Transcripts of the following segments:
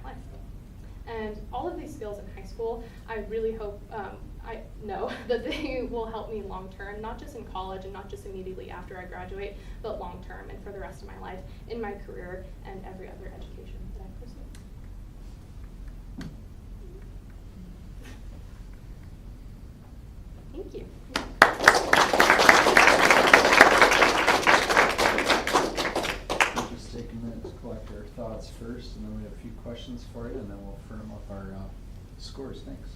my life. And all of these skills in high school, I really hope, I know that they will help me long term, not just in college and not just immediately after I graduate, but long term and for the rest of my life in my career and every other education that I pursue. Thank you. We'll just take a minute to collect our thoughts first, and then we have a few questions for you, and then we'll firm up our scores. Thanks.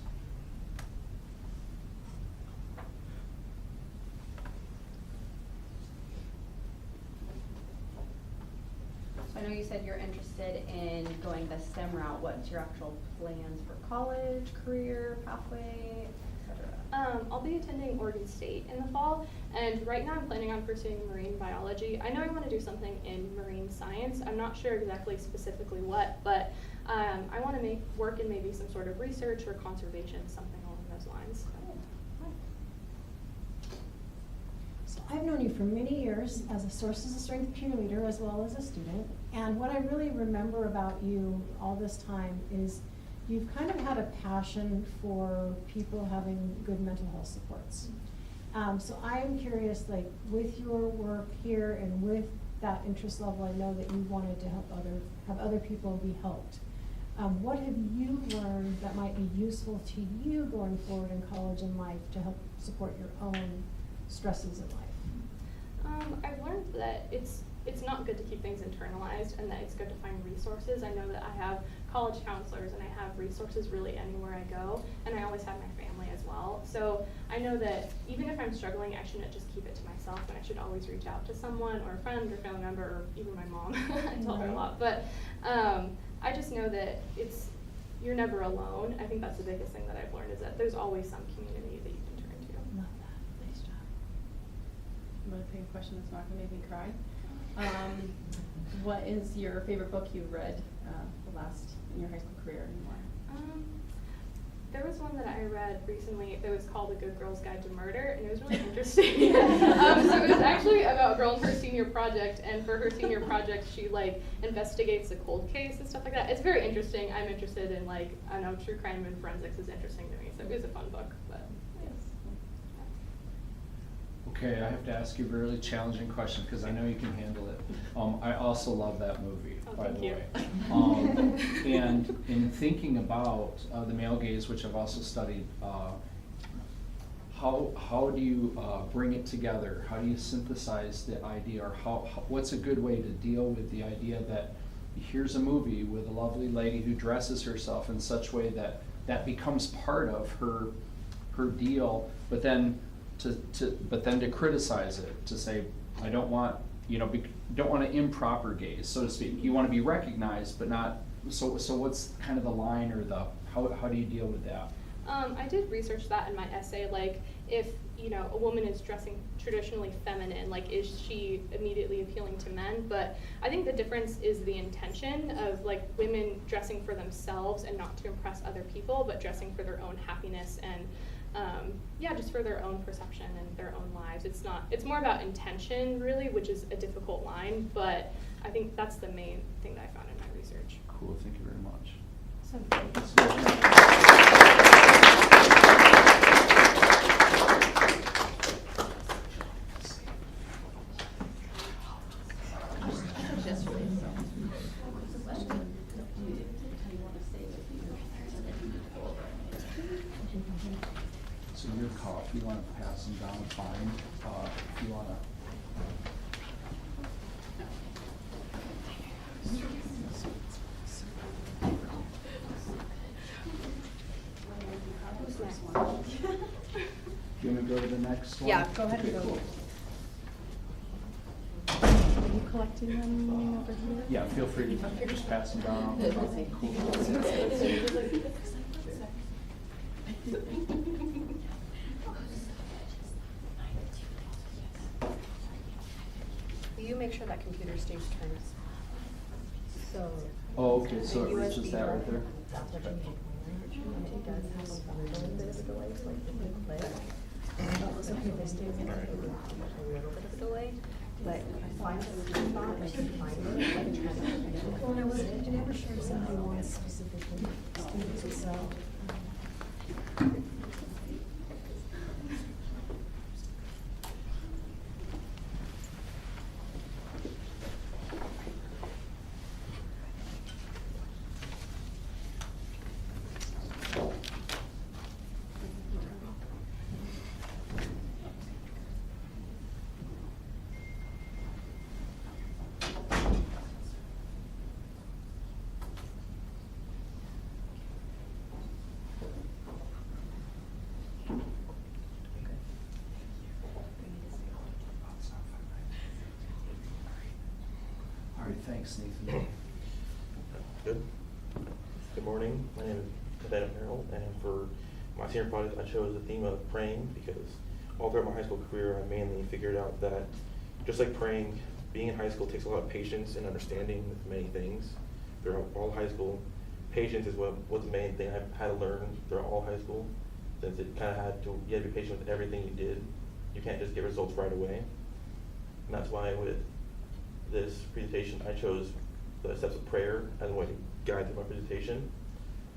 So I know you said you're interested in going the STEM route. What's your actual plans for college, career, pathway, etc.? I'll be attending Oregon State in the fall, and right now I'm planning on pursuing marine biology. I know I want to do something in marine science. I'm not sure exactly specifically what, but I want to work in maybe some sort of research or conservation, something along those lines. So I've known you for many years as a Sources of Strength cheerleader as well as a student, and what I really remember about you all this time is you've kind of had a passion for people having good mental health supports. So I'm curious, like, with your work here and with that interest level, I know that you wanted to have other people be helped. What have you learned that might be useful to you going forward in college and life to help support your own stresses in life? I've learned that it's not good to keep things internalized, and that it's good to find resources. I know that I have college counselors and I have resources really anywhere I go, and I always have my family as well. So I know that even if I'm struggling, I shouldn't just keep it to myself, and I should always reach out to someone or a friend or family member or even my mom. I tell her a lot, but I just know that you're never alone. I think that's the biggest thing that I've learned, is that there's always some community that you can turn to. Love that. Nice job. I'm going to pick a question that's not going to make me cry. What is your favorite book you read in your high school career anymore? There was one that I read recently that was called A Good Girl's Guide to Murder, and it was really interesting. So it was actually about a girl in her senior project, and for her senior project, she investigates a cold case and stuff like that. It's very interesting. I'm interested in true crime and forensics is interesting to me, so it was a fun book. But yes. Okay, I have to ask you a really challenging question because I know you can handle it. I also love that movie, by the way. And in thinking about the male gaze, which I've also studied, how do you bring it together? How do you synthesize the idea, or what's a good way to deal with the idea that here's a movie with a lovely lady who dresses herself in such a way that becomes part of her deal, but then to criticize it, to say, I don't want, don't want an improper gaze, so to speak. You want to be recognized, but not, so what's kind of the line, or how do you deal with that? I did research that in my essay, if, a woman is dressing traditionally feminine, is she immediately appealing to men? But I think the difference is the intention of, women dressing for themselves and not to impress other people, but dressing for their own happiness and just for their own perception and their own lives. It's more about intention, really, which is a difficult line, but I think that's the main thing that I found in my research. Cool, thank you very much. So your call, if you want to pass them down, fine. If you want to. Do you want to go to the next one? Yeah, go ahead and Okay, go. cool. Are you collecting them over here? Yeah, feel free to just pass them down. Cool. Will you make sure that computer stays turned? So. Oh, okay, so the it reaches USB that right there? That's what you need. It does have a little bit of a delay, so the click. It's okay if they stay in a little bit of a delay. but I find it was just not, I can find it, like, Well, and I never shared something more specifically students, so. All right, thanks, Nathan. Good. Good morning. My name is Nathaniel Merrill, and for my senior project, I chose the theme of praying because all throughout my high school career, I mainly figured out that just like praying, being in high school takes a lot of patience and understanding with many things. Throughout all high school, patience is what's the main thing I've had to learn throughout all high school, since it kind of you had to be patient with everything you did. You can't just get results right away. And that's why with this presentation, I chose the steps of prayer as a way to guide through my presentation.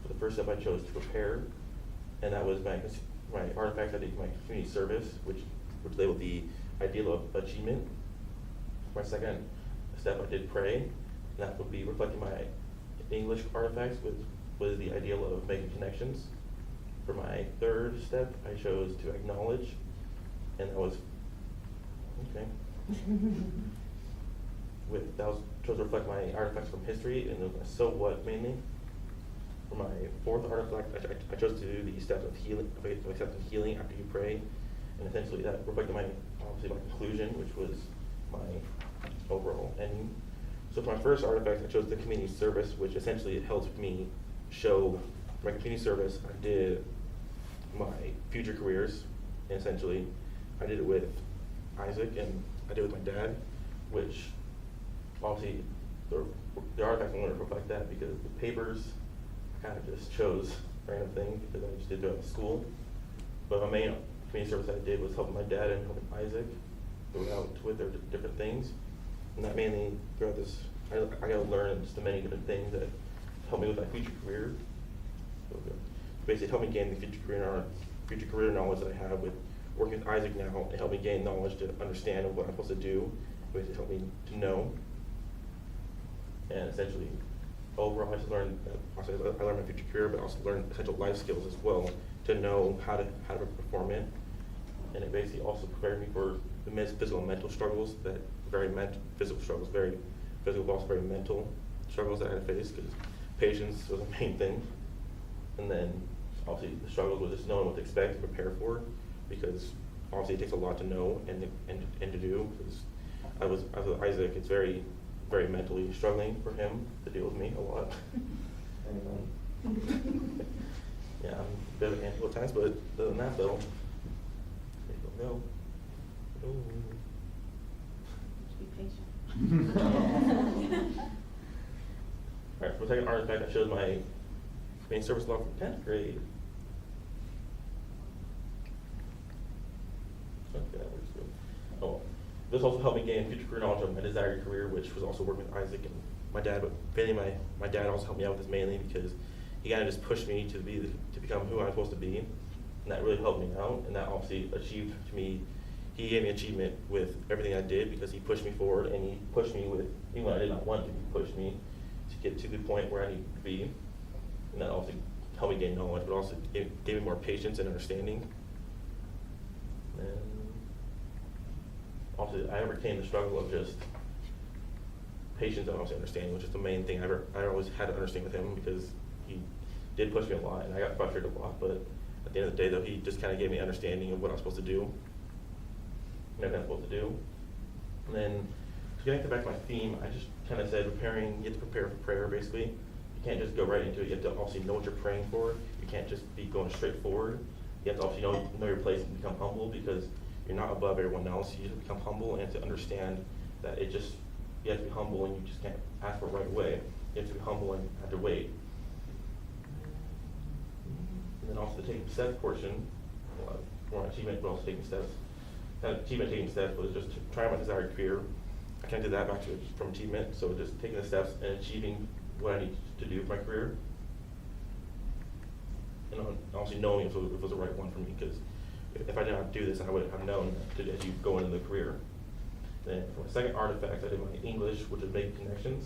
For the first step, I chose to prepare, and that was my artifacts I did my community service, which labeled the ideal of achievement. For my second step, I did pray, and that would be reflecting my English artifacts, which was the ideal of making connections. For my third step, I chose to acknowledge, and that was okay. Chose to reflect my artifacts from history and my so what mainly. For my fourth artifact, I chose to do the steps of healing, of accepting healing after you pray, and essentially that reflected my conclusion, which was my overall ending. So for my first artifact, I chose the community service, which essentially helped me show my community service. I did my future careers, and essentially I did it with Isaac and I did it with my dad, which obviously the artifacts I wanted to reflect that because the papers I kind of just chose random things because I just did throughout school. But my main community service I did was helping my dad and helping Isaac throughout with their different things. And that mainly throughout this, I got to learn just the many different things that help me with my future career. So basically, help me gain the future career knowledge that I have with working with Isaac now, and help me gain knowledge to understand what I'm supposed to do. Basically, help me to know. And essentially, overall, I just learned. I learned my future career, but also learned essential life skills as well to know how to perform it. And it basically also prepared me for the physical and mental struggles that physical struggles, very physical, but also very mental struggles that I had to face because patience was the main thing. And then obviously the struggles was just knowing what to expect and prepare for, because obviously it takes a lot to know and to do. Because I was with Isaac, it's very, very mentally struggling for him to deal with me a lot. Yeah, I'm a bit of a handful at times, but other than that though, there you go. No. Be patient. Alright, for the second artifact, I showed my main service log from 10th grade. Okay, that works good. Oh, this also helped me gain future career knowledge of my desired career, which was also working with Isaac and my dad. But mainly, my dad also helped me out with this mainly because he kind of just pushed me to become who I'm supposed to be, and that really helped me out. And that obviously achieved to me. He gave me achievement with everything I did because he pushed me forward, and he pushed me with even when I did not want to. He pushed me to get to the point where I needed to be, and that also helped me gain knowledge, but also gave me more patience and understanding. And obviously, I overcame the struggle of just patience and obviously understanding, which is the main thing I always had to understand with him because he did push me a lot, and I got frustrated a lot. But at the end of the day, though, he just kind of gave me understanding of what I was supposed to do. And I'm supposed to do. And then to connect back to my theme, I just kind of said preparing, you have to prepare for prayer basically. You can't just go right into it. You have to obviously know what you're praying for. You can't just be going straight forward. You have to obviously know your place and become humble because you're not above everyone else. You just become humble and to understand that you have to be humble and you just can't ask for it right away. You have to be humble and have to wait. And then also the taking steps portion, for my achievement, but also taking steps. Achievement taking steps was just to try my desired career I connected that back to from achievement, so just taking the steps and achieving what I need to do for my career. And honestly knowing if it was the right one for me, because if I did not do this, I would have known to, as you go into the career. Then for my second artifact, I did my English, which is make connections.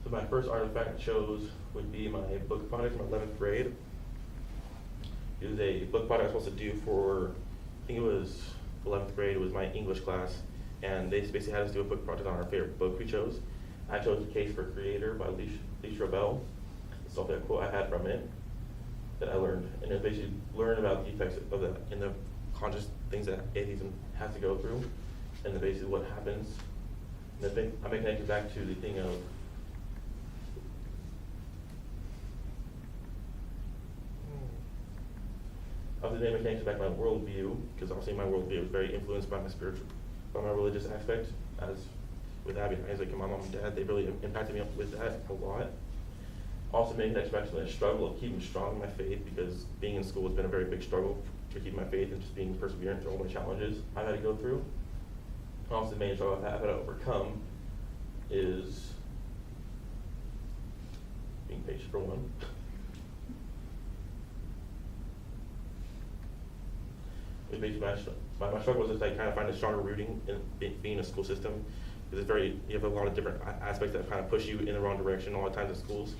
So my first artifact I chose would be my book project from 11th grade. It was a book project I was supposed to do for, I think it was 11th grade, it was my English class, and they basically had us do a book project on our favorite book we chose. I chose The Case for Creator by Lee Strobel. It's also a quote I had from it that I learned, and it basically learned about the effects of that in the conscious things that atheism has to go through, and then basically what happens. And then I may connect it back to the thing of obviously maybe connect it back to my worldview, because obviously my worldview is very influenced by by my religious aspect, as with Abby and Isaac and my mom and dad, they really impacted me with that a lot. Also making that connection to the struggle of keeping strong in my faith, because being in school has been a very big struggle to keep my faith and just being perseverant through all the challenges I've had to go through. Also the main struggle I've had to overcome is being patient for one. Basically my struggle was just like kind of find a stronger rooting in being in a school system, because it's very, you have a lot of different aspects that kind of push you in the wrong direction a lot of times in schools,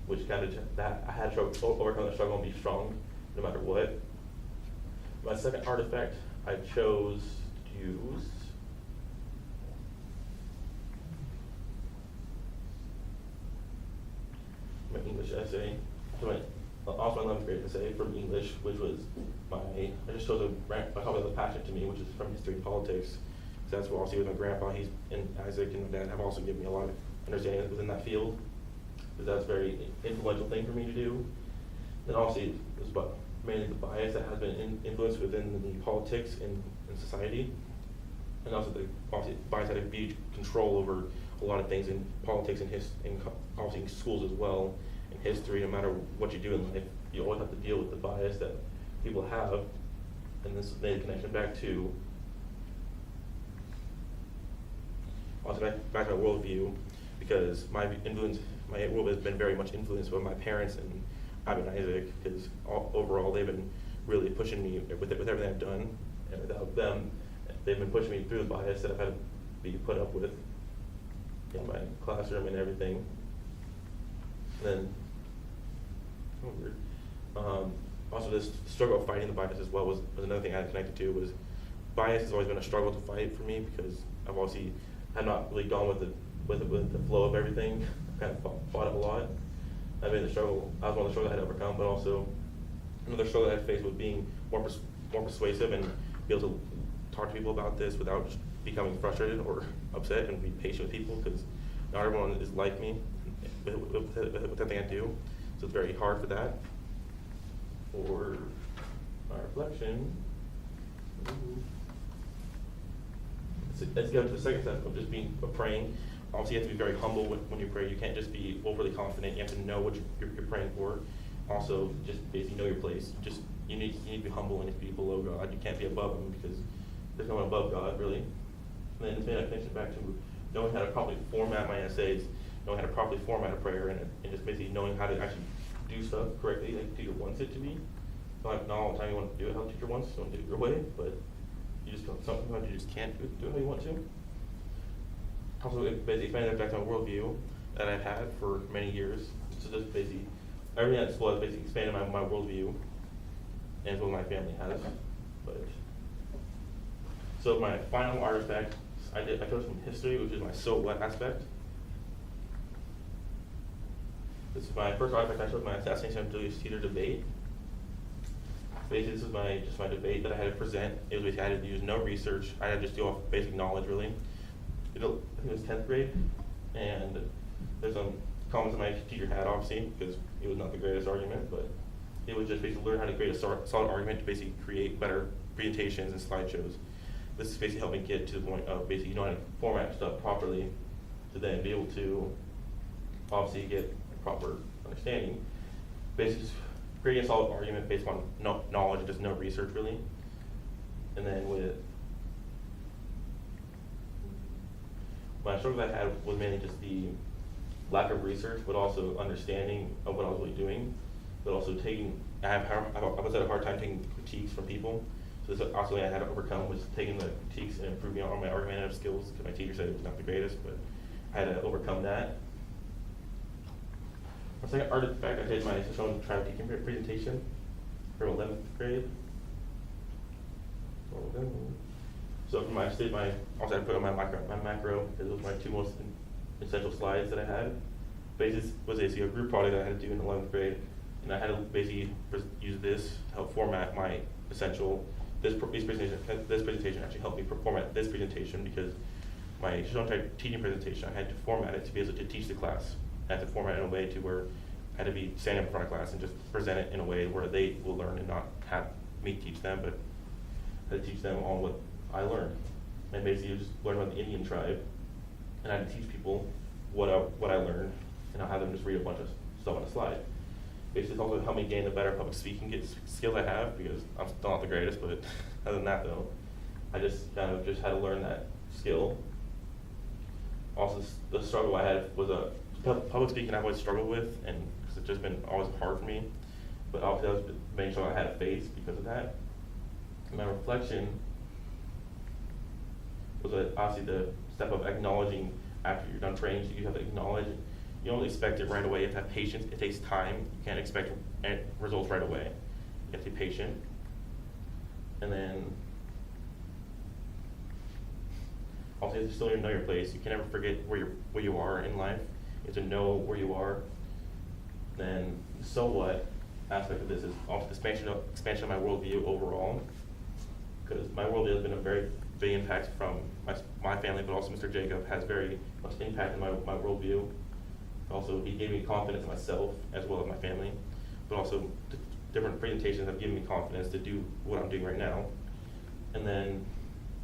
which kind of that I had to overcome the struggle and be strong no matter what. My second artifact I chose to use my English essay. Also my 11th grade essay from English, which was I just chose a copy of The Passion to Me, which is from history and politics. So that's what I'll see with my grandpa, and Isaac and my dad have also given me a lot of understanding within that field, because that's a very influential thing for me to do. Then obviously it was mainly the bias that has been influenced within the politics in society, and also obviously bias had a huge control over a lot of things in politics and obviously in schools as well. In history, no matter what you do in life, you always have to deal with the bias that people have, and this made a connection back to also back to my worldview, because my world has been very much influenced by my parents and Abby and Isaac, because overall they've been really pushing me with everything I've done, and without them, they've been pushing me through the bias that I've had to be put up with in my classroom and everything. And then, also this struggle of fighting the bias as well was another thing I had connected to. Was bias has always been a struggle to fight for me, because I've obviously had not really gone with the flow of everything. I've kind of fought it a lot. I mean, that was one of the struggles I had to overcome, but also another struggle that I faced was being more persuasive and be able to talk to people about this without just becoming frustrated or upset, and be patient with people, because not everyone is like me with everything I do, so it's very hard for that. For my reflection, let's go to the second step of just praying. Obviously, you have to be very humble when you pray. You can't just be overly confident. You have to know what you're praying for. Also, just basically know your place. You need to be humble, and you have to be below God. You can't be above Him, because there's no one above God, really. And then it's made a connection back to knowing how to properly format my essays, knowing how to properly format a prayer, and just basically knowing how to actually do stuff correctly, like the teacher wants it to be. Not all the time you want to do it how the teacher wants, you want to do it your way, but sometimes you just can't do it how you want to. Also, it basically expanded back to my worldview that I've had for many years. So just basically, everything at school has basically expanded my worldview, and it's what my family has. But so my final artifact, I chose from history, which is my so what aspect. This is my first artifact. I chose my assassination of Julius Caesar debate. Basically, this is my debate that I had to present. It was basically I had to use no research. I had to just do off basic knowledge, really. I think it was 10th grade, and there's some comments that my teacher had, obviously, because it was not the greatest argument, but it was just basically learn how to create a solid argument to basically create better presentations and slideshows. This is basically helping get to the point of basically knowing how to format stuff properly to then be able to obviously get proper understanding. Basically, just creating a solid argument based on knowledge, just no research really. And then with my struggles I had was mainly just the lack of research, but also understanding of what I was really doing, but also I was at a hard time taking critiques from people. So this also I had to overcome was taking the critiques and improving on my argumentative skills, because my teacher said it was not the greatest, but I had to overcome that. My second artifact I did my social trial teaching presentation for 11th grade. So for also I put on my macro, because those were my two most essential slides that I had. Basically, was a group project that I had to do in 11th grade, and I had to basically use this to help format my essential. This presentation actually helped me format this presentation, because my teaching presentation, I had to format it to be able to teach the class. I had to format it in a way to where I had to be standing up in front of class and just present it in a way where they will learn and not have me teach them, but I had to teach them on what I learned. And basically just learn about the Indian tribe, and I had to teach people what I learned, and I'll have them just read a bunch of stuff on a slide. Basically, it's also helped me gain the better public speaking skills I have, because I'm still not the greatest, but other than that though, I just kind of just had to learn that skill. Also, the struggle I had was public speaking I've always struggled with, and because it's just been always hard for me, but obviously I was making sure I had a face because of that. And my reflection was obviously the step of acknowledging after you're done training, so you have to acknowledge. You don't expect it right away. You have to have patience. It takes time. You can't expect results right away. You have to be patient. And then, also, you still need to know your place. You can never forget where you are in life. You have to know where you are. Then, so what aspect of this is also the expansion of my worldview overall, because my worldview has been a very big impact from my family, but also Mr. Jacob has very much impact in my worldview. Also, he gave me confidence in myself as well as my family, but also different presentations have given me confidence to do what I'm doing right now. And then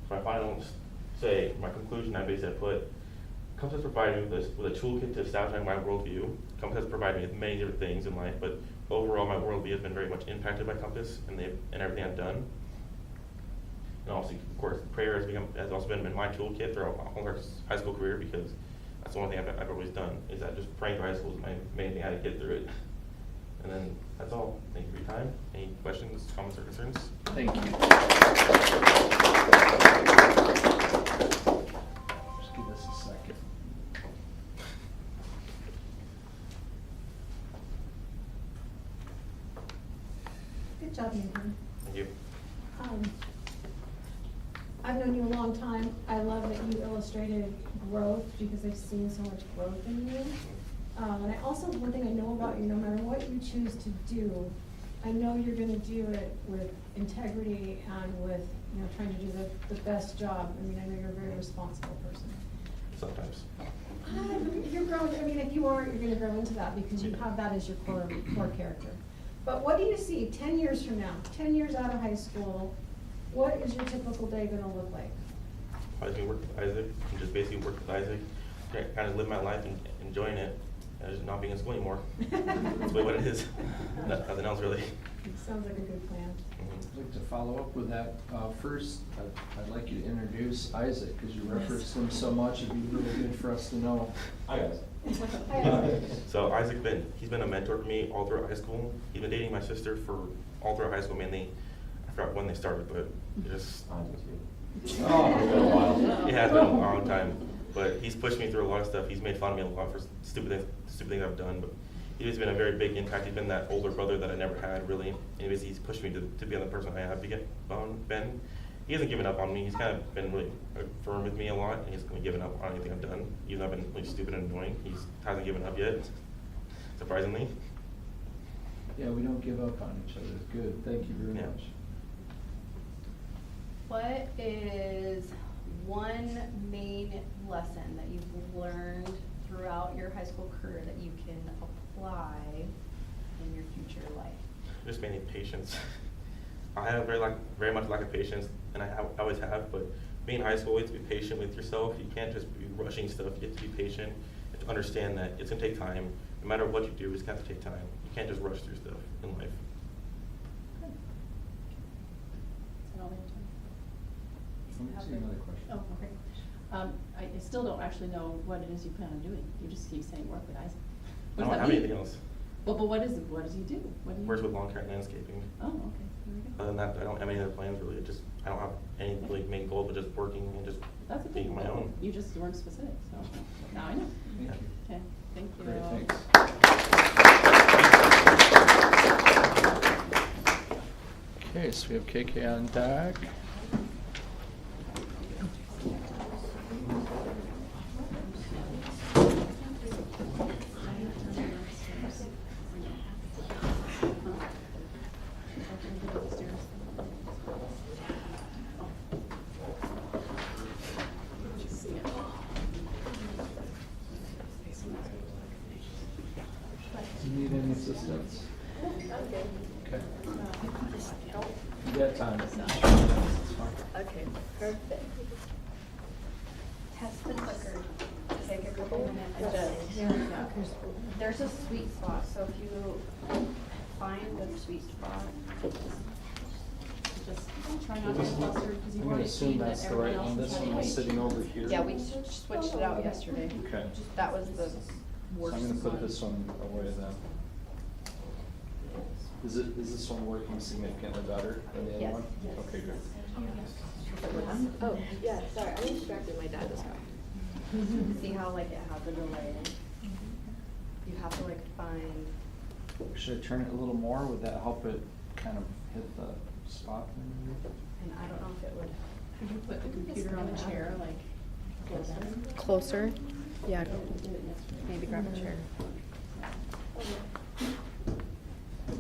for my final my conclusion, I basically put, Compass has provided me with a toolkit to establishing my worldview. Compass has provided me with many different things in life, but overall my worldview has been very much impacted by Compass and everything I've done. And also, of course, prayer has also been my toolkit throughout my whole high school career, because that's the only thing I've always done, is that just praying for high school is my main thing, how to get through it. And then that's all. Thank you for your time. Any questions, comments, or concerns? Thank you. Just give us a second. Good job, Nathan. Thank you. I've known you a long time. I love that you illustrated growth, because I've seen so much growth in you. And I also, one thing I know about you, no matter what you choose to do, I know you're gonna do it with integrity and with, trying to do the best job. I mean, I know you're a very responsible person. Sometimes. You're growing, if you aren't, you're gonna grow into that, because you have that as your core character. But what do you see 10 years from now, 10 years out of high school? What is your typical day gonna look like? I was gonna work with Isaac, and just basically work with Isaac, kind of live my life and enjoying it, and just not being in school anymore. That's really what it is. Nothing else really. Sounds like a good plan. I'd like to follow up with that. First, I'd like you to introduce Isaac, because you referenced him so much. It'd be really good for us to know. Hi guys. Hi, Isaac. So he's been a mentor to me all throughout high school. He's been dating my sister for all throughout high school, mainly. I forgot when they started, but just. It's been a while. It has been a long time, but he's pushed me through a lot of stuff. He's made fun of me a lot for stupid things I've done, but he's been a very big impact. He's been that older brother that I never had, really. Anyways, he's pushed me to be the person I have been. He hasn't given up on me. He's kind of been really firm with me a lot, and he hasn't given up on anything I've done. Even though I've been really stupid and annoying, he hasn't given up yet, surprisingly. Yeah, we don't give up on each other. Good. Thank you very Yeah. much. What is one main lesson that you've learned throughout your high school career that you can apply in your future life? Just mainly patience. I have very much lack of patience, and I always have, but being in high school, you have to be patient with yourself. You can't just be rushing stuff. You have to be patient. You have to understand that it's going to take time. No matter what you do, it's going to have to take time. You can't just rush through stuff in life. Good. Is that all we have time? asking another question. Oh, okay. I still don't actually know what it is you plan on doing. You just keep saying work with Isaac. I What does don't that have mean? anything else. Well, but what does he do? What do you? Works with lawn care and landscaping. Oh, okay. Very good. Other than that, I don't have any other plans really. I don't have any really main goal, but just working and just That's a being good my goal. own. You just weren't specific, so now I know. Thank you. Okay, thank you. Great, thanks. Okay, so we have KK on deck. Do you need any assistance? Okay. You got time. It's fine. Okay, perfect. Test the clicker. Take a couple minutes. Yeah. There's a sweet spot, so if you find the sweet spot. Just try not to get flustered, because you've I'm gonna already assume seen that that's the everyone right else one. is This having one is weight. sitting over here. Yeah, we switched it out yesterday. Okay. That was the So worst. I'm gonna put this one away then. Is this one working significantly better than the other Yes. one? Yes. Okay, good. Oh, yeah, sorry, I'm distracted, my dad is coming. See how like it has a delay? You have to like find, Should I turn it a little more? Would that help it kind of hit the spot? and I don't know if it would. Could you put the computer on a chair, like, closer? Closer? Yeah, maybe grab a chair.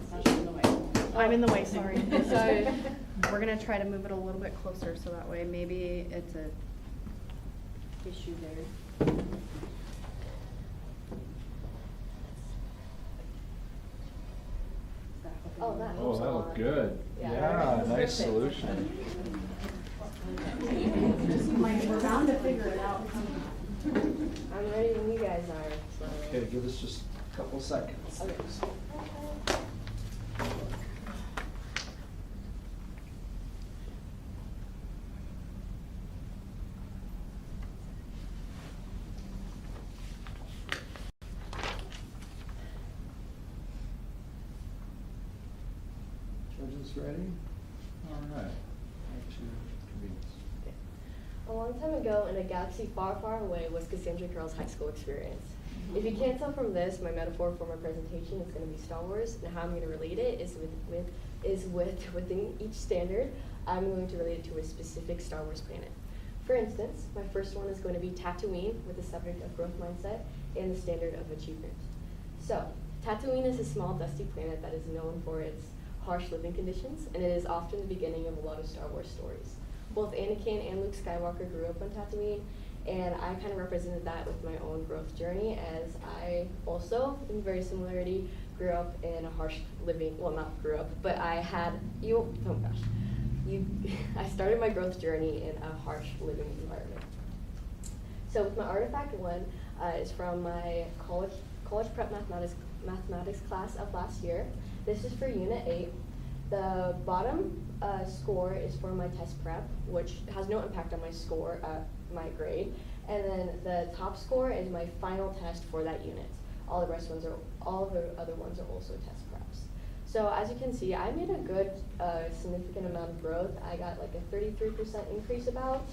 Sasha's in the way. I'm in the way, sorry. Sorry. We're gonna try to move it a little bit closer, so that way maybe it's a issue there. Oh, that Oh, helps a that lot. looked good. Yeah. Yeah, nice Perfect. solution. We're bound to figure it out. I'm ready when you guys are, so. Okay, give us just a couple seconds. Okay. Judges ready? All right. A long time ago, in a galaxy far, far away, was Cassandra Carroll's high school experience. If you can't tell from this, my metaphor for my presentation is going to be Star Wars, and how I'm going to relate it is within each standard, I'm going to relate it to a specific Star Wars planet. For instance, my first one is going to be Tatooine, with the subject of growth mindset and the standard of achievement. So, Tatooine is a small, dusty planet that is known for its harsh living conditions, and it is often the beginning of a lot of Star Wars stories. Both Anakin and Luke Skywalker grew up on Tatooine, and I kind of represented that with my own growth journey, as I also, in very similarity, grew up in a harsh living, well, not grew up, but I started my growth journey in a harsh living environment. So with my artifact one, is from my college prep mathematics class of last year. This is for Unit 8. The bottom score is for my test prep, which has no impact on my score, my grade. And then the top score is my final test for that unit. All of the other ones are also test preps. So as you can see, I made a good, significant amount of growth. I got like a 33% increase about,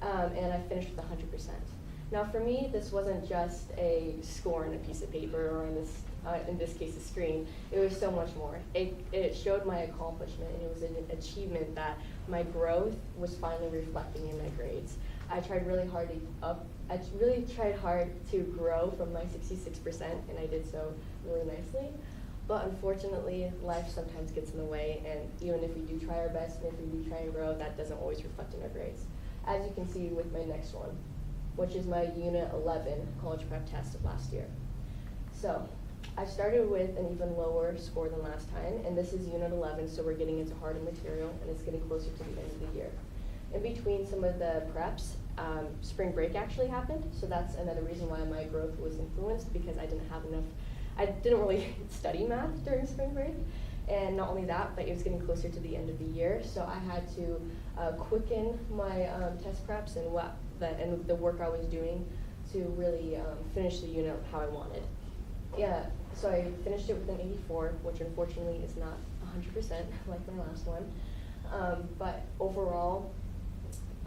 and I finished with 100%. Now for me, this wasn't just a score on a piece of paper, or in this case, a screen. It was so much more. It showed my accomplishment, and it was an achievement that my growth was finally reflecting in my grades. I really tried hard to grow from my 66%, and I did so really nicely. But unfortunately, life sometimes gets in the way, and even if we do try our best, and if we do try and grow, that doesn't always reflect in our grades. As you can see with my next one, which is my Unit 11 college prep test of last year. So, I started with an even lower score than last time, and this is Unit 11, so we're getting into harder material, and it's getting closer to the end of the year. In between some of the preps, spring break actually happened, so that's another reason why my growth was influenced, because I didn't really study math during spring break, And not only that, but it was getting closer to the end of the year, so I had to quicken my test preps and the work I was doing to really finish the unit how I wanted. Yeah, so I finished it with an 84, which unfortunately is not 100% like my last one. But overall,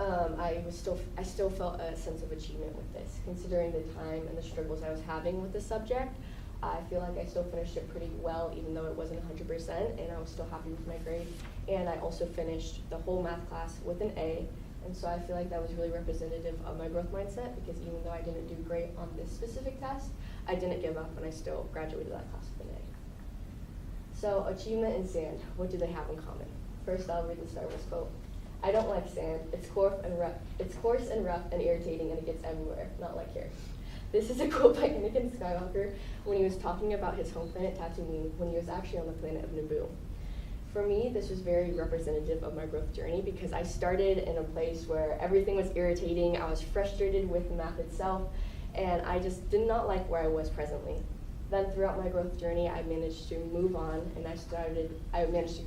I still felt a sense of achievement with this, considering the time and the struggles I was having with the subject. I feel like I still finished it pretty well, even though it wasn't 100%, and I was still happy with my grade. And I also finished the whole math class with an A, and so I feel like that was really representative of my growth mindset, because even though I didn't do great on this specific test, I didn't give up, and I still graduated that class with an A. So achievement and sand, what do they have in common? First, I'll read the Star Wars quote. "I don't like sand. It's coarse and rough and irritating, and it gets everywhere. Not like here." This is a quote by Anakin Skywalker when he was talking about his home planet Tatooine when he was actually on the planet of Naboo. For me, this was very representative of my growth journey, because I started in a place where everything was irritating, I was frustrated with math itself, and I just did not like where I was presently. Then throughout my growth journey, I managed to move on, and I managed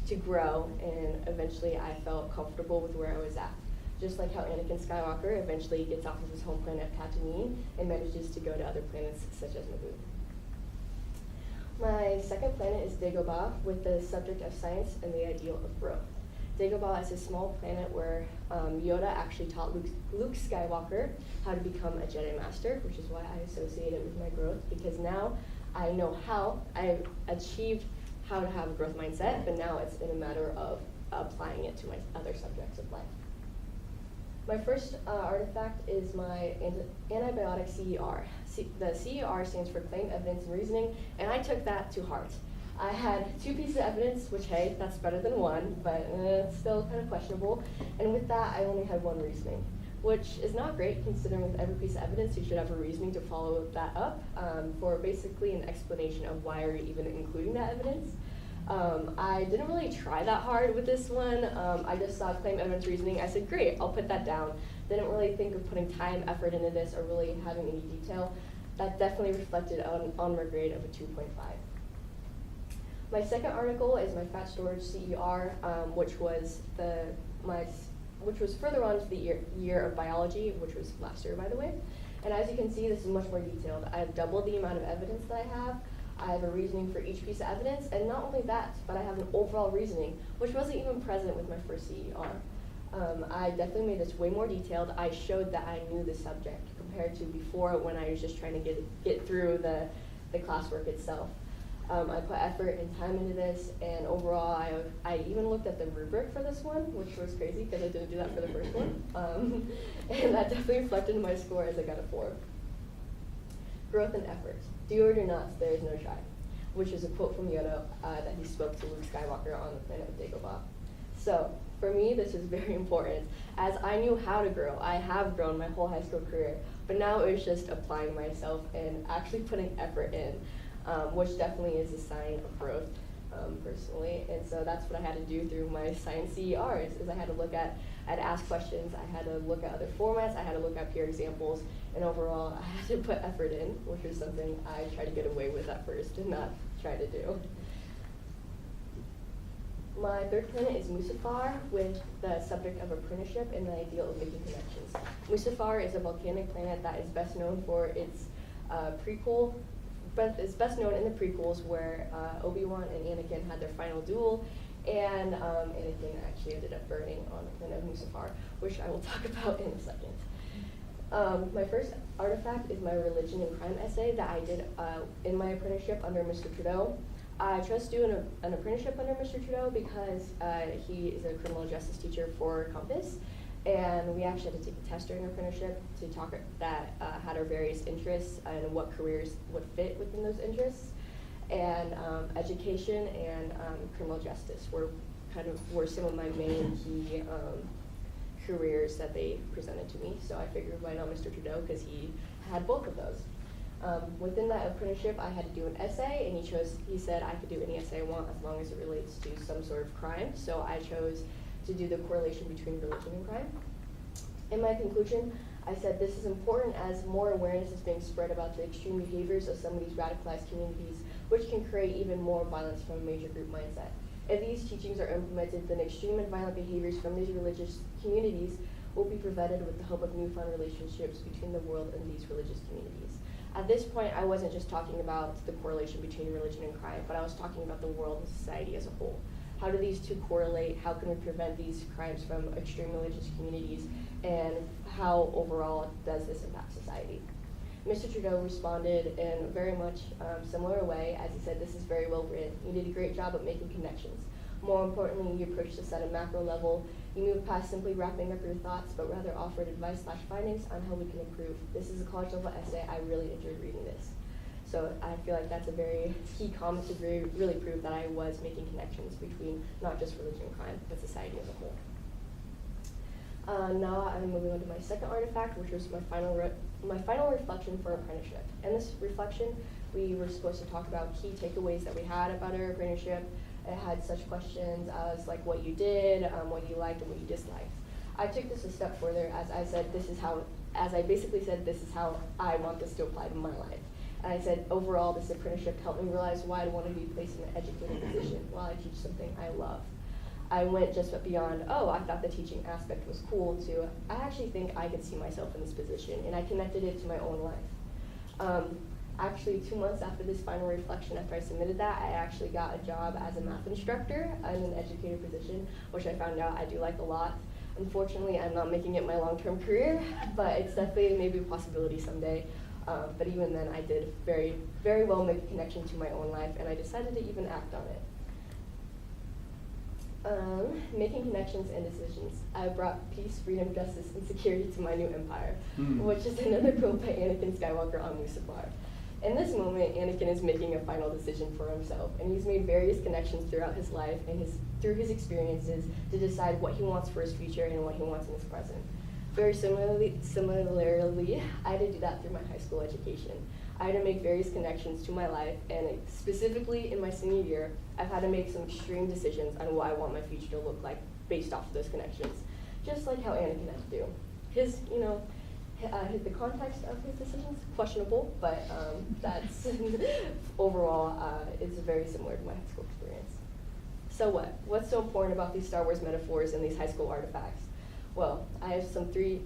to grow, and eventually I felt comfortable with where I was at. Just like how Anakin Skywalker eventually gets off of his home planet Tatooine and manages to go to other planets such as Naboo. My second planet is Dagobah, with the subject of science and the ideal of growth. Dagobah is a small planet where Yoda actually taught Luke Skywalker how to become a Jedi Master, which is why I associate it with my growth, because now I know how I've achieved how to have a growth mindset, but now it's in a matter of applying it to my other subjects of life. My first artifact is my antibiotic CER. The CER stands for Claim, Evidence, and Reasoning, and I took that to heart. I had 2 pieces of evidence, which, hey, that's better than 1, but it's still kind of questionable. And with that, I only had 1 reasoning, which is not great, considering with every piece of evidence, you should have a reasoning to follow that up for basically an explanation of why are you even including that evidence. I didn't really try that hard with this one. I just saw claim, evidence, reasoning. I said, great, I'll put that down. Didn't really think of putting time, effort into this, or really having any detail. That definitely reflected on my grade of a 2.5. My second article is my fat storage CER, which was further on to the year of biology, which was last year, by the way. And as you can see, this is much more detailed. I have doubled the amount of evidence that I have. I have a reasoning for each piece of evidence, and not only that, but I have an overall reasoning, which wasn't even present with my first CER. I definitely made this way more detailed. I showed that I knew the subject compared to before, when I was just trying to get through the classwork itself. I put effort and time into this, and overall, I even looked at the rubric for this one, which was crazy because I didn't do that for the first one. And that definitely reflected in my score, as I got a 4. Growth and effort. Do or do not, there is no try, which is a quote from Yoda that he spoke to Luke Skywalker on the planet of Dagobah. So, for me, this is very important, as I knew how to grow. I have grown my whole high school career, but now it was just applying myself and actually putting effort in, which definitely is a sign of growth, personally. And so that's what I had to do through my science CERs, is I had to ask questions, I had to look at other formats, I had to look at peer examples, and overall, I had to put effort in, which is something I tried to get away with at first and not try to do. My third planet is Mustafar, with the subject of apprenticeship and the ideal of making connections. Mustafar is a volcanic planet that is best known for its prequel, but it's best known in the prequels where Obi-Wan and Anakin had their final duel, and Anakin actually ended up burning on the planet of Mustafar, which I will talk about in a second. My first artifact is my religion and crime essay that I did in my apprenticeship under Mr. Trudeau. I chose to do an apprenticeship under Mr. Trudeau because he is a criminal justice teacher for Compass, and we actually had to take a test during our apprenticeship to talk that had our various interests and what careers would fit within those interests. And education and criminal justice were some of my main key careers that they presented to me. So I figured, why not Mr. Trudeau, because he had both of those. Within that apprenticeship, I had to do an essay, and he said I could do any essay I want as long as it relates to some sort of crime. So I chose to do the correlation between religion and crime. In my conclusion, I said this is important as more awareness is being spread about the extreme behaviors of some of these radicalized communities, which can create even more violence from a major group mindset. If these teachings are implemented, then extreme and violent behaviors from these religious communities will be prevented with the hope of newfound relationships between the world and these religious communities. At this point, I wasn't just talking about the correlation between religion and crime, but I was talking about the world and society as a whole. How do these two correlate? How can we prevent these crimes from extreme religious communities? And how overall does this impact society? Mr. Trudeau responded in a very much similar way, as he said, this is very well written. You did a great job at making connections. More importantly, you approached this at a macro level. You moved past simply wrapping up your thoughts, but rather offered advice/findings on how we can improve. This is a college level essay. I really enjoyed reading this. So I feel like that's a very key comment to really prove that I was making connections between not just religion and crime, but society as a whole. Now I'm moving on to my second artifact, which was my final reflection for apprenticeship. In this reflection, we were supposed to talk about key takeaways that we had about our apprenticeship. It had such questions as like what you did, what you liked, and what you disliked. I took this a step further, as I basically said, this is how I want this to apply to my life. And I said, overall, this apprenticeship helped me realize why I want to be placed in an educated position while I teach something I love. I went just beyond, oh, I thought the teaching aspect was cool, to I actually think I could see myself in this position, and I connected it to my own life. Actually, 2 months after this final reflection, after I submitted that, I actually got a job as a math instructor in an educated position, which I found out I do like a lot. Unfortunately, I'm not making it my long-term career, but it's definitely maybe a possibility someday. But even then, I did very, very well make a connection to my own life, and I decided to even act on it. Making connections and decisions. I brought peace, freedom, justice, and security to my new empire, which is another quote by Anakin Skywalker on Mustafar. In this moment, Anakin is making a final decision for himself, and he's made various connections throughout his life and through his experiences to decide what he wants for his future and what he wants in his present. Very similarly, I had to do that through my high school education. I had to make various connections to my life, and specifically in my senior year, I've had to make some extreme decisions on what I want my future to look like based off of those connections, just like how Anakin had to do. The context of his decisions, questionable, but that's overall, it's very similar to my high school experience. So what? What's so important about these Star Wars metaphors and these high school artifacts? Well, I have three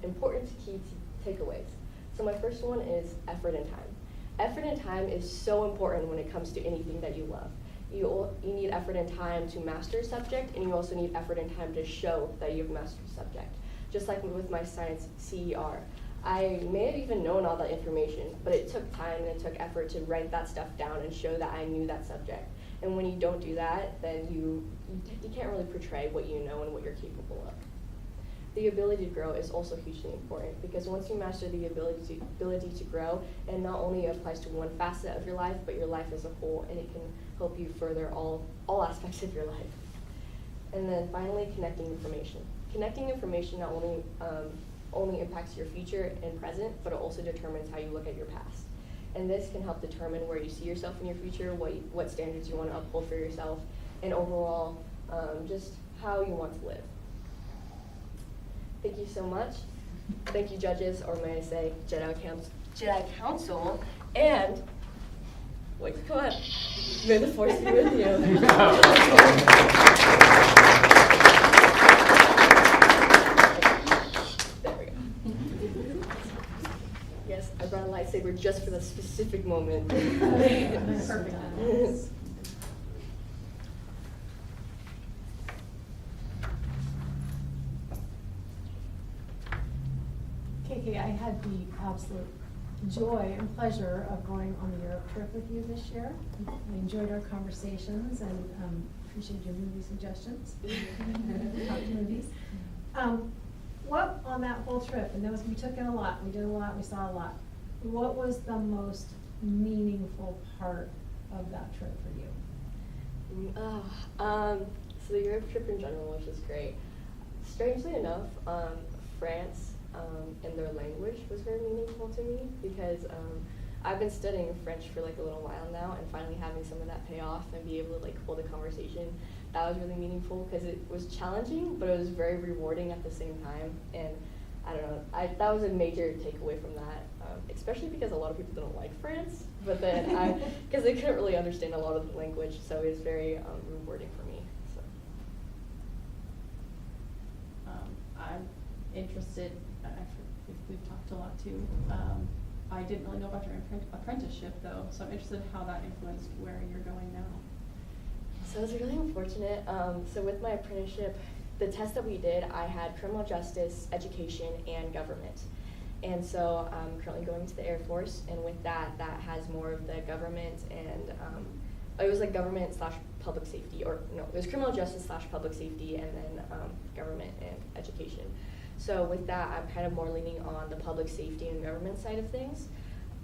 important key takeaways. So my first one is effort and time. Effort and time is so important when it comes to anything that you love. You need effort and time to master a subject, and you also need effort and time to show that you've mastered a subject. Just like with my science CER. I may have even known all that information, but it took time and it took effort to write that stuff down and show that I knew that subject. And when you don't do that, then you can't really portray what you know and what you're capable of. The ability to grow is also hugely important, because once you master the ability to grow, it not only applies to one facet of your life, but your life as a whole, and it can help you further all aspects of your life. And then finally, connecting information. Connecting information not only impacts your future and present, but it also determines how you look at your past. And this can help determine where you see yourself in your future, what standards you want to uphold for yourself, and overall, just how you want to live. Thank you so much. Thank you, judges, or may I say, Jedi Council, and wait, come on. May the Force be with you. There we go. Yes, I brought a lightsaber just for that specific moment. Perfect. KK, I had the absolute joy and pleasure of going on the Europe trip with you this year. I enjoyed our conversations and appreciate your movie suggestions. Talk movies. What on that whole trip, and we took in a lot, we did a lot, we saw a lot. What was the most meaningful part of that trip for you? So the Europe trip in general was just great. Strangely enough, France and their language was very meaningful to me, because I've been studying French for like a little while now, and finally having some of that pay off and be able to like hold a conversation, that was really meaningful, because it was challenging, but it was very rewarding at the same time. And I don't know. That was a major takeaway from that, especially because a lot of people don't like France. But then because they couldn't really understand a lot of the language, so it was very rewarding for me. So. I'm interested, actually, we've talked a lot too. I didn't really know about your apprenticeship though, so I'm interested in how that influenced where you're going now. So it was really unfortunate. So with my apprenticeship, the test that we did, I had criminal justice, education, and government. And so I'm currently going to the Air Force, and with that has more of the government and it was like government / public safety, or no, it was criminal justice / public safety, and then government and education. So with that, I'm kind of more leaning on the public safety and government side of things.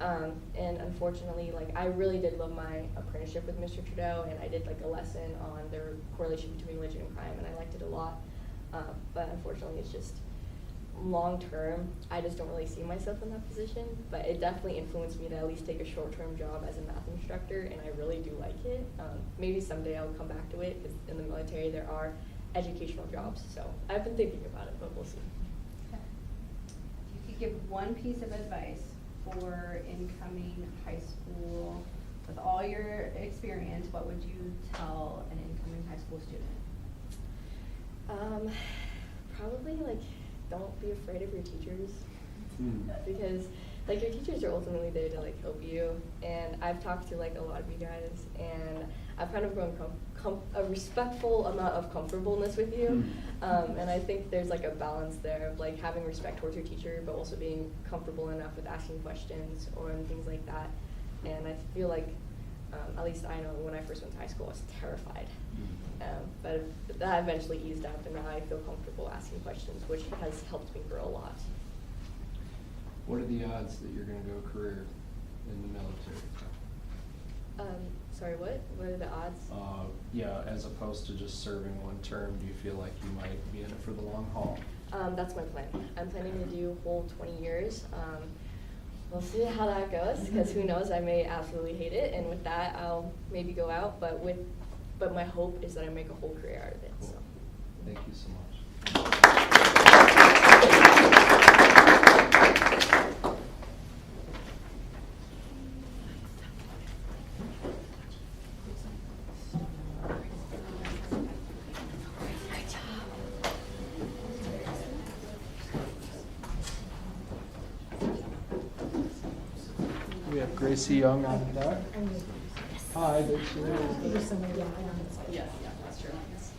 And unfortunately, like, I really did love my apprenticeship with Mr. Trudeau, and I did like a lesson on the correlation between religion and crime, and I liked it a lot. But unfortunately, it's just long term, I just don't really see myself in that position. But it definitely influenced me to at least take a short-term job as a math instructor, and I really do like it. Maybe someday I'll come back to it, because in the military there are educational jobs. So I've been thinking about it, but we'll see. Okay. If you could give one piece of advice for incoming high school, with all your experience, what would you tell an incoming high school student? Probably like, don't be afraid of your teachers, because like your teachers are ultimately there to like help you. And I've talked to like a lot of you guys, and I've kind of grown a respectful amount of comfortableness with you. And I think there's like a balance there of like having respect towards your teacher, but also being comfortable enough with asking questions or things like that. And I feel like, at least I know when I first went to high school, I was terrified. But that eventually eased up, and now I feel comfortable asking questions, which has helped me grow a lot. What are the odds that you're going to go career in the military? Sorry, what? What are the odds? Yeah, as opposed to just serving one term, do you feel like you might be in it for the long haul? That's my plan. I'm planning to do whole 20 years. We'll see how that goes, because who knows, I may absolutely hate it, and with that, I'll maybe go out, but my hope is that I make a whole career out of it. Cool. So. Thank you so much. We have Gracie Young on deck. Hi, there she is. Yes, yeah, that's true. Yes.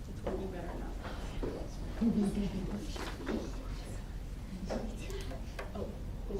It's working better now. Oh, is it back?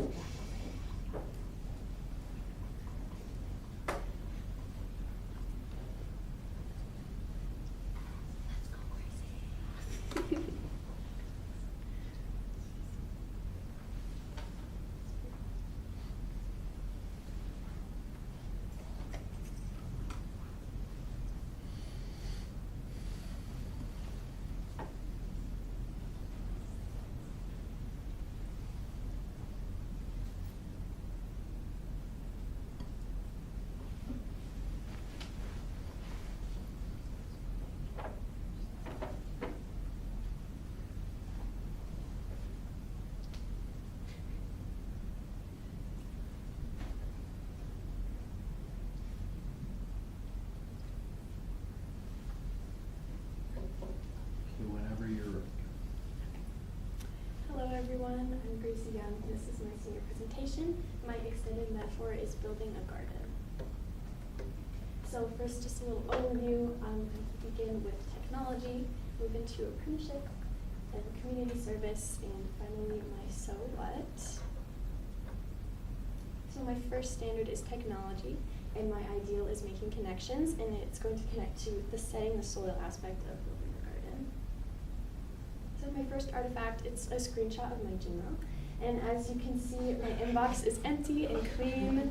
Whenever you're ready. Hello everyone, I'm Gracie Young. This is my senior presentation. My extended metaphor is building a garden. So first, just a little overview. I'm going to begin with technology, move into apprenticeship, then community service, and finally my so what. So my first standard is technology, and my ideal is making connections, and it's going to connect to the setting, the soil aspect of building a garden. So my first artifact, it's a screenshot of my Jinro, And as you can see, my inbox is empty and clean,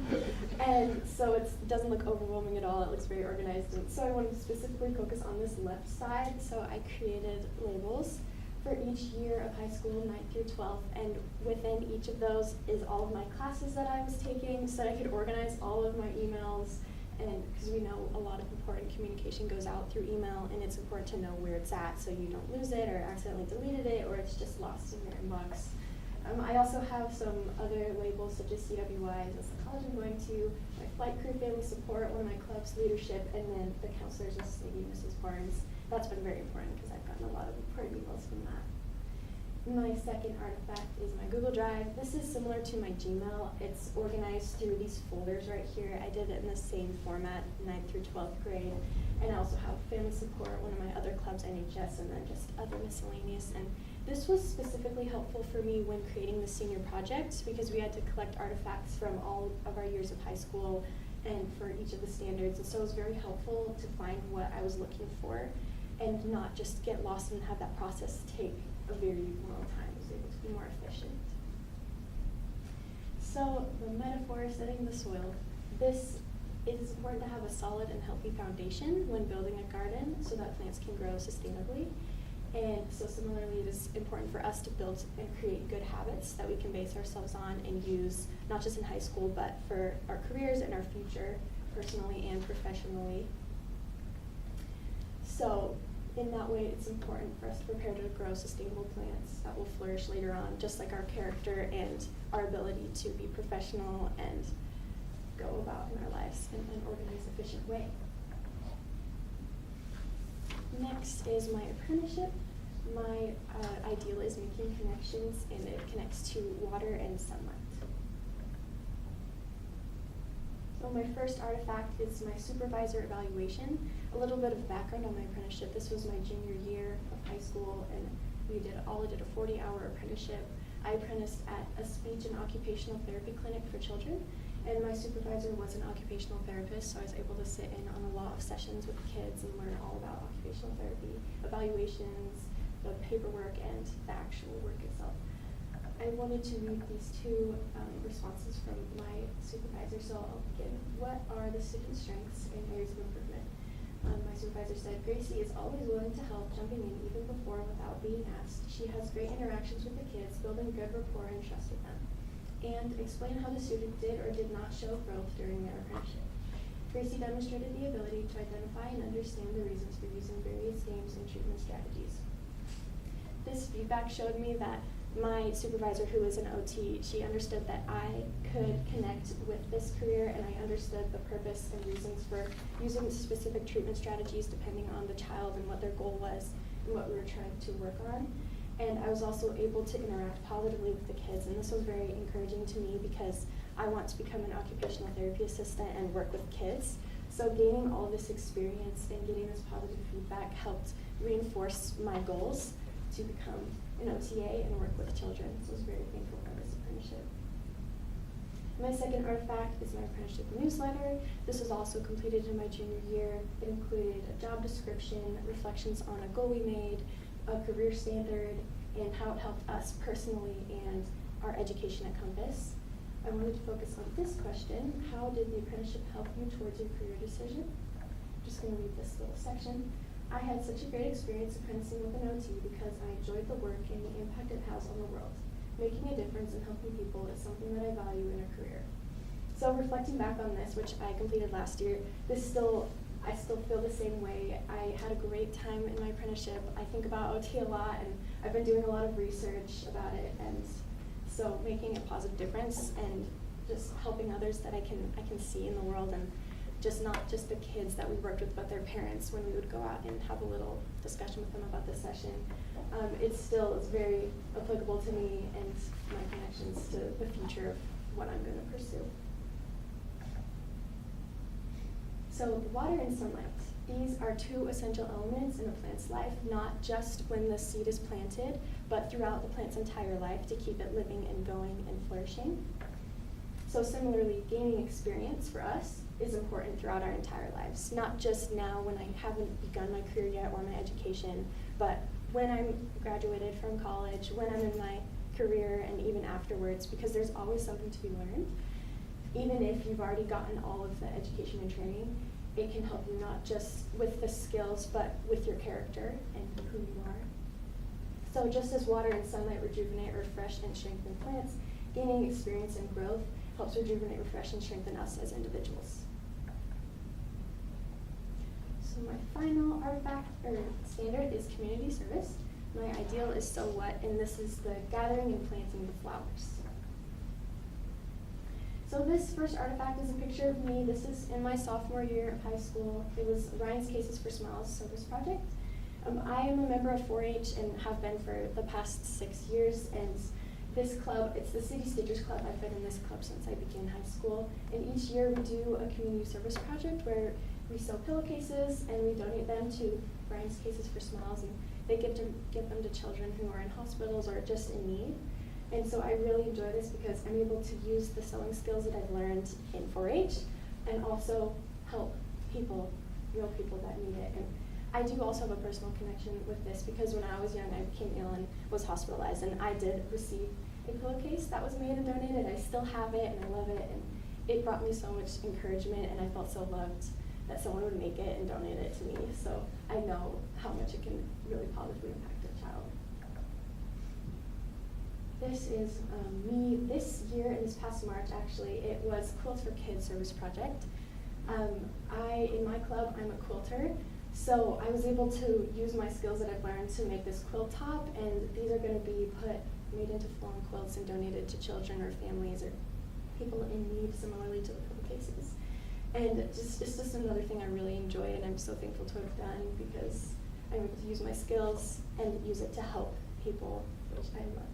and so it doesn't look overwhelming at all. It looks very organized. And so I wanted to specifically focus on this left side, so I created labels for each year of high school, 9th through 12th, and within each of those is all of my classes that I was taking, so that I could organize all of my emails, and because we know a lot of important communication goes out through email, and it's important to know where it's at so you don't lose it or accidentally deleted it or it's just lost in your inbox. I also have some other labels such as CWIs, that's the college I'm going to, my flight crew family support, one of my clubs leadership, and then the counselors, Mrs. Nagy, Mrs. Barnes. That's been very important because I've gotten a lot of important emails from that. My second artifact is my Google Drive. This is similar to my Gmail. It's organized through these folders right here. I did it in the same format, 9th through 12th grade. And I also have family support, one of my other clubs, NHS, and then just other miscellaneous. And this was specifically helpful for me when creating the senior project because we had to collect artifacts from all of our years of high school and for each of the standards. And so it was very helpful to find what I was looking for and not just get lost and have that process take a very long time. I was able to be more efficient. So the metaphor, setting the soil. This is important to have a solid and healthy foundation when building a garden so that plants can grow sustainably. And so similarly, it is important for us to build and create good habits that we can base ourselves on and use, not just in high school, but for our careers and our future, personally and professionally. So in that way, it's important for us to prepare to grow sustainable plants that will flourish later on, just like our character and our ability to be professional and go about in our lives in an organized, efficient way. Next is my apprenticeship. My ideal is making connections, and it connects to water and sunlight. So my first artifact is my supervisor evaluation. A little bit of background on my apprenticeship. This was my junior year of high school, and we did a 40-hour apprenticeship. I apprenticed at a speech and occupational therapy clinic for children, and my supervisor was an occupational therapist, so I was able to sit in on a lot of sessions with kids and learn all about occupational therapy, evaluations, the paperwork, and the actual work itself. I wanted to read these two responses from my supervisor, so I'll begin. What are the students' strengths and areas of improvement? My supervisor said, Gracie is always willing to help, jumping in even before without being asked. She has great interactions with the kids, building good rapport and trust with them. And explain how the student did or did not show growth during their apprenticeship. Gracie demonstrated the ability to identify and understand the reasons for using various games and treatment strategies. This feedback showed me that my supervisor, who was an OT, she understood that I could connect with this career, and I understood the purpose and reasons for using specific treatment strategies depending on the child and what their goal was and what we were trying to work on. And I was also able to interact positively with the kids, and this was very encouraging to me because I want to become an occupational therapy assistant and work with kids. So gaining all this experience and getting this positive feedback helped reinforce my goals to become an OTA and work with children. So I was very thankful for this apprenticeship. My second artifact is my apprenticeship newsletter. This was also completed in my junior year. It included a job description, reflections on a goal we made, a career standard, and how it helped us personally and our education at Compass. I wanted to focus on this question: how did the apprenticeship help you towards your career decision? I'm just going to read this little section. I had such a great experience apprenticing with an OT because I enjoyed the work and the impact it has on the world. Making a difference and helping people is something that I value in a career. So reflecting back on this, which I completed last year, I still feel the same way. I had a great time in my apprenticeship. I think about OT a lot, and I've been doing a lot of research about it, and so making a positive difference and just helping others that I can see in the world, and just not just the kids that we worked with, but their parents when we would go out and have a little discussion with them about this session. It's very applicable to me and my connections to the future of what I'm going to pursue. So water and sunlight. These are two essential elements in a plant's life, not just when the seed is planted, but throughout the plant's entire life to keep it living and going and flourishing. So similarly, gaining experience for us is important throughout our entire lives, not just now when I haven't begun my career yet or my education, but when I'm graduated from college, when I'm in my career and even afterwards, because there's always something to be learned. Even if you've already gotten all of the education and training, it can help you not just with the skills, but with your character and who you are. So just as water and sunlight rejuvenate, refresh, and strengthen plants, gaining experience and growth helps rejuvenate, refresh, and strengthen us as individuals. So my final artifact or standard is community service. My ideal is so what, and this is the gathering and planting the flowers. So this first artifact is a picture of me. This is in my sophomore year of high school. It was Ryan's Cases for Smiles service project. I am a member of 4-H and have been for the past 6 years, and this club, it's the City Stitchers Club. I've been in this club since I began high school, and each year we do a community service project where we sell pillowcases and we donate them to Ryan's Cases for Smiles, and they give them to children who are in hospitals or just in need. And so I really enjoy this because I'm able to use the sewing skills that I've learned in 4-H and also help people, real people that need it. And I do also have a personal connection with this because when I was young, I became ill and was hospitalized, and I did receive a pillowcase that was made and donated. I still have it and I love it, and it brought me so much encouragement, and I felt so loved that someone would make it and donate it to me. So I know how much it can really positively impact a child. This is me this year, in this past March actually. It was Quilts for Kids service project. In my club, I'm a quilter, so I was able to use my skills that I've learned to make this quilt top, and these are going to be made into flown quilts and donated to children or families or people in need, similarly to the pillowcases. And it's just another thing I really enjoy, and I'm so thankful to have done because I'm able to use my skills and use it to help people, which I love.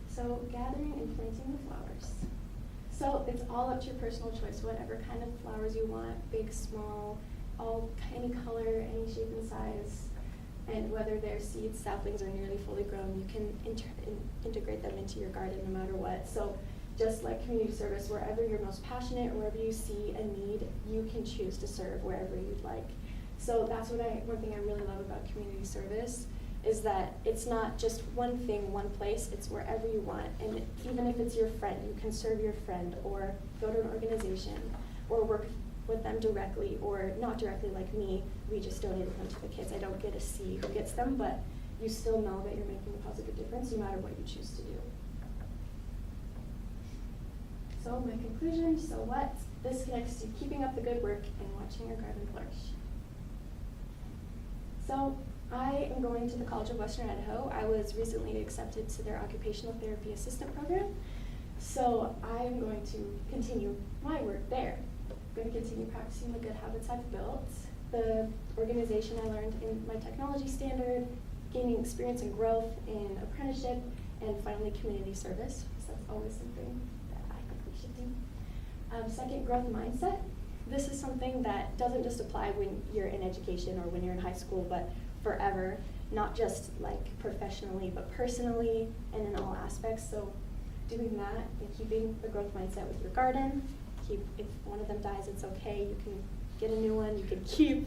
So gathering and planting the flowers. So it's all up to your personal choice, whatever kind of flowers you want, big, small, any color, any shape and size. And whether they're seeds, saplings, or nearly fully grown, you can integrate them into your garden no matter what. So just like community service, wherever you're most passionate or wherever you see a need, you can choose to serve wherever you'd like. So that's one thing I really love about community service is that it's not just one thing, one place, it's wherever you want. And even if it's your friend, you can serve your friend or go to an organization or work with them directly or not directly like me. We just donated them to the kids. I don't get to see who gets them, but you still know that you're making a positive difference no matter what you choose to do. So my conclusion, so what? This connects to keeping up the good work and watching your garden flourish. So I am going to the College of Western Idaho. I was recently accepted to their occupational therapy assistant program. So I am going to continue my work there. I'm going to continue practicing the good habits I've built, the organization I learned in my technology standard, gaining experience and growth in apprenticeship, and finally community service, because that's always something that I think we should do. Second, growth mindset. This is something that doesn't just apply when you're in education or when you're in high school, but forever, not just like professionally, but personally and in all aspects. So doing that and keeping the growth mindset with your garden. If one of them dies, it's okay. You can get a new one. You can keep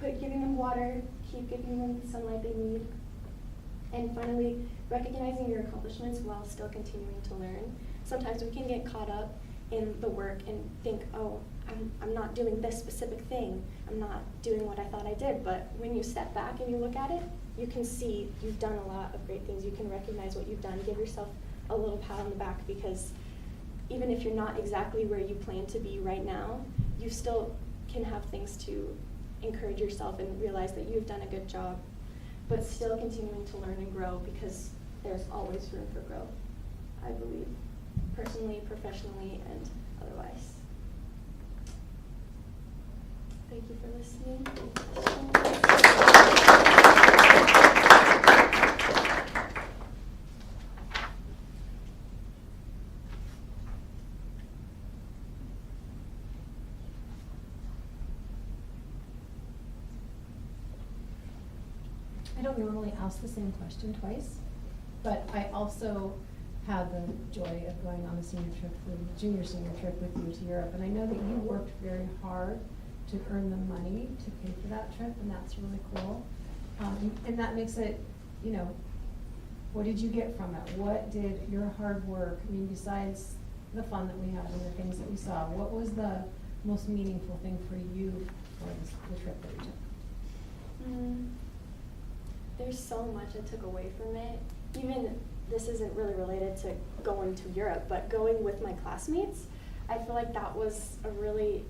giving them water, keep giving them the sunlight they need. And finally, recognizing your accomplishments while still continuing to learn. Sometimes we can get caught up in the work and think, oh, I'm not doing this specific thing. I'm not doing what I thought I did. But when you step back and you look at it, you can see you've done a lot of great things. You can recognize what you've done. Give yourself a little pat on the back, because even if you're not exactly where you plan to be right now, you still can have things to encourage yourself and realize that you've done a good job, but still continuing to learn and grow, because there's always room for growth, I believe, personally, professionally, and otherwise. Thank you for listening. I don't normally ask the same question twice, but I also had the joy of going on the junior senior trip with you to Europe, and I know that you worked very hard to earn the money to pay for that trip, and that's really cool. And that makes it you know, what did you get from it? What did your hard work, I mean, besides the fun that we had and the things that we saw, what was the most meaningful thing for you for the trip that we took? There's so much I took away from it. Even, this isn't really related to going to Europe, but going with my classmates, I feel like that was a really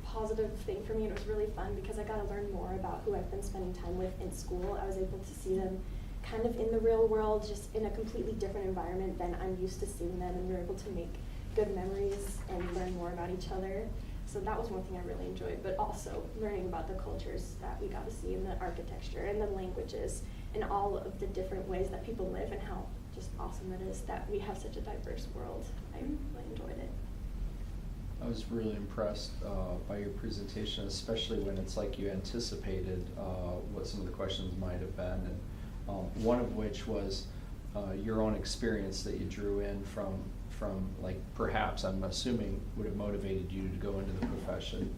positive thing for me. It was really fun because I got to learn more about who I've been spending time with in school. I was able to see them kind of in the real world, just in a completely different environment than I'm used to seeing them, and we were able to make good memories and learn more about each other. So that was one thing I really enjoyed, but also learning about the cultures that we got to see, and the architecture and the languages and all of the different ways that people live, and how just awesome it is that we have such a diverse world. I really enjoyed it. I was really impressed by your presentation, especially when it's like you anticipated what some of the questions might have been, and one of which was your own experience that you drew in from like perhaps, I'm assuming, would have motivated you to go into the profession.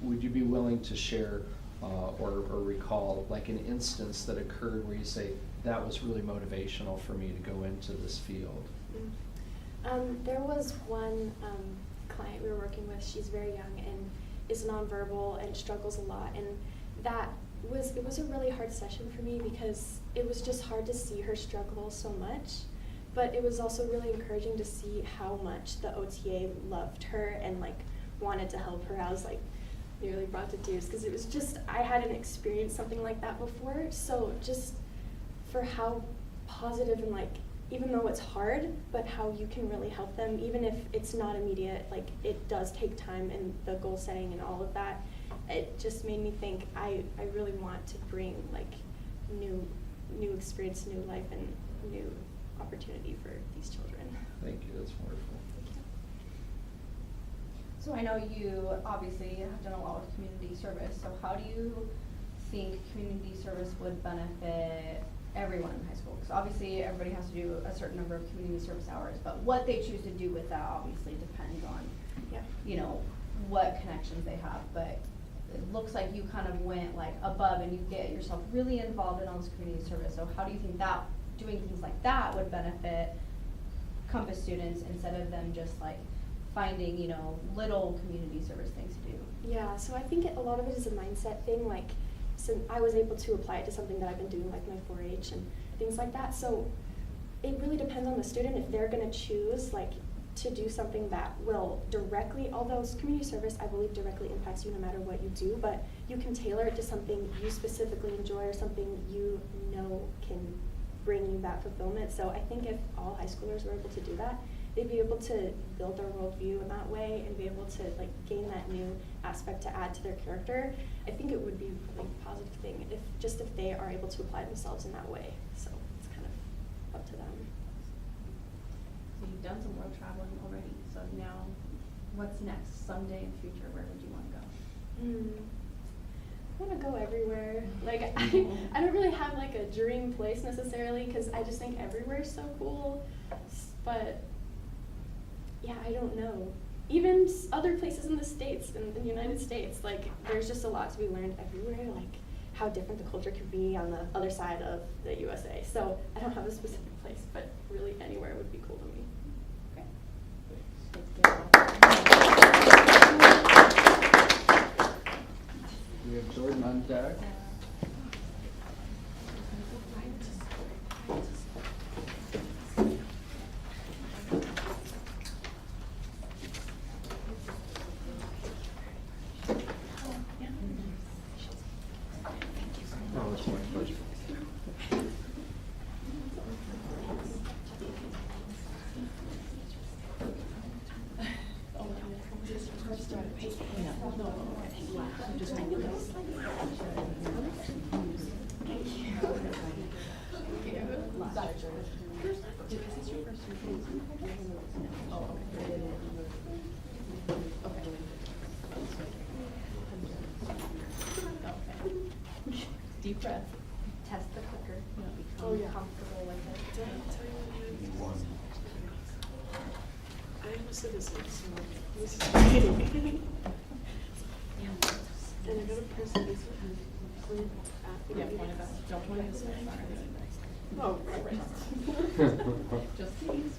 Would you be willing to share or recall like an instance that occurred where you say, that was really motivational for me to go into this field? There was one client we were working with. She's very young and is nonverbal and struggles a lot, and it was a really hard session for me because it was just hard to see her struggle so much, but it was also really encouraging to see how much the OTA loved her and like wanted to help her. I was like nearly brought to tears because it was just, I hadn't experienced something like that before. So just for how positive and like, even though it's hard, but how you can really help them, even if it's not immediate, like it does take time and the goal setting and all of that. It just made me think I really want to bring like new experience, new life, and new opportunity for these children. Thank you, that's wonderful. So I know you obviously have done a lot with community service, so how do you think community service would benefit everyone in high school? Because obviously everybody has to do a certain number of community service hours, but what they choose to do with that obviously depends on, you know, what connections they have. But it looks like you kind of went like above and you get yourself really involved in all this community service. So how do you think that doing things like that would benefit Compass students instead of them just like finding, you know, little community service things to do? Yeah, so I think a lot of it is a mindset thing. Like, so I was able to apply it to something that I've been doing, like my 4-H and things like that. So it really depends on the student if they're going to choose like to do something that will directly, although community service I believe directly impacts you no matter what you do, but you can tailor it to something you specifically enjoy or something you know can bring you that fulfillment. So I think if all high schoolers were able to do that, they'd be able to build their worldview in that way and be able to like gain that new aspect to add to their character. I think it would be a really positive thing if they are able to apply themselves in that way. So it's kind of up to them. So you've done some world traveling already, so now what's next? Someday in the future, where would you want to go? I want to go everywhere. Like I don't really have like a dream place necessarily because I just think everywhere is so cool. But yeah, I don't know. Even other places in the States, in the United States, like there's just a lot to be learned everywhere, like how different the culture could be on the other side of the USA. So I don't have a specific place, but really anywhere would be cool to me. We have Jordan on deck. Oh, it's my pleasure. Deep breath. Test the clicker, you know, become comfortable with it. I'm a citizen, so this is exciting. And I got a press this one. Yeah, point it back. Don't point it this way. Oh, great. Just kidding.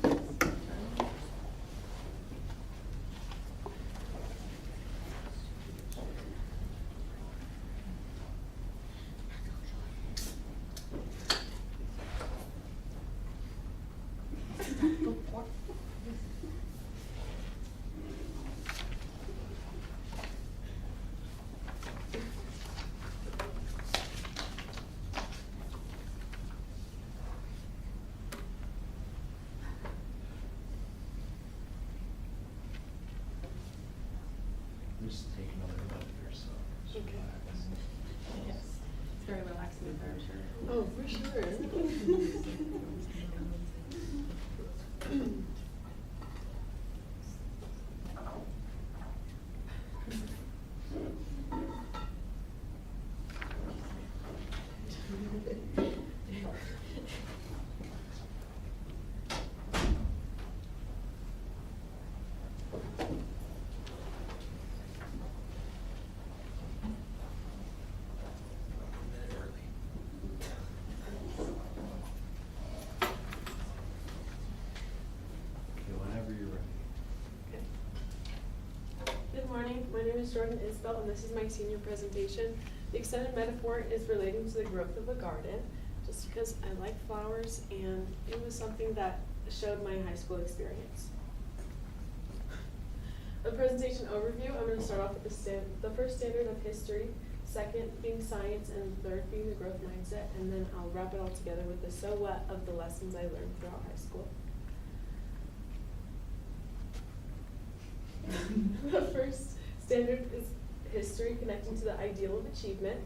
Just take another look at yourself. Just Okay. relax. Yes, it's very relaxing in there, I'm sure. Oh, for sure. Okay, whenever you're ready. Good morning, my name is Jordan Isbell, and this is my senior presentation. The extended metaphor is relating to the growth of a garden, just because I like flowers, and it was something that showed my high school experience. A presentation overview, I'm going to start off with the first standard of history, second being science, and third being the growth mindset, and then I'll wrap it all together with the so what of the lessons I learned throughout high school. The first standard is history, connecting to the ideal of achievement.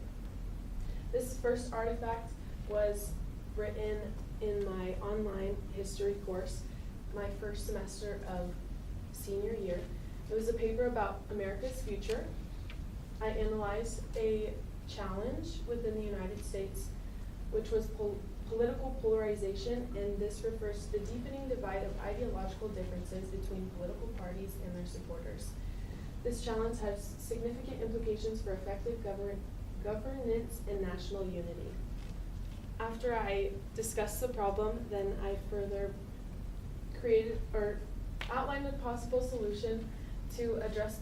This first artifact was written in my online history course, my first semester of senior year. It was a paper about America's future. I analyzed a challenge within the United States, which was political polarization, and this refers to the deepening divide of ideological differences between political parties and their supporters. This challenge has significant implications for effective governance and national unity. After I discussed the problem, then I further outlined a possible solution to address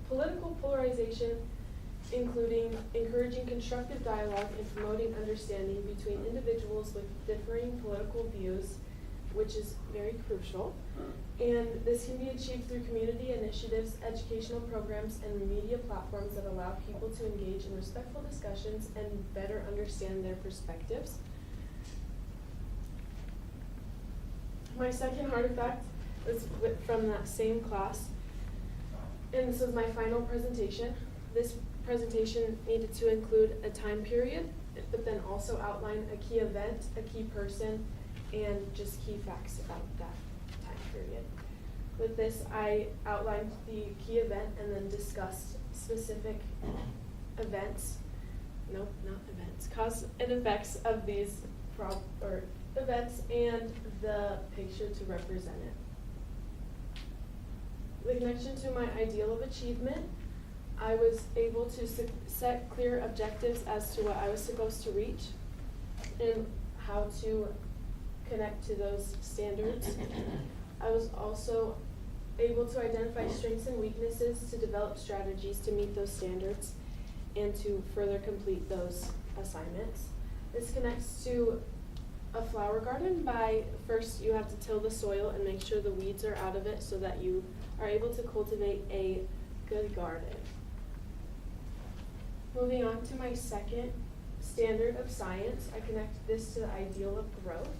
political polarization, including encouraging constructive dialogue and promoting understanding between individuals with differing political views, which is very crucial. And this can be achieved through community initiatives, educational programs, and media platforms that allow people to engage in respectful discussions and better understand their perspectives. My second artifact is from that same class, and this was my final presentation. This presentation needed to include a time period, but then also outline a key event, a key person, and just key facts about that time period. With this, I outlined the key event and then discussed specific events, cause and effects of these events and the picture to represent it. The connection to my ideal of achievement, I was able to set clear objectives as to what I was supposed to reach and how to connect to those standards. I was also able to identify strengths and weaknesses to develop strategies to meet those standards and to further complete those assignments. This connects to a flower garden by first you have to till the soil and make sure the weeds are out of it so that you are able to cultivate a good garden. Moving on to my second standard of science, I connect this to the ideal of growth.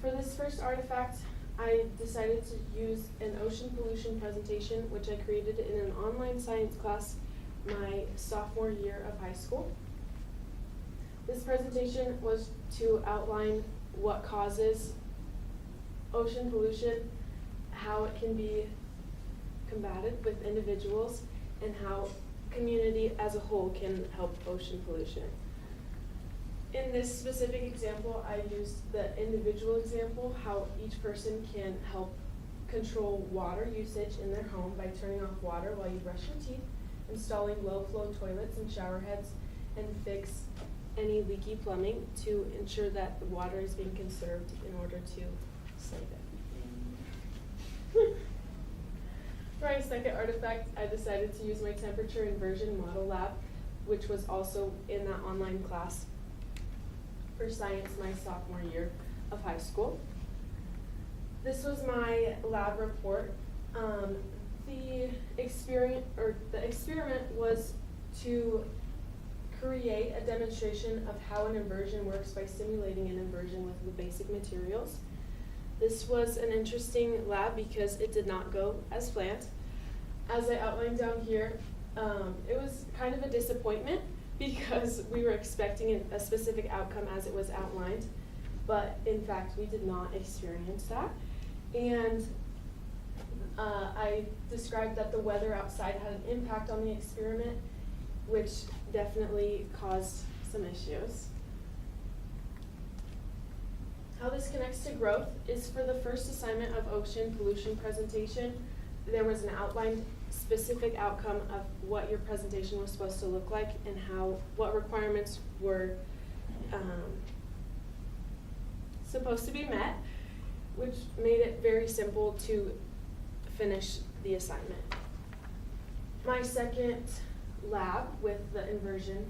For this first artifact, I decided to use an ocean pollution presentation, which I created in an online science class my sophomore year of high school. This presentation was to outline what causes ocean pollution, how it can be combated with individuals, and how community as a whole can help ocean pollution. In this specific example, I used the individual example, how each person can help control water usage in their home by turning off water while you brush your teeth, installing low flow toilets and shower heads, and fix any leaky plumbing to ensure that the water is being conserved in order to save it. For my second artifact, I decided to use my temperature inversion model lab, which was also in that online class for science my sophomore year of high school. This was my lab report. The experiment was to create a demonstration of how an inversion works by simulating an inversion with the basic materials. This was an interesting lab because it did not go as planned. As I outlined down here, it was kind of a disappointment because we were expecting a specific outcome as it was outlined, but in fact we did not experience that. And I described that the weather outside had an impact on the experiment, which definitely caused some issues. How this connects to growth is for the first assignment of ocean pollution presentation, there was an outlined specific outcome of what your presentation was supposed to look like and what requirements were supposed to be met, which made it very simple to finish the assignment. My second lab with the inversion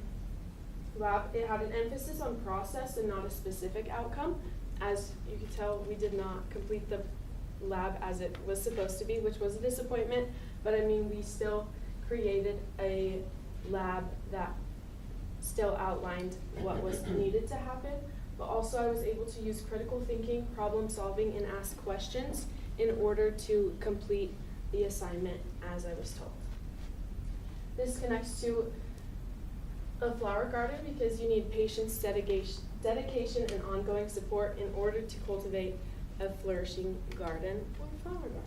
lab, it had an emphasis on process and not a specific outcome. As you can tell, we did not complete the lab as it was supposed to be, which was a disappointment, but I mean, we still created a lab that still outlined what was needed to happen, but also I was able to use critical thinking, problem solving, and ask questions in order to complete the assignment as I was told. This connects to a flower garden because you need patience, dedication, and ongoing support in order to cultivate a flourishing garden or flower garden.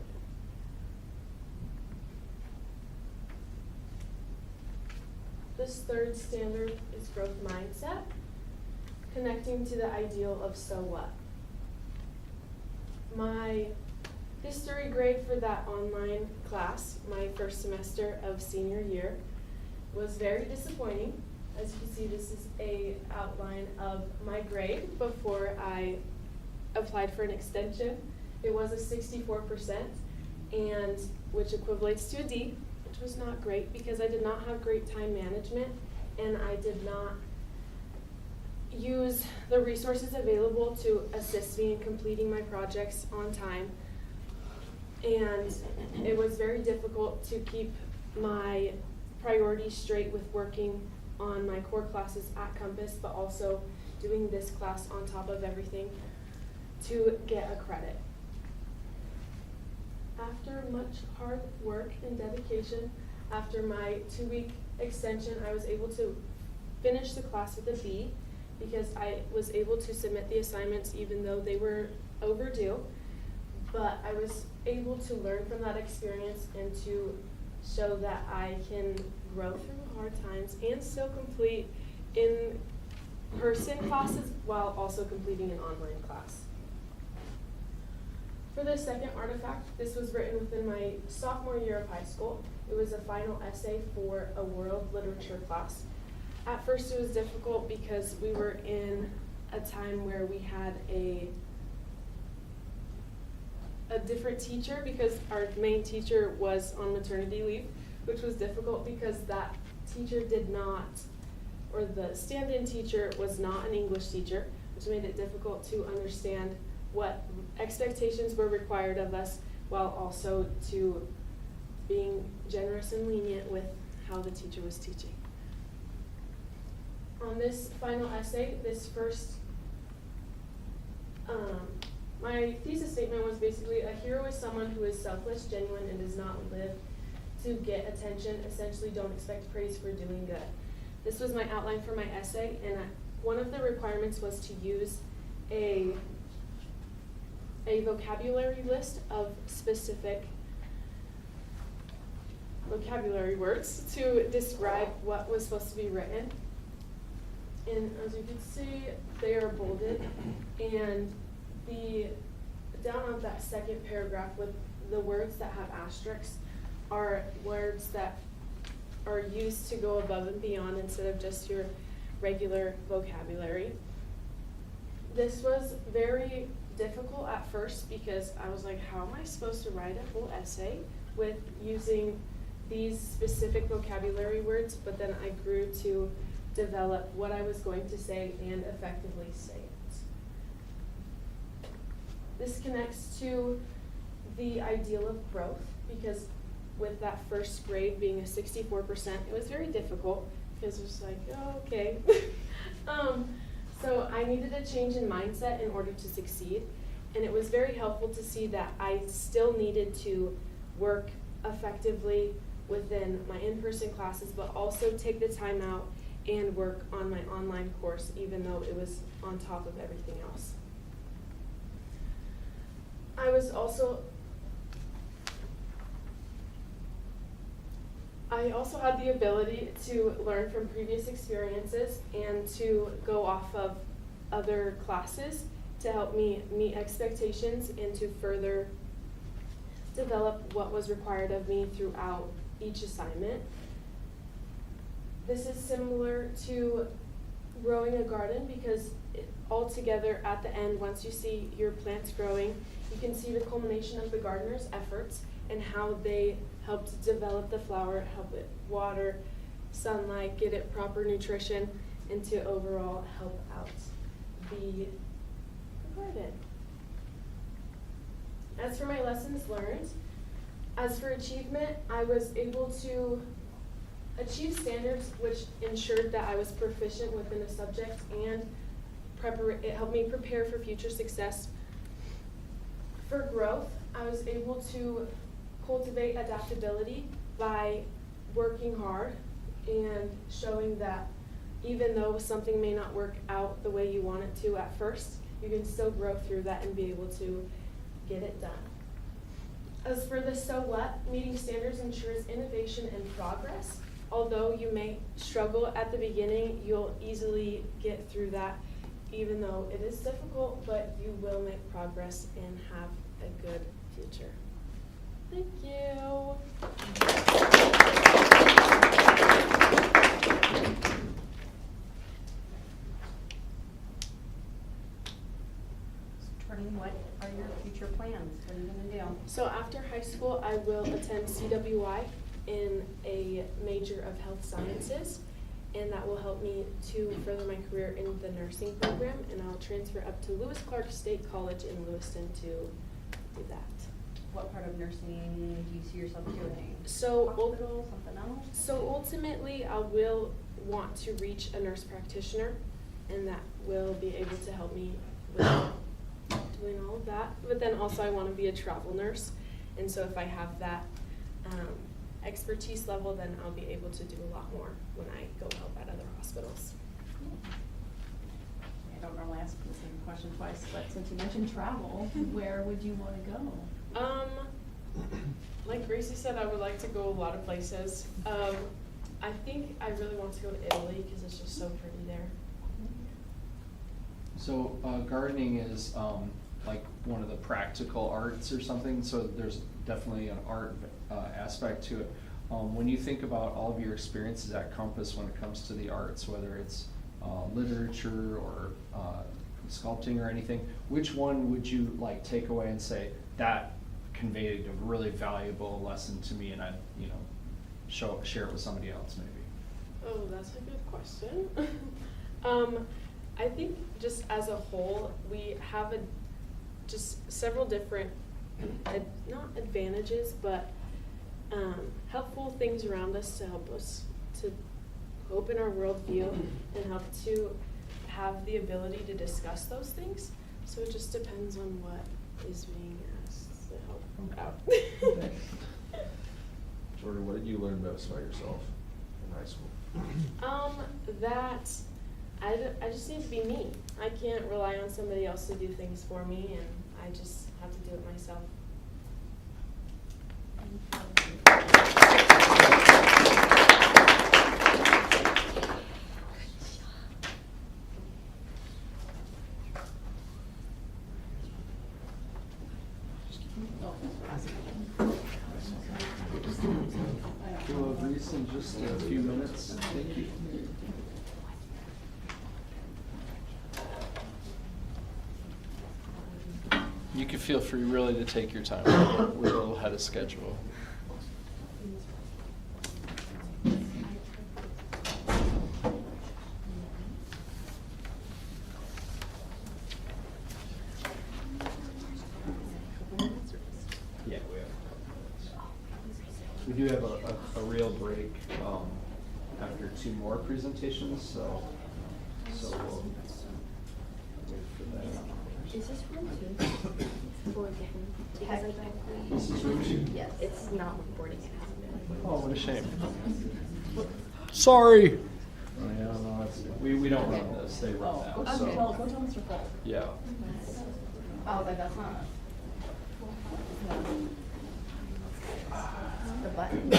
This third standard is growth mindset, connecting to the ideal of so what. My history grade for that online class, my first semester of senior year, was very disappointing. As you can see, this is a outline of my grade before I applied for an extension. It was a 64%, and which equates to a D, which was not great because I did not have great time management and I did not use the resources available to assist me in completing my projects on time. And it was very difficult to keep my priorities straight with working on my core classes at Compass, but also doing this class on top of everything to get a credit. After much hard work and dedication, after my 2-week extension, I was able to finish the class with a B because I was able to submit the assignments even though they were overdue. But I was able to learn from that experience and to show that I can grow through hard times and still complete in-person classes while also completing an online class. For the second artifact, this was written within my sophomore year of high school. It was a final essay for a world literature class. At first it was difficult because we were in a time where we had a different teacher because our main teacher was on maternity leave, which was difficult because that teacher did not, or the stand-in teacher was not an English teacher, which made it difficult to understand what expectations were required of us while also to being generous and lenient with how the teacher was teaching. On this final essay, my thesis statement was basically a hero is someone who is selfless, genuine, and does not live to get attention. Essentially, don't expect praise for doing good. This was my outline for my essay, and one of the requirements was to use a vocabulary list of specific vocabulary words to describe what was supposed to be written. And as you can see, they are bolded, and down on that second paragraph with the words that have asterisks are words that are used to go above and beyond instead of just your regular vocabulary. This was very difficult at first because I was like, how am I supposed to write a whole essay with using these specific vocabulary words? But then I grew to develop what I was going to say and effectively say it. This connects to the ideal of growth, because with that first grade being a 64%, it was very difficult because it was like, oh, okay. So I needed a change in mindset in order to succeed, and it was very helpful to see that I still needed to work effectively within my in-person classes, but also take the time out and work on my online course, even though it was on top of everything else. I also had the ability to learn from previous experiences and to go off of other classes to help me meet expectations and to further develop what was required of me throughout each assignment. This is similar to growing a garden because altogether at the end, once you see your plants growing, you can see the culmination of the gardener's efforts and how they helped develop the flower, help it water, sunlight, get it proper nutrition, and to overall help out the garden. As for my lessons learned, as for achievement, I was able to achieve standards which ensured that I was proficient within a subject, and it helped me prepare for future success. For growth, I was able to cultivate adaptability by working hard and showing that even though something may not work out the way you want it to at first, you can still grow through that and be able to get it done. As for the so what, meeting standards ensures innovation and progress. Although you may struggle at the beginning, you'll easily get through that, even though it is difficult, but you will make progress and have a good future. Thank you. Jordan, what are your future plans? What are you gonna do? So after high school, I will attend CWI in a major of health sciences, and that will help me to further my career in the nursing program, and I'll transfer up to Lewis Clark State College in Lewiston to do that. What part of nursing do you see yourself doing? So, Hospital, something else? So ultimately, I will want to reach a nurse practitioner, and that will be able to help me with doing all of that. But then also I want to be a travel nurse, and so if I have that expertise level, then I'll be able to do a lot more when I go help at other hospitals. I don't normally ask the same question twice, but since you mentioned travel, where would you want to go? Like Gracie said, I would like to go a lot of places. I think I really want to go to Italy because it's just so pretty there. So gardening is like one of the practical arts or something, so there's definitely an art aspect to it. When you think about all of your experiences at Compass when it comes to the arts, whether it's literature or sculpting or anything, which one would you like take away and say that conveyed a really valuable lesson to me, and I'd share it with somebody else maybe? Oh, that's a good question. I think just as a whole, we have just several different, not advantages, but helpful things around us to help us to open our worldview and help to have the ability to discuss those things. So it just depends on what is being asked to help out. Jordan, what did you learn best about yourself in high school? That I just need to be me. I can't rely on somebody else to do things for me, and I just have to do it myself. We'll have Reese in just a few minutes. Thank you. You can feel free really to take your time. We're a little ahead of schedule. Yeah, we have. We do have a real break after 2 more presentations, so we'll wait for that. Is this room two? For the, because I think This is room 2? yes, it's not recording it. Oh, what a shame. Sorry. Oh, yeah, no, we don't run this, they run that, Go so. tell Mr. Full. Yeah. Oh, but that's not. The button.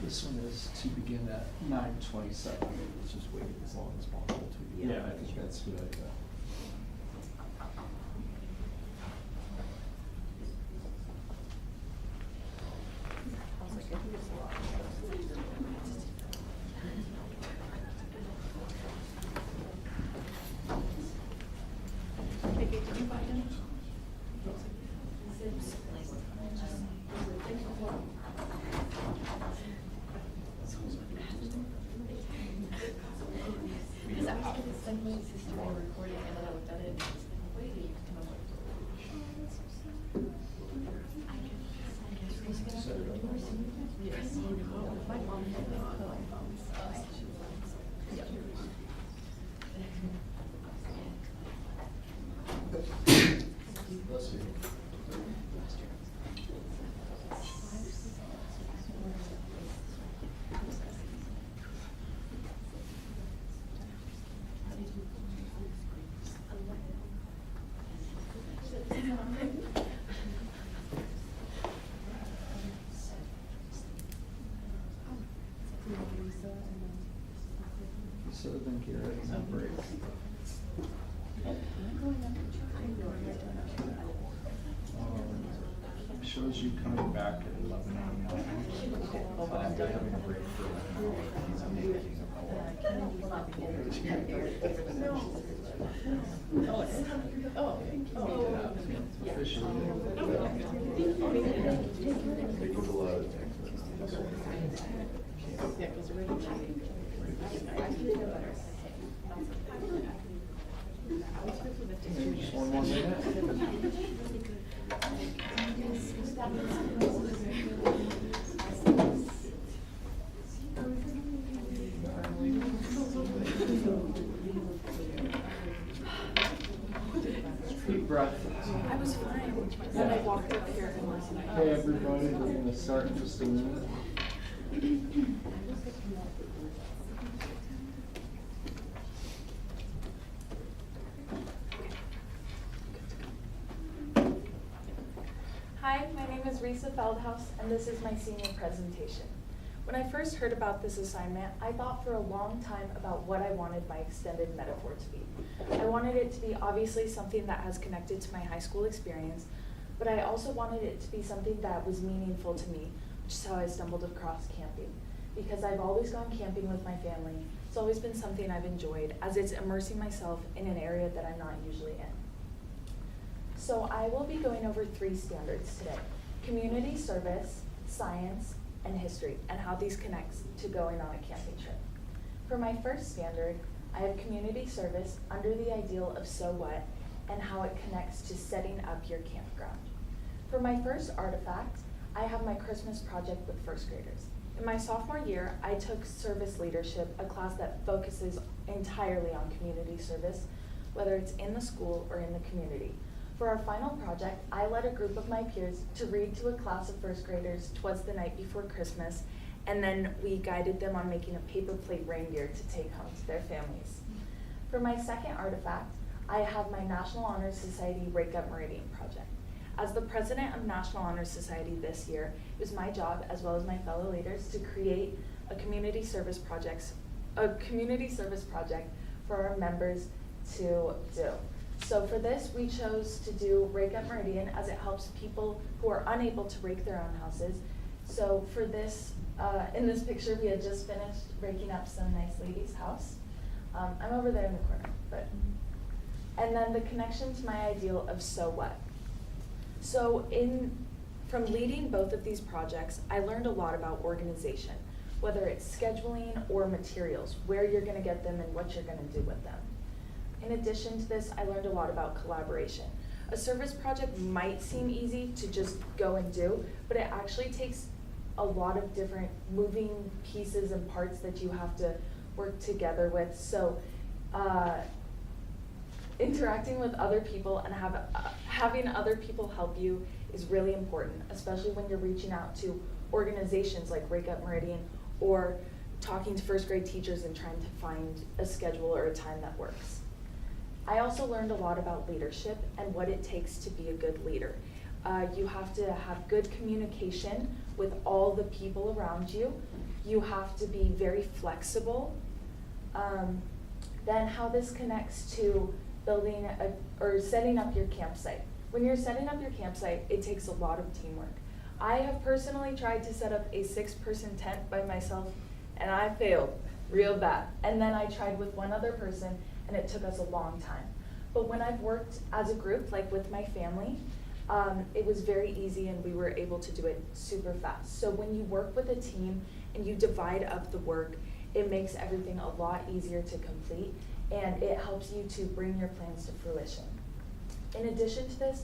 This one is to begin at 9:27. Let's just wait as long as possible to. Yeah, I think that's a good idea. Because I was going to send my sister a recording and then I looked at it and I was like, wait, and I'm like, yes. My mom had So then Garrett is on break. Shows you coming back at 11 a.m. They're having a break for like an hour. I'm making Officially. They go to a lot of things. Yeah, because we're really cheating. Just one more minute. Deep breath. I was fine. Then I walked up here and listened. Hey everybody, we're gonna start in just a minute. Hi, my name is Risa Feldhaus, and this is my senior presentation. When I first heard about this assignment, I thought for a long time about what I wanted my extended metaphor to be. I wanted it to be obviously something that has connected to my high school experience, but I also wanted it to be something that was meaningful to me, which is how I stumbled across camping. Because I've always gone camping with my family, it's always been something I've enjoyed, as it's immersing myself in an area that I'm not usually in. So I will be going over 3 standards today: community service, science, and history, and how these connect to going on a camping trip. For my first standard, I have community service under the ideal of so what, and how it connects to setting up your campground. For my first artifact, I have my Christmas project with first graders. In my sophomore year, I took service leadership, a class that focuses entirely on community service, whether it's in the school or in the community. For our final project, I led a group of my peers to read to a class of first graders "'Twas the Night Before Christmas," and then we guided them on making a paper plate reindeer to take home to their families. For my second artifact, I have my National Honor Society Rake Up Meridian project. As the president of National Honor Society this year, it was my job, as well as my fellow leaders, to create a community service project for our members to do. So for this, we chose to do Rake Up Meridian, as it helps people who are unable to rake their own houses. So for this, in this picture, we had just finished raking up some nice lady's house. I'm over there in the corner, and then the connection to my ideal of so what. So from leading both of these projects, I learned a lot about organization, whether it's scheduling or materials, where you're gonna get them and what you're gonna do with them. In addition to this, I learned a lot about collaboration. A service project might seem easy to just go and do, but it actually takes a lot of different moving pieces and parts that you have to work together with. So interacting with other people and having other people help you is really important, especially when you're reaching out to organizations like Rake Up Meridian or talking to first grade teachers and trying to find a schedule or a time that works. I also learned a lot about leadership and what it takes to be a good leader. You have to have good communication with all the people around you. You have to be very flexible. Then how this connects to building or setting up your campsite. When you're setting up your campsite, it takes a lot of teamwork. I have personally tried to set up a 6-person tent by myself, and I failed real bad. And then I tried with one other person, and it took us a long time. But when I've worked as a group, like with my family, it was very easy and we were able to do it super fast. So when you work with a team and you divide up the work, it makes everything a lot easier to complete, and it helps you to bring your plans to fruition. In addition to this,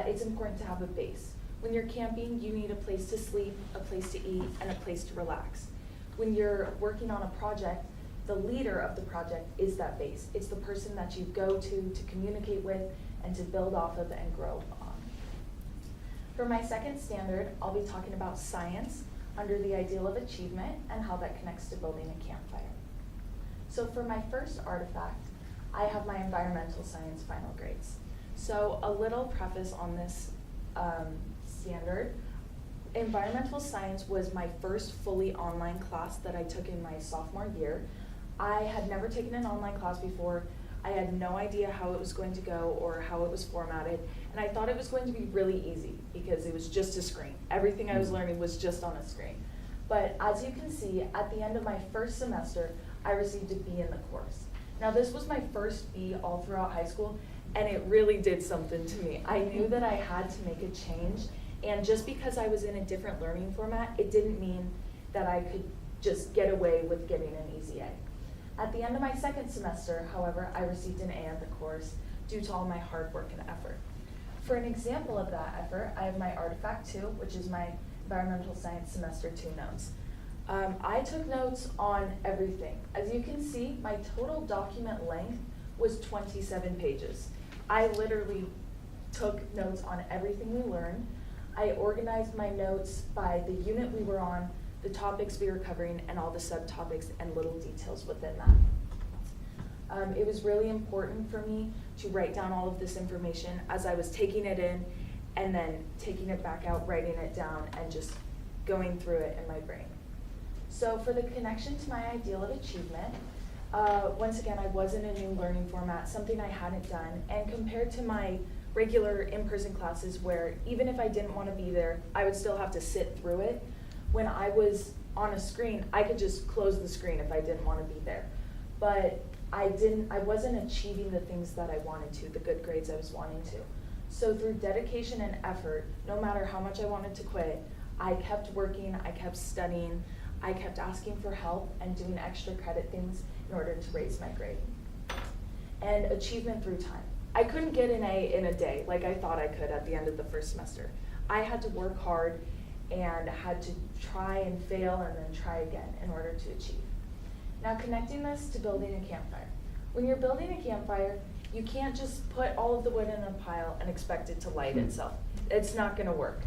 it's important to have a base. When you're camping, you need a place to sleep, a place to eat, and a place to relax. When you're working on a project, the leader of the project is that base. It's the person that you go to communicate with, and to build off of and grow on. For my second standard, I'll be talking about science under the ideal of achievement and how that connects to building a campfire. So for my first artifact, I have my environmental science final grades. So a little preface on this standard. Environmental science was my first fully online class that I took in my sophomore year. I had never taken an online class before. I had no idea how it was going to go or how it was formatted, and I thought it was going to be really easy because it was just a screen. Everything I was learning was just on a screen. But as you can see, at the end of my first semester, I received a B in the course. Now this was my first B all throughout high school, and it really did something to me. I knew that I had to make a change, and just because I was in a different learning format, it didn't mean that I could just get away with getting an easy A. At the end of my second semester, however, I received an A in the course due to all my hard work and effort. For an example of that effort, I have my Artifact 2, which is my Environmental Science Semester 2 notes. I took notes on everything. As you can see, my total document length was 27 pages. I literally took notes on everything we learned. I organized my notes by the unit we were on, the topics we were covering, and all the subtopics and little details within that. It was really important for me to write down all of this information as I was taking it in and then taking it back out, writing it down, and just going through it in my brain. So for the connection to my ideal of achievement, once again, I was in a new learning format, something I hadn't done, and compared to my regular in-person classes where even if I didn't want to be there, I would still have to sit through it. When I was on a screen, I could just close the screen if I didn't want to be there. But I wasn't achieving the things that I wanted to, the good grades I was wanting to. So through dedication and effort, no matter how much I wanted to quit, I kept working, I kept studying, I kept asking for help and doing extra credit things in order to raise my grade. And achievement through time. I couldn't get an A in a day like I thought I could at the end of the first semester. I had to work hard and had to try and fail and then try again in order to achieve. Now connecting this to building a campfire. When you're building a campfire, You can't just put all of the wood in a pile and expect it to light itself. It's not gonna work.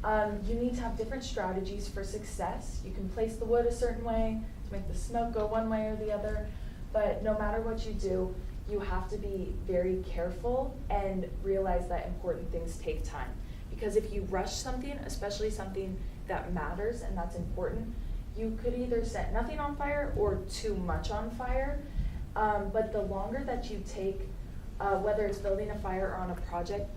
You need to have different strategies for success. You can place the wood a certain way to make the smoke go one way or the other, but no matter what you do, you have to be very careful and realize that important things take time. Because if you rush something, especially something that matters and that's important, you could either set nothing on fire or too much on fire. But the longer that you take, whether it's building a fire or on a project,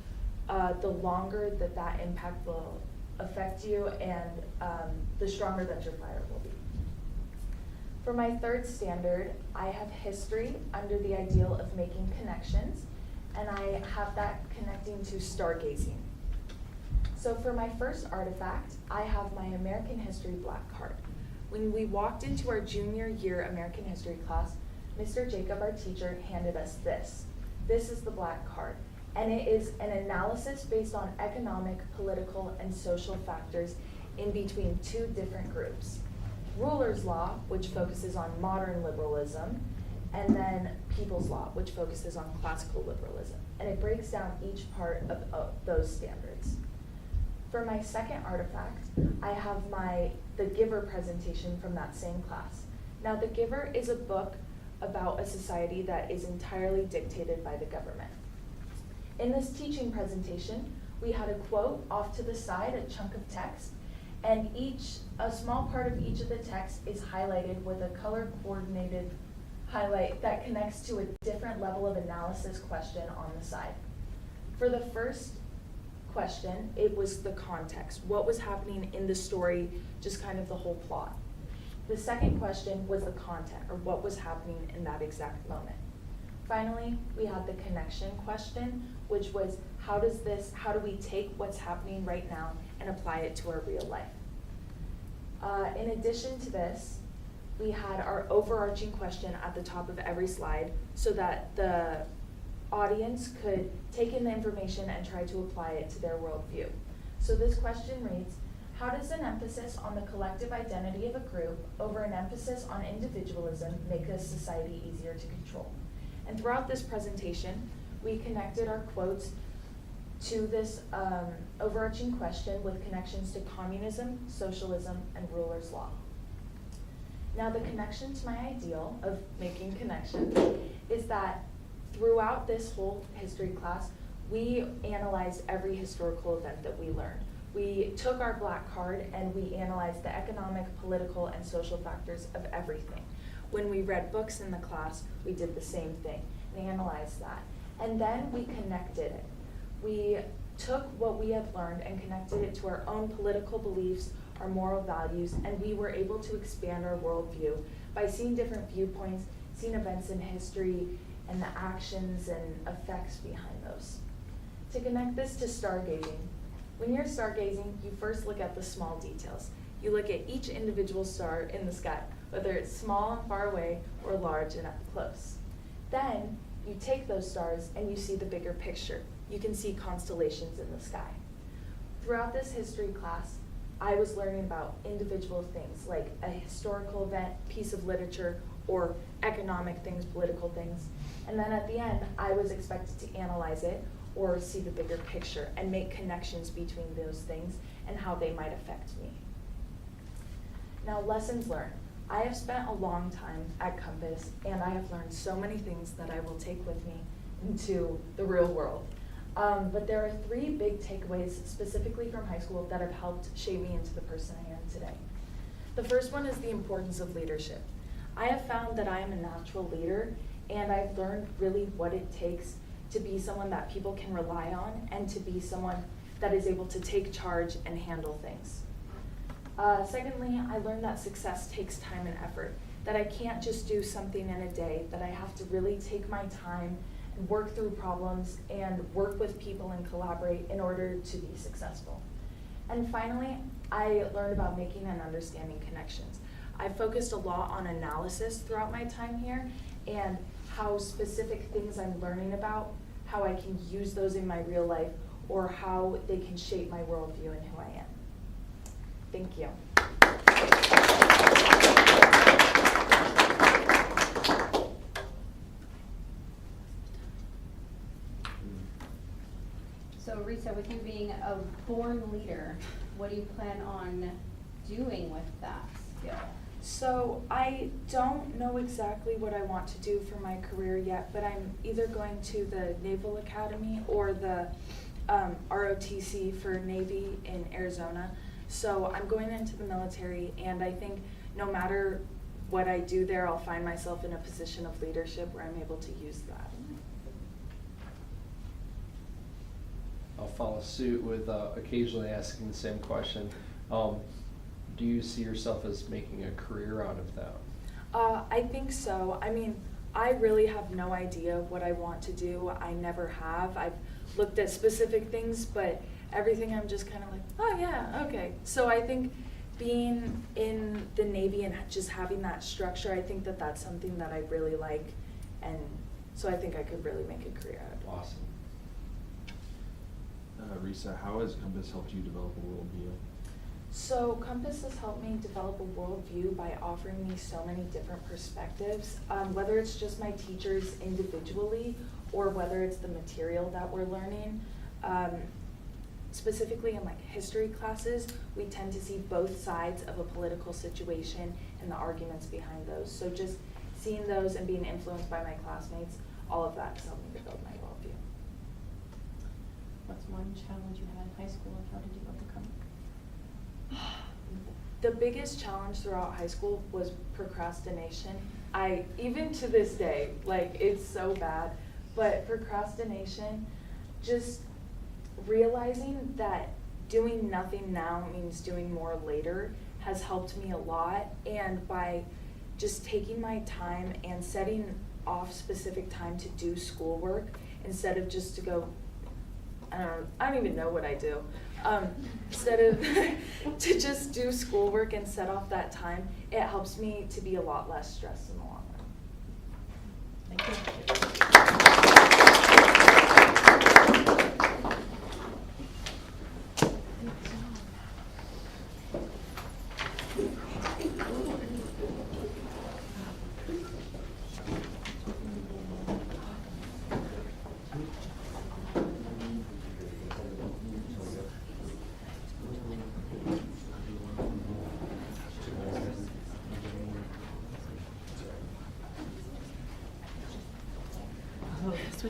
the longer that impact will affect you, and the stronger that your fire will be. For my third standard, I have history under the ideal of making connections, and I have that connecting to stargazing. So for my first artifact, I have my American History black card. When we walked into our junior year American History class, Mr. Jacob, our teacher, handed us this. This is the black card, and it is an analysis based on economic, political, and social factors in between two different groups. Ruler's Law, which focuses on modern liberalism, and then People's Law, which focuses on classical liberalism. And it breaks down each part of those standards. For my second artifact, I have The Giver presentation from that same class. Now, The Giver is a book about a society that is entirely dictated by the government. In this teaching presentation, we had a quote off to the side, a chunk of text, and a small part of each of the text is highlighted with a color-coordinated highlight that connects to a different level of analysis question on the side. For the first question, it was the context. What was happening in the story, just kind of the whole plot. The second question was the content, or what was happening in that exact moment. Finally, we had the connection question, which was how do we take what's happening right now and apply it to our real life? In addition to this, we had our overarching question at the top of every slide so that the audience could take in the information and try to apply it to their worldview. So this question reads, how does an emphasis on the collective identity of a group over an emphasis on individualism make a society easier to control? And throughout this presentation, we connected our quotes to this overarching question with connections to communism, socialism, and ruler's law. Now, the connection to my ideal of making connections is that throughout this whole history class, we analyzed every historical event that we learned. We took our black card and we analyzed the economic, political, and social factors of everything. When we read books in the class, we did the same thing and analyzed that. And then we connected it. We took what we had learned and connected it to our own political beliefs, our moral values, and we were able to expand our worldview by seeing different viewpoints, seeing events in history, and the actions and effects behind those. To connect this to stargazing, when you're stargazing, you first look at the small details. You look at each individual star in the sky, whether it's small and far away or large and up close. Then you take those stars and you see the bigger picture. You can see constellations in the sky. Throughout this history class, I was learning about individual things like a historical event, piece of literature, or economic things, political things. And then at the end, I was expected to analyze it or see the bigger picture and make connections between those things and how they might affect me. Now, lessons learned. I have spent a long time at Compass, and I have learned so many things that I will take with me into the real world. But there are 3 big takeaways specifically from high school that have helped shape me into the person I am today. The first one is the importance of leadership. I have found that I am a natural leader, and I've learned really what it takes to be someone that people can rely on and to be someone that is able to take charge and handle things. Secondly, I learned that success takes time and effort, that I can't just do something in a day, that I have to really take my time and work through problems and work with people and collaborate in order to be successful. And finally, I learned about making and understanding connections. I focused a lot on analysis throughout my time here and how specific things I'm learning about, how I can use those in my real life, or how they can shape my worldview and who I am. Thank you. So Risa, with you being a born leader, what do you plan on doing with that skill? So I don't know exactly what I want to do for my career yet, but I'm either going to the Naval Academy or the ROTC for Navy in Arizona. So I'm going into the military, and I think no matter what I do there, I'll find myself in a position of leadership where I'm able to use that. I'll follow suit with occasionally asking the same question. Do you see yourself as making a career out of that? I think so. I mean, I really have no idea what I want to do. I never have. I've looked at specific things, but everything I'm just kind of like, oh yeah, okay. So I think being in the Navy and just having that structure, I think that that's something that I really like. And so I think I could really make a career out of it. Awesome. Risa, how has Compass helped you develop a worldview? So Compass has helped me develop a worldview by offering me so many different perspectives, whether it's just my teachers individually or whether it's the material that we're learning. Specifically in like history classes, we tend to see both sides of a political situation and the arguments behind those. So just seeing those and being influenced by my classmates, all of that has helped me to build my worldview. What's one challenge you had in high school and how did you overcome it? The biggest challenge throughout high school was procrastination. Even to this day, like it's so bad, but procrastination, just realizing that doing nothing now means doing more later has helped me a lot. And by just taking my time and setting off specific time to do schoolwork instead of just to go, I don't even know what I do. Instead of to just do schoolwork and set off that time, it helps me to be a lot less stressed in the long run. Thank you.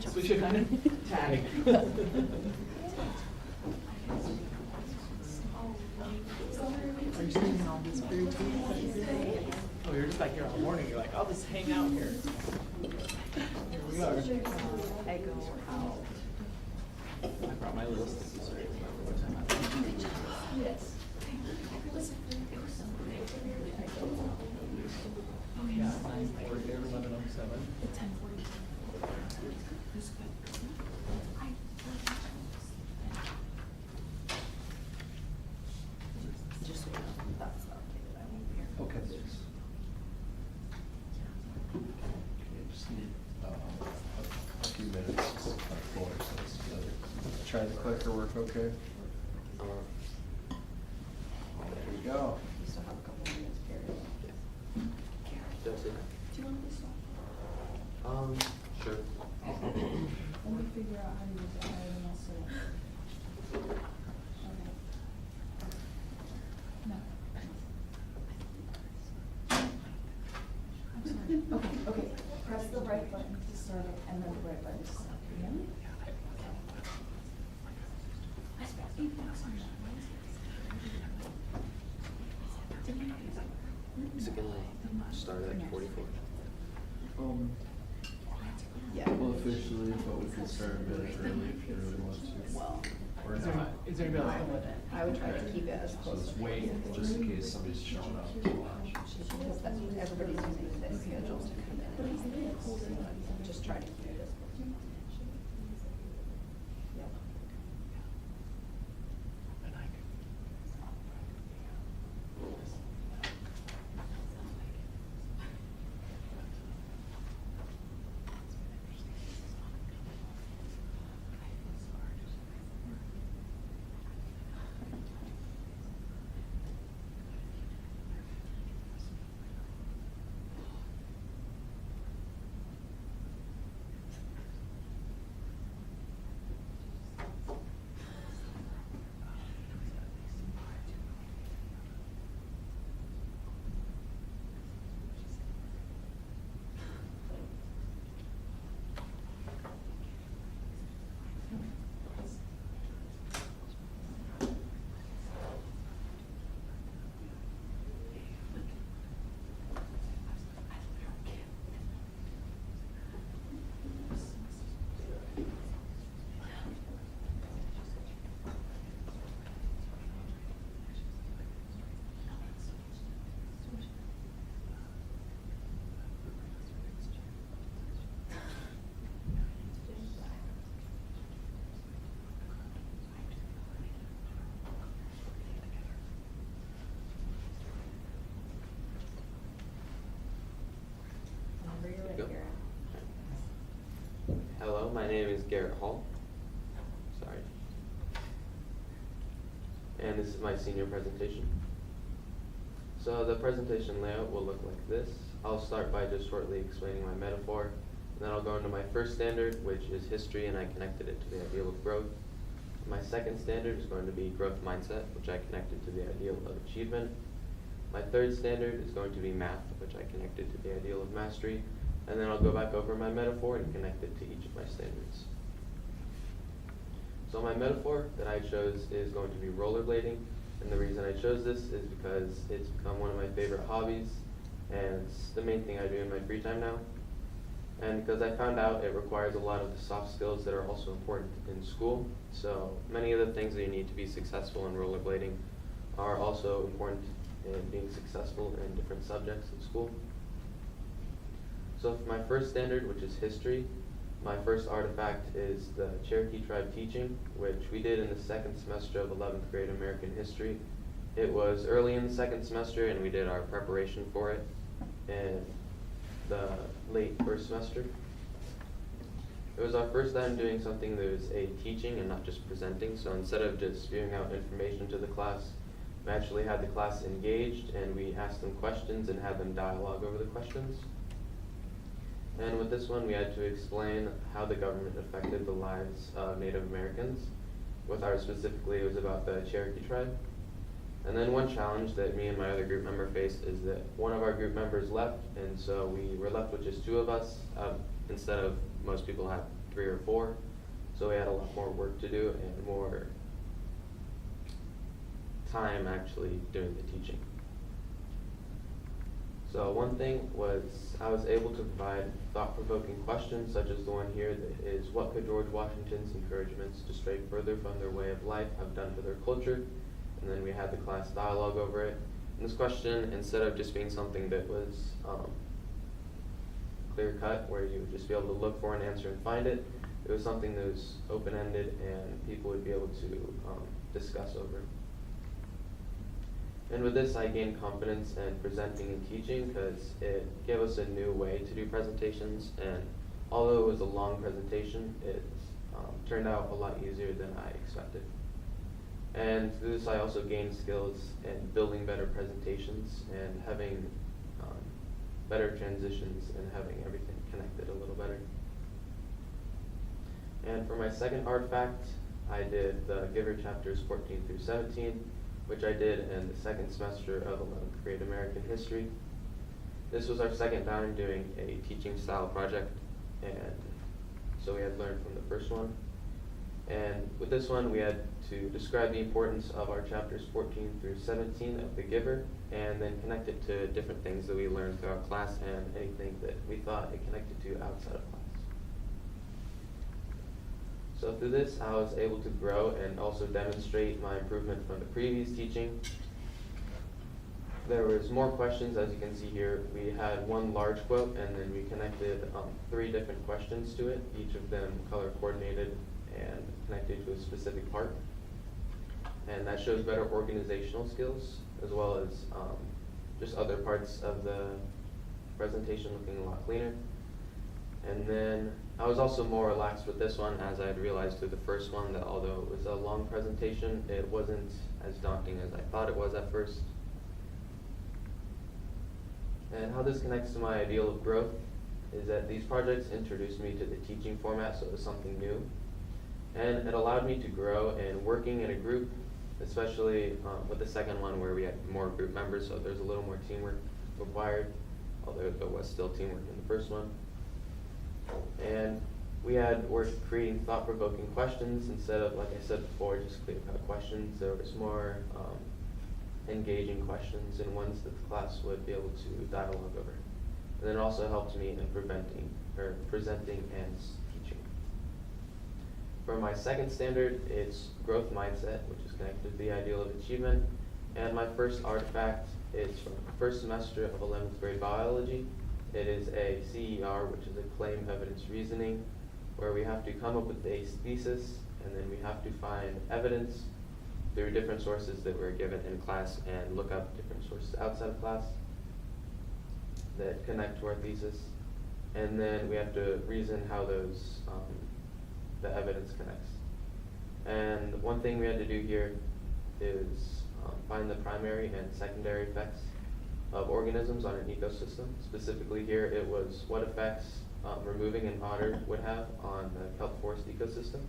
Switch it on. Tag. Are you seeing all this free tea? Oh, you're just like here all morning. You're like, I'll just hang out here. Here we are. I go out. I brought my little stickies right here. Yes. Yeah, 9:40 or 11:07. Just so you know, that's not updated. I won't be here. Okay. Just need a few minutes before this together. Try the clicker work okay? There we go. We still have a couple minutes period. That's it. Do you want this one? Sure. Let me figure out how to use it, and I'll send it. Okay. No. I'm sorry. Okay. Press the right button to start it, and then the right button to stop. Yeah? Is it gonna start at 44? Yeah. Well, officially, but we could start a bit early if you really want to. Well, Or Is there, not. is there anybody else with it? I would try to keep it as So close let's to. wait, just in case somebody's showing up to watch. Because that's what everybody's using this schedule to come in. Just try to keep it as close. Yep. And I could. Hello, my name is Garrett Hall. Sorry. And this is my senior presentation. So the presentation layout will look like this. I'll start by just shortly explaining my metaphor, and then I'll go into my first standard, which is history, and I connected it to the ideal of growth. My second standard is going to be growth mindset, which I connected to the ideal of achievement. My third standard is going to be math, which I connected to the ideal of mastery. And then I'll go back over my metaphor and connect it to each of my standards. So my metaphor that I chose is going to be rollerblading. And the reason I chose this is because it's become one of my favorite hobbies, and it's the main thing I do in my free time now. And because I found out it requires a lot of the soft skills that are also important in school. So many of the things that you need to be successful in rollerblading are also important in being successful in different subjects in school. So for my first standard, which is history, my first artifact is the Cherokee Tribe Teaching, which we did in the second semester of 11th grade American history. It was early in the second semester, and we did our preparation for it in the late first semester. It was our first time doing something that was a teaching and not just presenting, so instead of just spewing out information to the class, we actually had the class engaged, and we asked them questions and had them dialogue over the questions. And with this one, we had to explain how the government affected the lives of Native Americans. With ours specifically, it was about the Cherokee tribe. And then one challenge that me and my other group member faced is that one of our group members left, and so we were left with just 2 of us, instead of most people have 3 or 4. So we had a lot more work to do and more time actually doing the teaching. So one thing was I was able to provide thought-provoking questions, such as the one here that is, what could George Washington's encouragements to stray further from their way of life have done for their culture? And then we had the class dialogue over it. And this question, instead of just being something that was clear-cut, where you would just be able to look for an answer and find it, it was something that was open-ended and people would be able to discuss over. And with this, I gained confidence in presenting and teaching because it gave us a new way to do presentations. And although it was a long presentation, it turned out a lot easier than I expected. And through this, I also gained skills in building better presentations and having better transitions and having everything connected a little better. And for my second artifact, I did the Giver chapters 14 through 17. Which I did in the second semester of 11th grade American history. This was our second time doing a teaching style project, and so we had learned from the first one. And with this one, we had to describe the importance of our chapters 14 through 17 of the Giver, and then connect it to different things that we learned throughout class and anything that we thought it connected to outside of class. So through this, I was able to grow and also demonstrate my improvement from the previous teaching. There was more questions, as you can see here. We had one large quote, and then we connected 3 different questions to it, each of them color coordinated and connected to a specific part. And that shows better organizational skills, as well as just other parts of the presentation looking a lot cleaner. And then I was also more relaxed with this one, as I had realized through the first one that although it was a long presentation, it wasn't as daunting as I thought it was at first. And how this connects to my ideal of growth is that these projects introduced me to the teaching format, so it was something new. And it allowed me to grow in working in a group, especially with the second one where we had more group members, so there's a little more teamwork required, although there was still teamwork in the first one. And we had worked creating thought-provoking questions instead of, like I said before, just clear-cut questions. There was more engaging questions and ones that the class would be able to dialogue over. And then it also helped me in presenting and teaching. For my second standard, it's growth mindset, which is connected to the ideal of achievement. And my first artifact is from the first semester of 11th grade biology. It is a CER, which is a claim evidence reasoning, where we have to come up with a thesis, and then we have to find evidence through different sources that we're given in class and look up different sources outside of class that connect to our thesis. And then we have to reason how those the evidence connects. And one thing we had to do here is find the primary and secondary effects of organisms on an ecosystem. Specifically here, it was what effects removing an otter would have on the kelp forest ecosystem.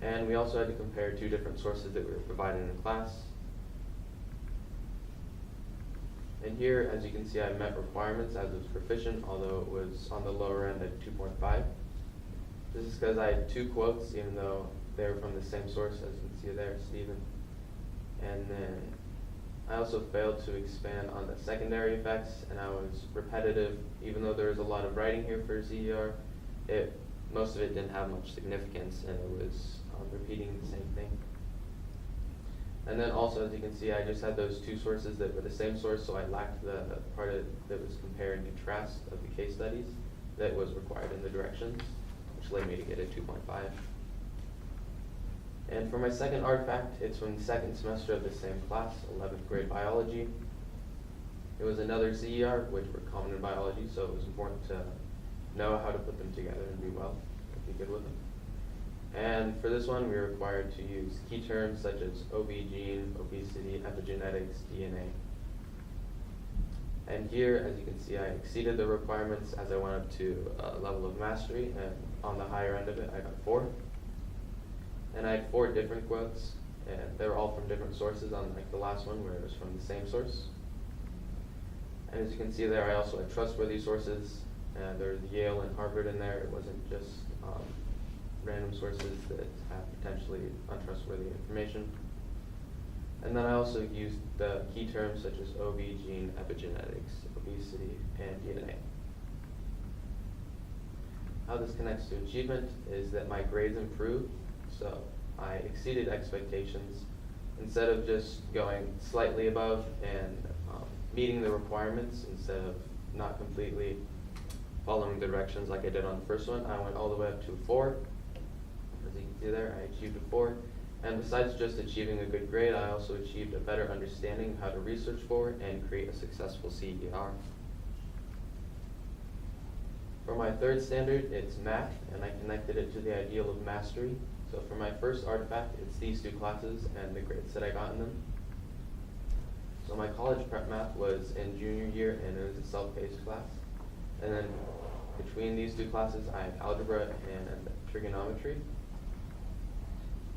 And we also had to compare two different sources that we were provided in class. And here, as you can see, I met requirements as was proficient, although it was on the lower end at 2.5. This is because I had 2 quotes, even though they were from the same source, as you can see there, Stephen. And then I also failed to expand on the secondary effects, and I was repetitive. Even though there was a lot of writing here for CER, most of it didn't have much significance, and it was repeating the same thing. And then also, as you can see, I just had those 2 sources that were the same source, so I lacked the part that was compare and contrast of the case studies that was required in the directions, which led me to get a 2.5. And for my second artifact, it's from the second semester of the same class, 11th grade biology. It was another CER, which were common in biology, so it was important to know how to put them together and do well, and be good with them. And for this one, we were required to use key terms such as OB gene, obesity, epigenetics, DNA. And here, as you can see, I exceeded the requirements as I went up to a level of mastery, and on the higher end of it, I got 4. And I had 4 different quotes, and they were all from different sources, unlike the last one where it was from the same source. And as you can see there, I also had trustworthy sources, and there's Yale and Harvard in there. It wasn't just random sources that have potentially untrustworthy information. And then I also used the key terms such as OB, gene, epigenetics, obesity, and DNA. How this connects to achievement is that my grades improved, so I exceeded expectations. Instead of just going slightly above and meeting the requirements, instead of not completely following the directions like I did on the first one, I went all the way up to a 4. As you can see there, I achieved a 4. And besides just achieving a good grade, I also achieved a better understanding of how to research for and create a successful CER. For my third standard, it's math, and I connected it to the ideal of mastery. So for my first artifact, it's these 2 classes and the grades that I got in them. So my college prep math was in junior year, and it was a self-paced class. And then between these 2 classes, I had algebra and trigonometry.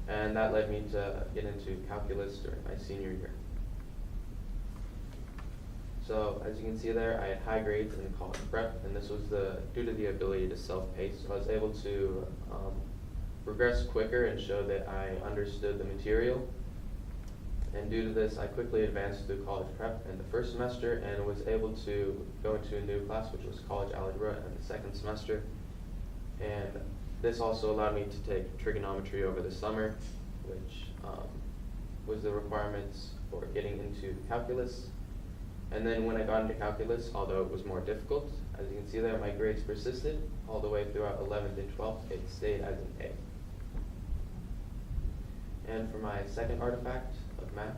And that led me to get into calculus during my senior year. So as you can see there, I had high grades in college prep, and this was due to the ability to self-pace. So I was able to progress quicker and show that I understood the material. And due to this, I quickly advanced through college prep in the first semester and was able to go into a new class, which was college algebra, in the second semester. And this also allowed me to take trigonometry over the summer, which was the requirements for getting into calculus. And then when I got into calculus, although it was more difficult, as you can see there, my grades persisted all the way throughout 11th and 12th. It stayed as an A. And for my second artifact of math,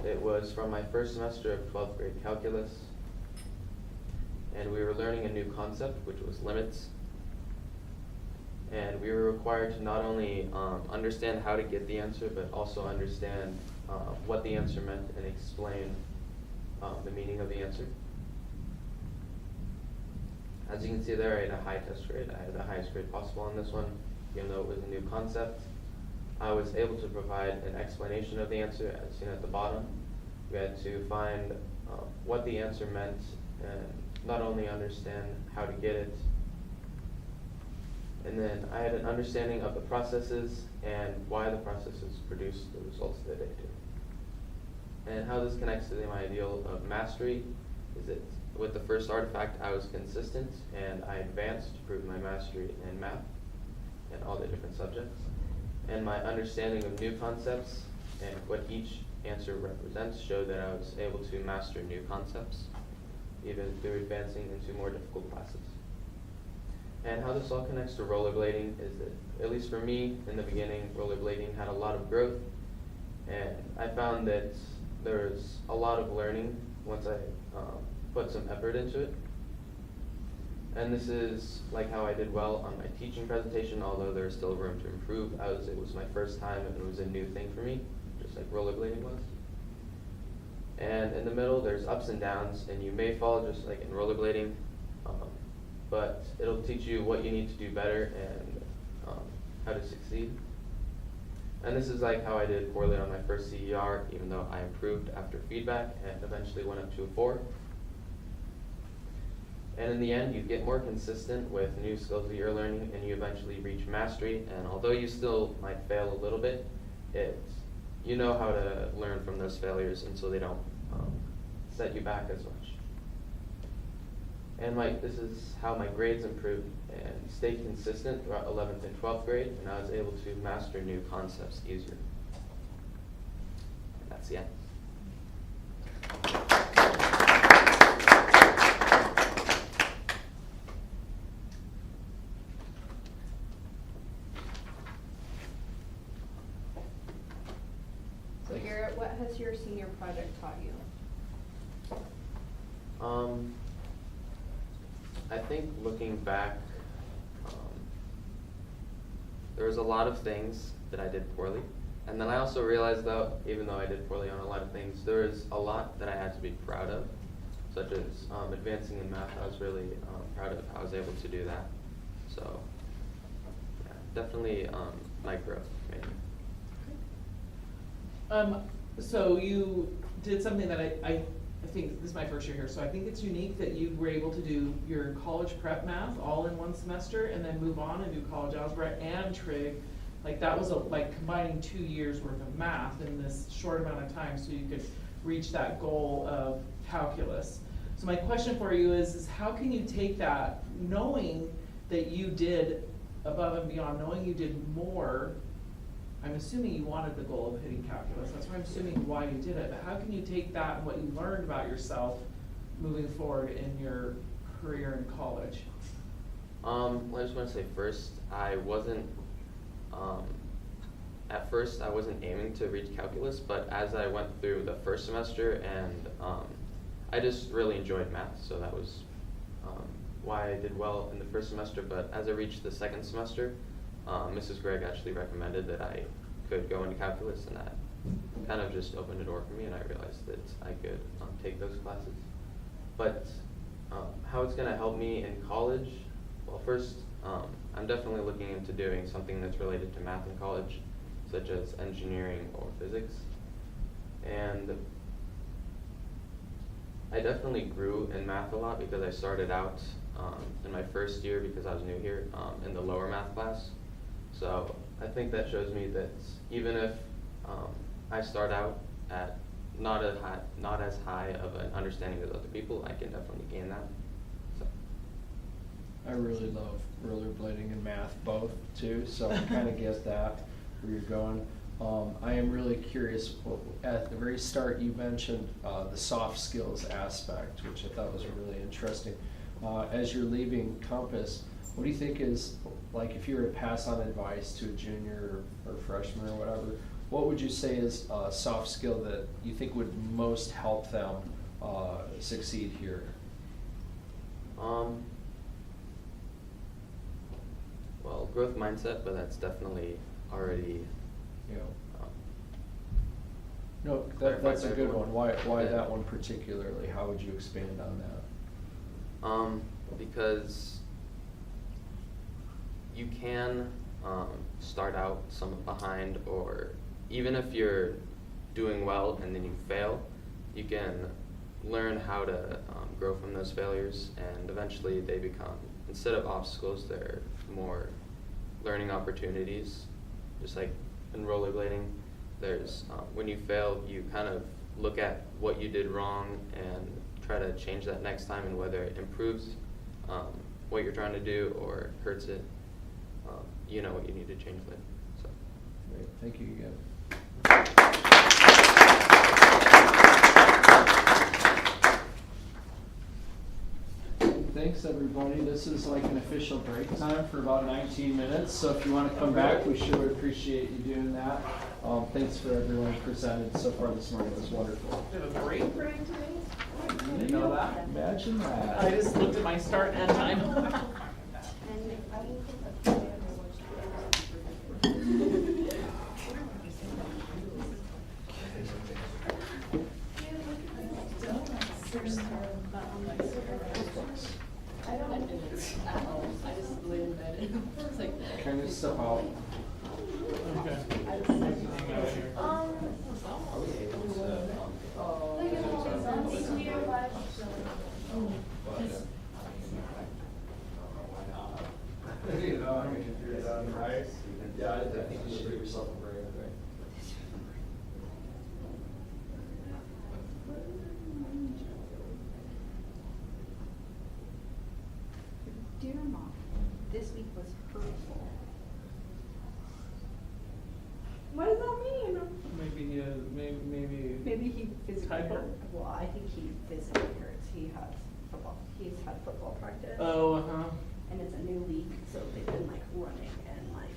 it was from my first semester of 12th grade calculus. And we were learning a new concept, which was limits. And we were required to not only understand how to get the answer, but also understand what the answer meant and explain the meaning of the answer. As you can see there, I had a high test grade. I had the highest grade possible on this one, even though it was a new concept. I was able to provide an explanation of the answer, as seen at the bottom. We had to find what the answer meant and not only understand how to get it. And then I had an understanding of the processes and why the processes produce the results that they do. And how this connects to my ideal of mastery is that with the first artifact, I was consistent and I advanced to prove my mastery in math and all the different subjects. And my understanding of new concepts and what each answer represents showed that I was able to master new concepts, even through advancing into more difficult classes. And how this all connects to rollerblading is that, at least for me, in the beginning, rollerblading had a lot of growth. And I found that there was a lot of learning once I put some effort into it. And this is like how I did well on my teaching presentation, although there's still room to improve, as it was my first time and it was a new thing for me, just like rollerblading was. And in the middle, there's ups and downs, and you may fall just like in rollerblading, but it'll teach you what you need to do better and how to succeed. And this is like how I did poorly on my first CER, even though I improved after feedback and eventually went up to a 4. And in the end, you get more consistent with new skills that you're learning, and you eventually reach mastery. And although you still might fail a little bit, you know how to learn from those failures, and so they don't set you back as much. And this is how my grades improved and stayed consistent throughout 11th and 12th grade, and I was able to master new concepts easier. And that's the end. So Garrett, what has your senior project taught you? I think looking back, there was a lot of things that I did poorly. And then I also realized though, even though I did poorly on a lot of things, there was a lot that I had to be proud of, such as advancing in math. I was really proud of how I was able to do that. So yeah, definitely my growth mainly. So you did something that I think, this is my first year here, so I think it's unique that you were able to do your college prep math all in one semester and then move on and do college algebra and trig. Like that was like combining 2 years worth of math in this short amount of time so you could reach that goal of calculus. So my question for you is how can you take that, knowing that you did above and beyond, knowing you did more? I'm assuming you wanted the goal of hitting calculus. That's why I'm assuming why you did it. But how can you take that and what you learned about yourself moving forward in your career in college? Well, I just want to say first, I wasn't, at first I wasn't aiming to reach calculus, but as I went through the first semester and I just really enjoyed math, so that was why I did well in the first semester. But as I reached the second semester, Mrs. Gregg actually recommended that I could go into calculus, and that kind of just opened a door for me, and I realized that I could take those classes. But how it's going to help me in college, well, first, I'm definitely looking into doing something that's related to math in college, such as engineering or physics. And I definitely grew in math a lot because I started out in my first year, because I was new here, in the lower math class. So I think that shows me that even if I start out at not as high of an understanding as other people, I can definitely gain that. So. I really love rollerblading and math both too, so I kind of get that where you're going. I am really curious, at the very start you mentioned the soft skills aspect, which I thought was really interesting. As you're leaving Compass, what do you think is, like, if you were to pass on advice to a junior or freshman or whatever, what would you say is a soft skill that you think would most help them succeed here? Well, growth mindset, but that's definitely already, No, that's a good one. Why that one particularly? How would you expand on that? Because you can start out somewhat behind, or even if you're doing well and then you fail, you can learn how to grow from those failures, and eventually they become, instead of obstacles, they're more learning opportunities. Just like in rollerblading, there's when you fail, you kind of look at what you did wrong and try to change that next time, and whether it improves what you're trying to do or hurts it, you know what you need to change later. So. Great. Thank you again. Thanks, everybody. This is like an official break time for about 19 minutes, so if you want to come back, we sure would appreciate you doing that. Thanks for everyone presented so far this morning. It was wonderful. Do you have a break today? Didn't know that. Imagine that. I just looked at my start and time. Can you step out? You know, I mean, if you're done, right? Yeah, I think you should give yourself a break, right? Dear Mom, this week was hurtful. What does that mean? Maybe. Maybe he physically Typo? hurt. Well, I think he physically hurts. He has football. He's had football practice. Oh, uh-huh. And it's a new league, so they've been like running and like.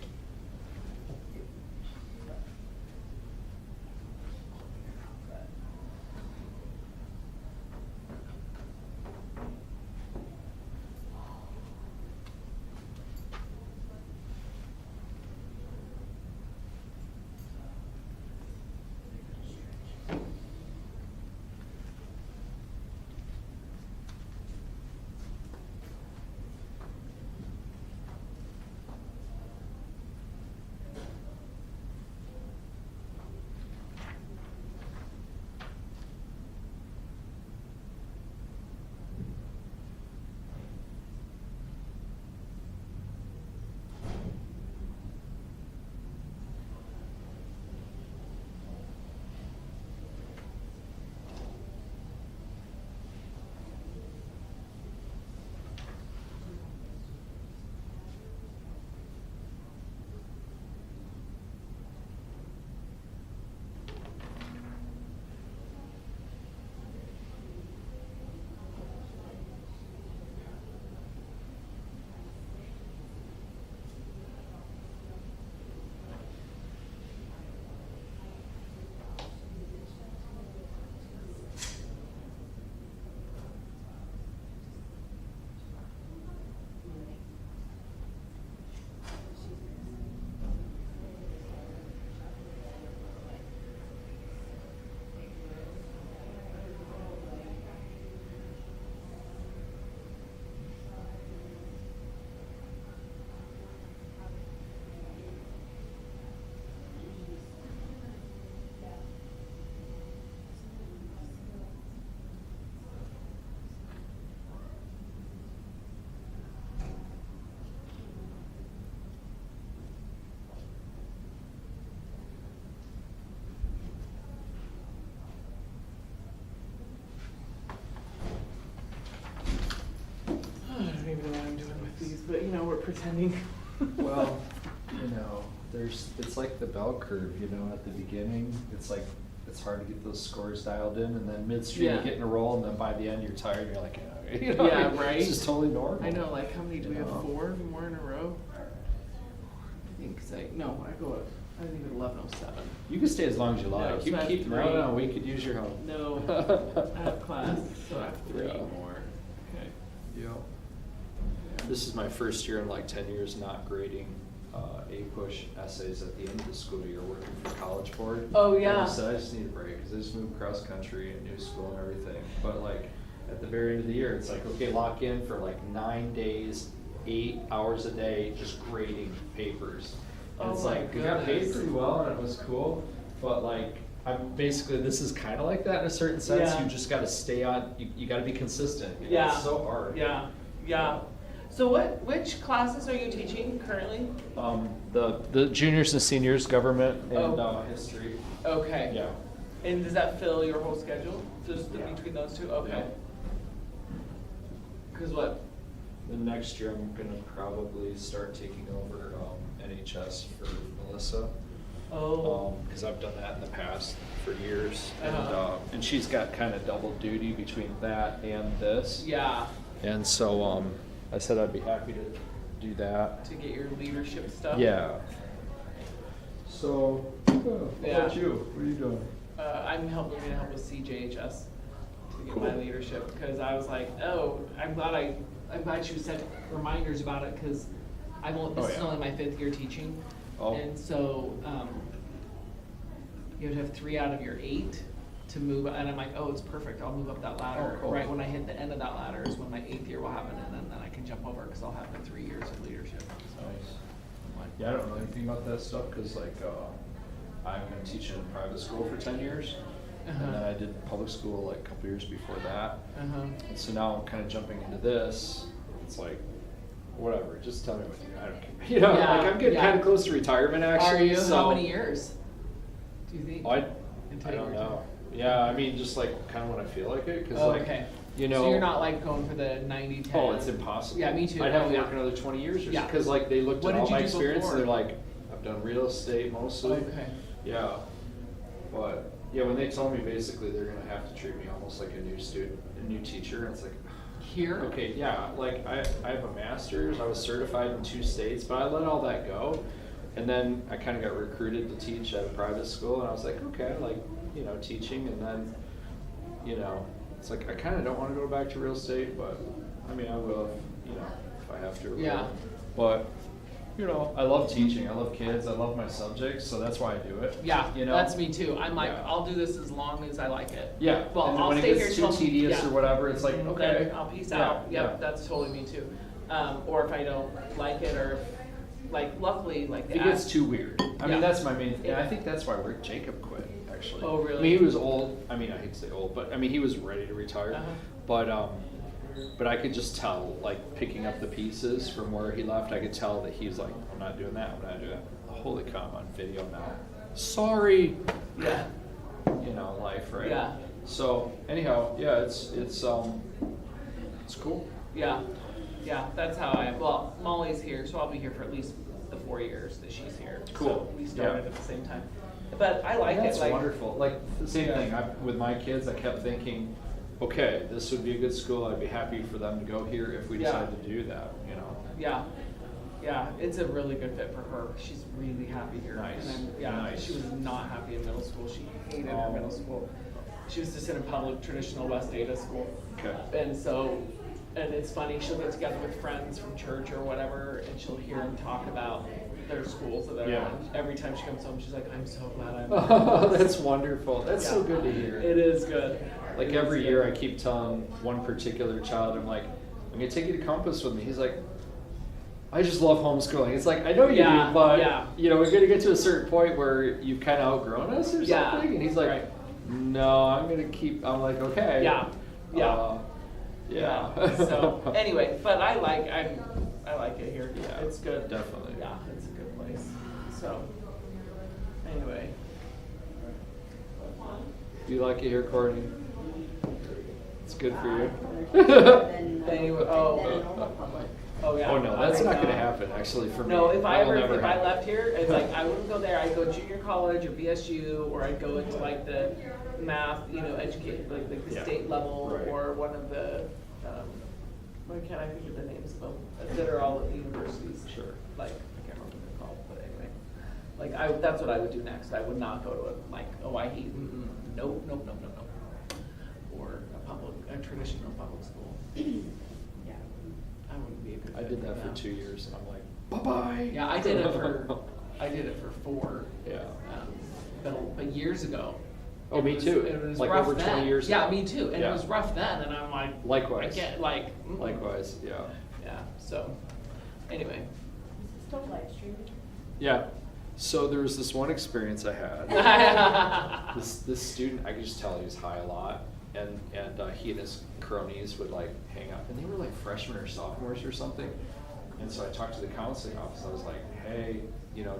I don't even know what I'm doing with these, but you know, we're pretending. Well, you know, it's like the bell curve, you know, at the beginning, it's like, it's hard to get those scores dialed in, and then midstream Yeah. you get in a roll, and then by the end you're tired, you're like, yeah, you know, Yeah, right? It's just totally normal. I know, like, how many do we have? You know? 4 more in a row? I think, I think at 11:07. You can stay as long as you No, like. so You I can have keep, 3. no, we could use your help. No, I have class, so I have 3 Yeah. more. Okay. Yeah. This is my first year in like 10 years not grading A-push essays at the end of the school year, working for College Board. Oh, yeah. And I said, I just need a break, because I just moved cross country and new school and everything. But like, at the very end of the year, it's like, okay, lock in for like 9 days, 8 hours a day, just grading papers. And it's Oh my like, we got paid goodness. pretty well, and it was cool, but like, this is kind of like that in a certain sense. Yeah. You just got to stay on, you got to be consistent. You know, Yeah. It's so hard. Yeah, yeah. So which classes are you teaching currently? The juniors and seniors, government and Oh. history. Okay. Yeah. And does that fill your whole schedule, just Yeah. between those two? Okay. Yeah. Cause what? The next year, I'm gonna probably start taking over NHS for Melissa. Oh. Because I've done that in the past for years, Uh-huh. and she's got kind of double duty between that and this. Yeah, And so I said I'd be happy to do that. to get your leadership stuff. Yeah. So, how Yeah. about you? What are you doing? I'm gonna help with CJHS to in my leadership, because I was like, oh, I'm glad you set reminders about it, because this is only my 5th year teaching. Oh. And so, you have to have 3 out of your 8 to move, and I'm like, oh, it's perfect, I'll move up that ladder. Oh, cool. Right when I hit the end of that ladder is when my 8th year will happen, and then I can jump over, because I'll have the 3 years of leadership, so. Nice. I'm like, Yeah, I don't know anything about that stuff, cause like, I've been teaching in private school for 10 years. And then I did public school like a couple years before that. And so now I'm kind of jumping into this. It's like, whatever, just tell me what you do. I don't care. You know, Yeah, like I'm getting yeah. kind of close to retirement actually. Are you? So How many years do you think? I until don't you retire? know. Yeah, I mean, just like kind of when I feel like it, cause Oh, like, okay. you know. So you're not like going for the 90-10? Oh, it's impossible. Yeah, me too. I'd have Oh, to yeah. work another 20 years or Yeah. something. Cause like they looked What at did all you my do experience before? and they're like, I've done real estate mostly. Okay. Yeah, but yeah, when they told me basically they're gonna have to treat me almost like a new student, a new teacher, it's like, Here? okay, yeah, like I have a master's, I was certified in 2 states, but I let all that go. And then I kind of got recruited to teach at a private school, and I was like, okay, I like, you know, teaching, and then, you know, it's like I kind of don't want to go back to real estate, but I mean, I will, if, you know, if I have to. or Yeah. whatever. But you know, I love teaching. I love kids. I love my subjects, so that's why I do it. Yeah, you know, that's me too. I'm like, Yeah. I'll do this as long as I like it. Yeah. Well, and then I'll when stay it here gets too till tedious yeah. or whatever, it's like, Then okay, I'll peace yeah, out. Yep, yeah. that's totally me too. Or if I don't like it, or like, luckily, like If it gets too weird. I Yeah. mean, that's my main thing. Yeah. I think that's why Jacob quit, actually. Oh, really? I mean, he was old. I mean, I hate to say old, but I mean, he was ready to retire. But I could just tell, like, picking up the pieces from where he left, I could tell that he's like, I'm not doing that, I'm not doing that. Holy cow, I'm on video now. Sorry. Yeah. You know, life, right? Yeah. So, anyhow, yeah, it's cool. Yeah, yeah, that's how well, Molly's here, so I'll be here for at least the 4 years that she's here. Cool. So we started Yeah. at the same time. But I like That's it, like. wonderful. Like the same Yeah. thing. With my kids, I kept thinking, okay, this would be a good school. I'd be happy for them to go here if we Yeah. decide to do that. You know. Yeah, yeah, it's a really good fit for her. She's really happy here. Nice. And then, yeah, Nice. she was not happy in middle school. She hated her Oh. middle school. She was just in a public traditional West Ada school. Okay. And so, and it's funny, she'll get together with friends from church or whatever, and she'll hear them talk about their schools that they're Yeah. in. Every time she comes home, she's like, I'm so glad I'm Oh, that's wonderful. That's so Yeah. good to hear. It is good. Like It every is year, I good. keep telling one particular child, I'm like, I'm gonna take you to Compass with me. He's like, I just love homeschooling. It's like, I know you Yeah, do, but yeah. you know, we're gonna get to a certain point where you've kind of outgrown us or Yeah, something. And he's like, right. no, I'm gonna keep. I'm like, okay. Yeah, yeah. Yeah. So anyway, but I like it here. Yeah, It's good. definitely. Yeah, it's a good place. So anyway. Do you like it here, Courtney? It's good for you. Anyway, oh yeah. Oh no, that's I not know. gonna happen. Actually, for me. No, if I That will ever never if I happen. left here, it's like I wouldn't go there. I'd go junior college or BSU, or I'd go into like the math, educate like the Yeah. state level, Right. or one of the why can't I think of the names of them that are all at the universities? Sure. Like I can't remember what they're called, but anyway, like that's what I would do next. I would not go to nope, or a traditional public school. Yeah, I wouldn't be a good. I fit did that for them. 2 years, and I'm like, bye bye. Yeah, I did it for 4. Yeah. But years ago. Oh, It me was- too. It was Like rough over 20 then. years Yeah, ago. me too. And Yeah. it was rough then, and I'm like, Likewise. I can't like. Likewise, yeah. Yeah. So, anyway. Still live streaming. Yeah. So there was this one experience I had. this student, I could just tell he was high a lot, and he and his cronies would like hang out, and they were like freshmen or sophomores or something. And so I talked to the counseling office. I was like, hey,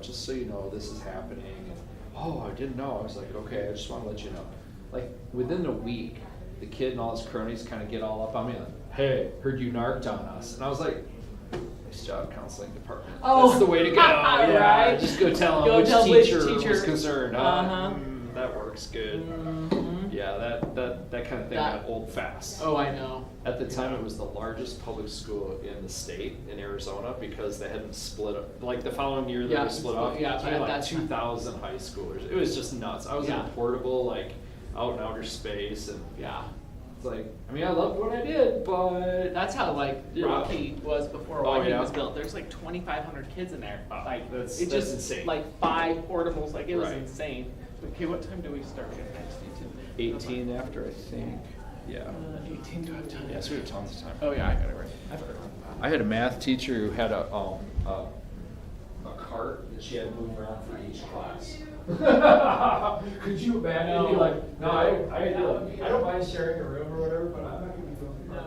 just so you know, this is happening. And, oh, I didn't know. I was like, okay, I just want to let you know. Like within a week, the kid and all his cronies kind of get all up on me like, hey, heard you narked on us. And I was like, nice job, counseling department. Oh. That's the way to go. Yeah, Right. just go tell Go them tell which which teacher teacher. was concerned. Uh-huh. That works good. Mhm. Yeah, that kind of thing That- got old fast. Oh, I know. At the time, it was the largest public school in the state in Arizona because they hadn't split up. Like the following year, they Yeah, were split up. yeah, so we at had like that time. 2,000 high schoolers. It was just nuts. I was in Yeah. a portable, like out in outer space, and Yeah. It's like, I mean, I loved what I did, but. That's how like Yeah. Rocky was before Oh, Wyoming yeah? was built. There's like 2,500 kids in there. Like That's it just insane. like 5 portables. Like it was Right. insane. Okay, what time do we start again next? 18 after, I think. Yeah. 18. Do I have time? Yes, we have tons of time. Oh yeah, I got it right. I've heard. I had a math teacher who had a cart that she had to move around for each class. Could you imagine? No. You'd be like, no, I don't mind sharing a room or whatever, but I'm not gonna be doing that.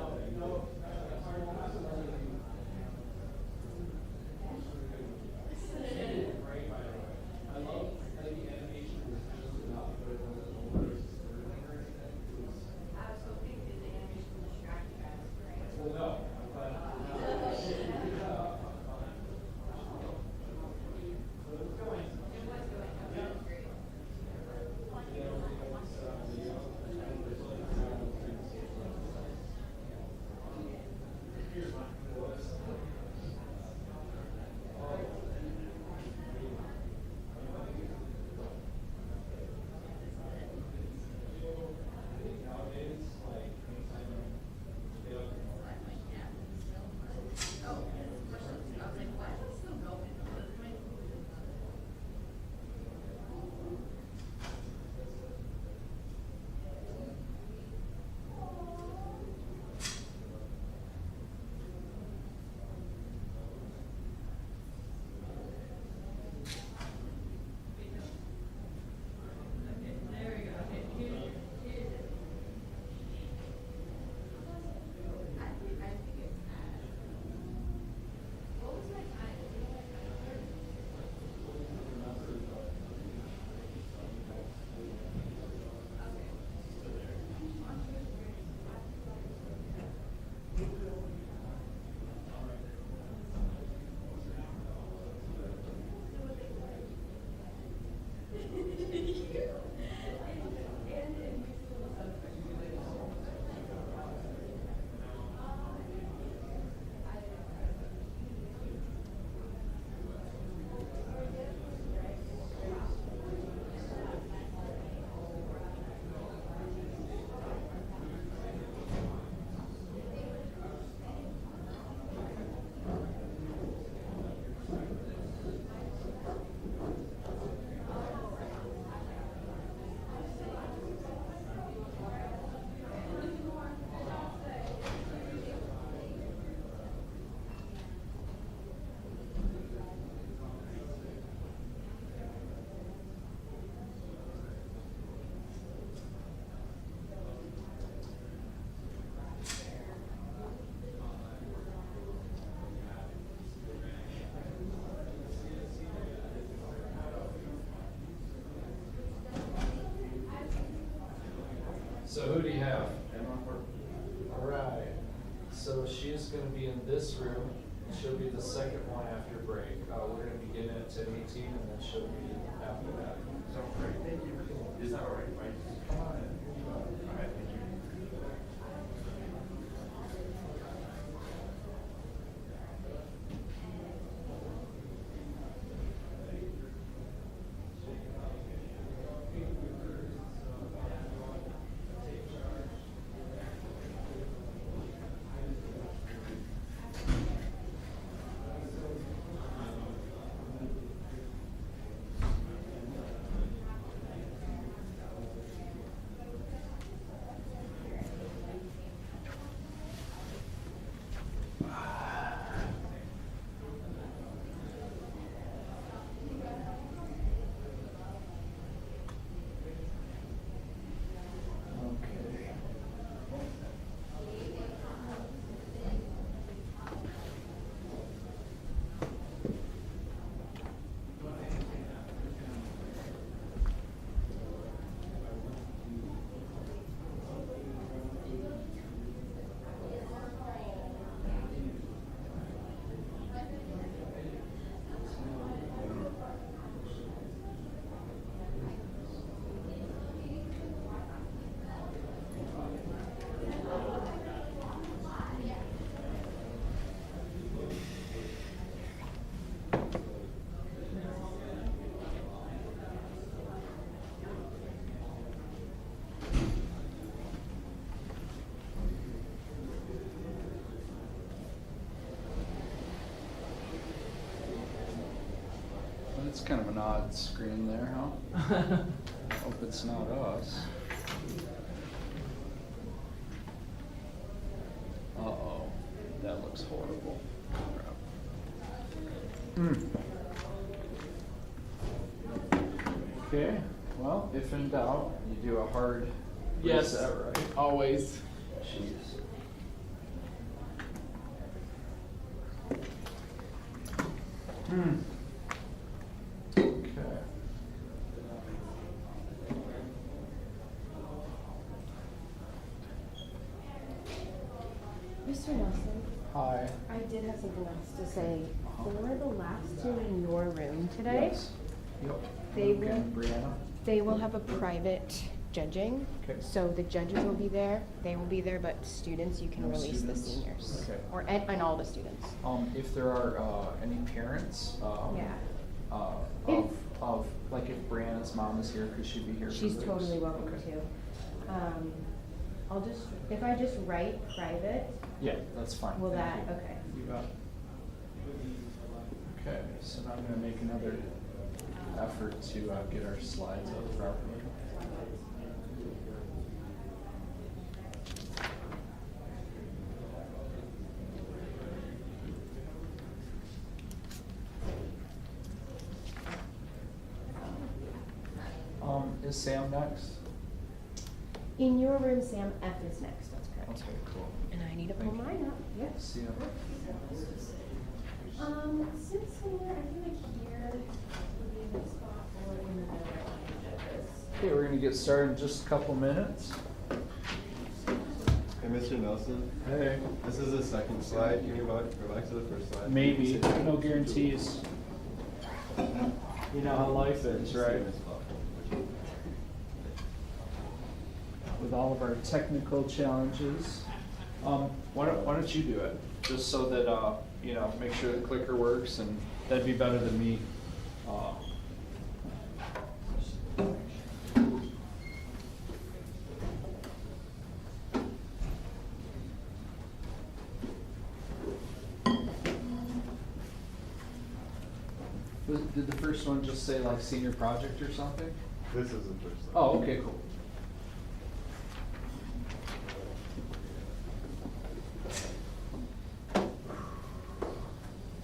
So who do you have? All right. So she's going to be in this room. She'll be the second one after break. We're going to begin at 10:18, and then she'll be after that. So great. Thank you. Is that all right, Mike? Come on in. All right. Thank you. That's kind of an odd screen there, huh? Hope it's not us. Uh-oh, that looks horrible. Okay, well, if in doubt, you do a hard Yes, reset, right? always. Jeez. Okay. Mr. Nelson, Hi. I did have something else to say. For the last two in your room today, Yes. Yep. They Luke and will- Brianna. they will have a private judging. Okay. So the judges will be there, they will be there, but students, you can No release the students? seniors. Okay. Or, and all the students. If there are, any parents, Yeah. of, like if Brianna's mom is here, could she be here for She's this? totally welcome Okay. to. I'll just, if I just write private, Yeah, that's fine. will Thank that, you. okay. You got it. Okay, so now I'm gonna make another effort to, get our slides up properly. Is Sam next? In your room, Sam, F is next, that's correct. Okay, cool. And I need to pull Thank you. mine up, yep. See ya. Since we're, I feel like here would be a good spot or in the middle of this. Okay, we're gonna get started in just a couple minutes. Hey, Mr. Nelson. Hey. This is the second slide. Can you go back to the first slide? Maybe, no guarantees. You know how life is, right? With all of our technical challenges. Why don't you do it? Just so that, you know, make sure the clicker works, and that'd be better than me. Did the first one just say like senior project or something? This is the first slide. Oh, okay, cool.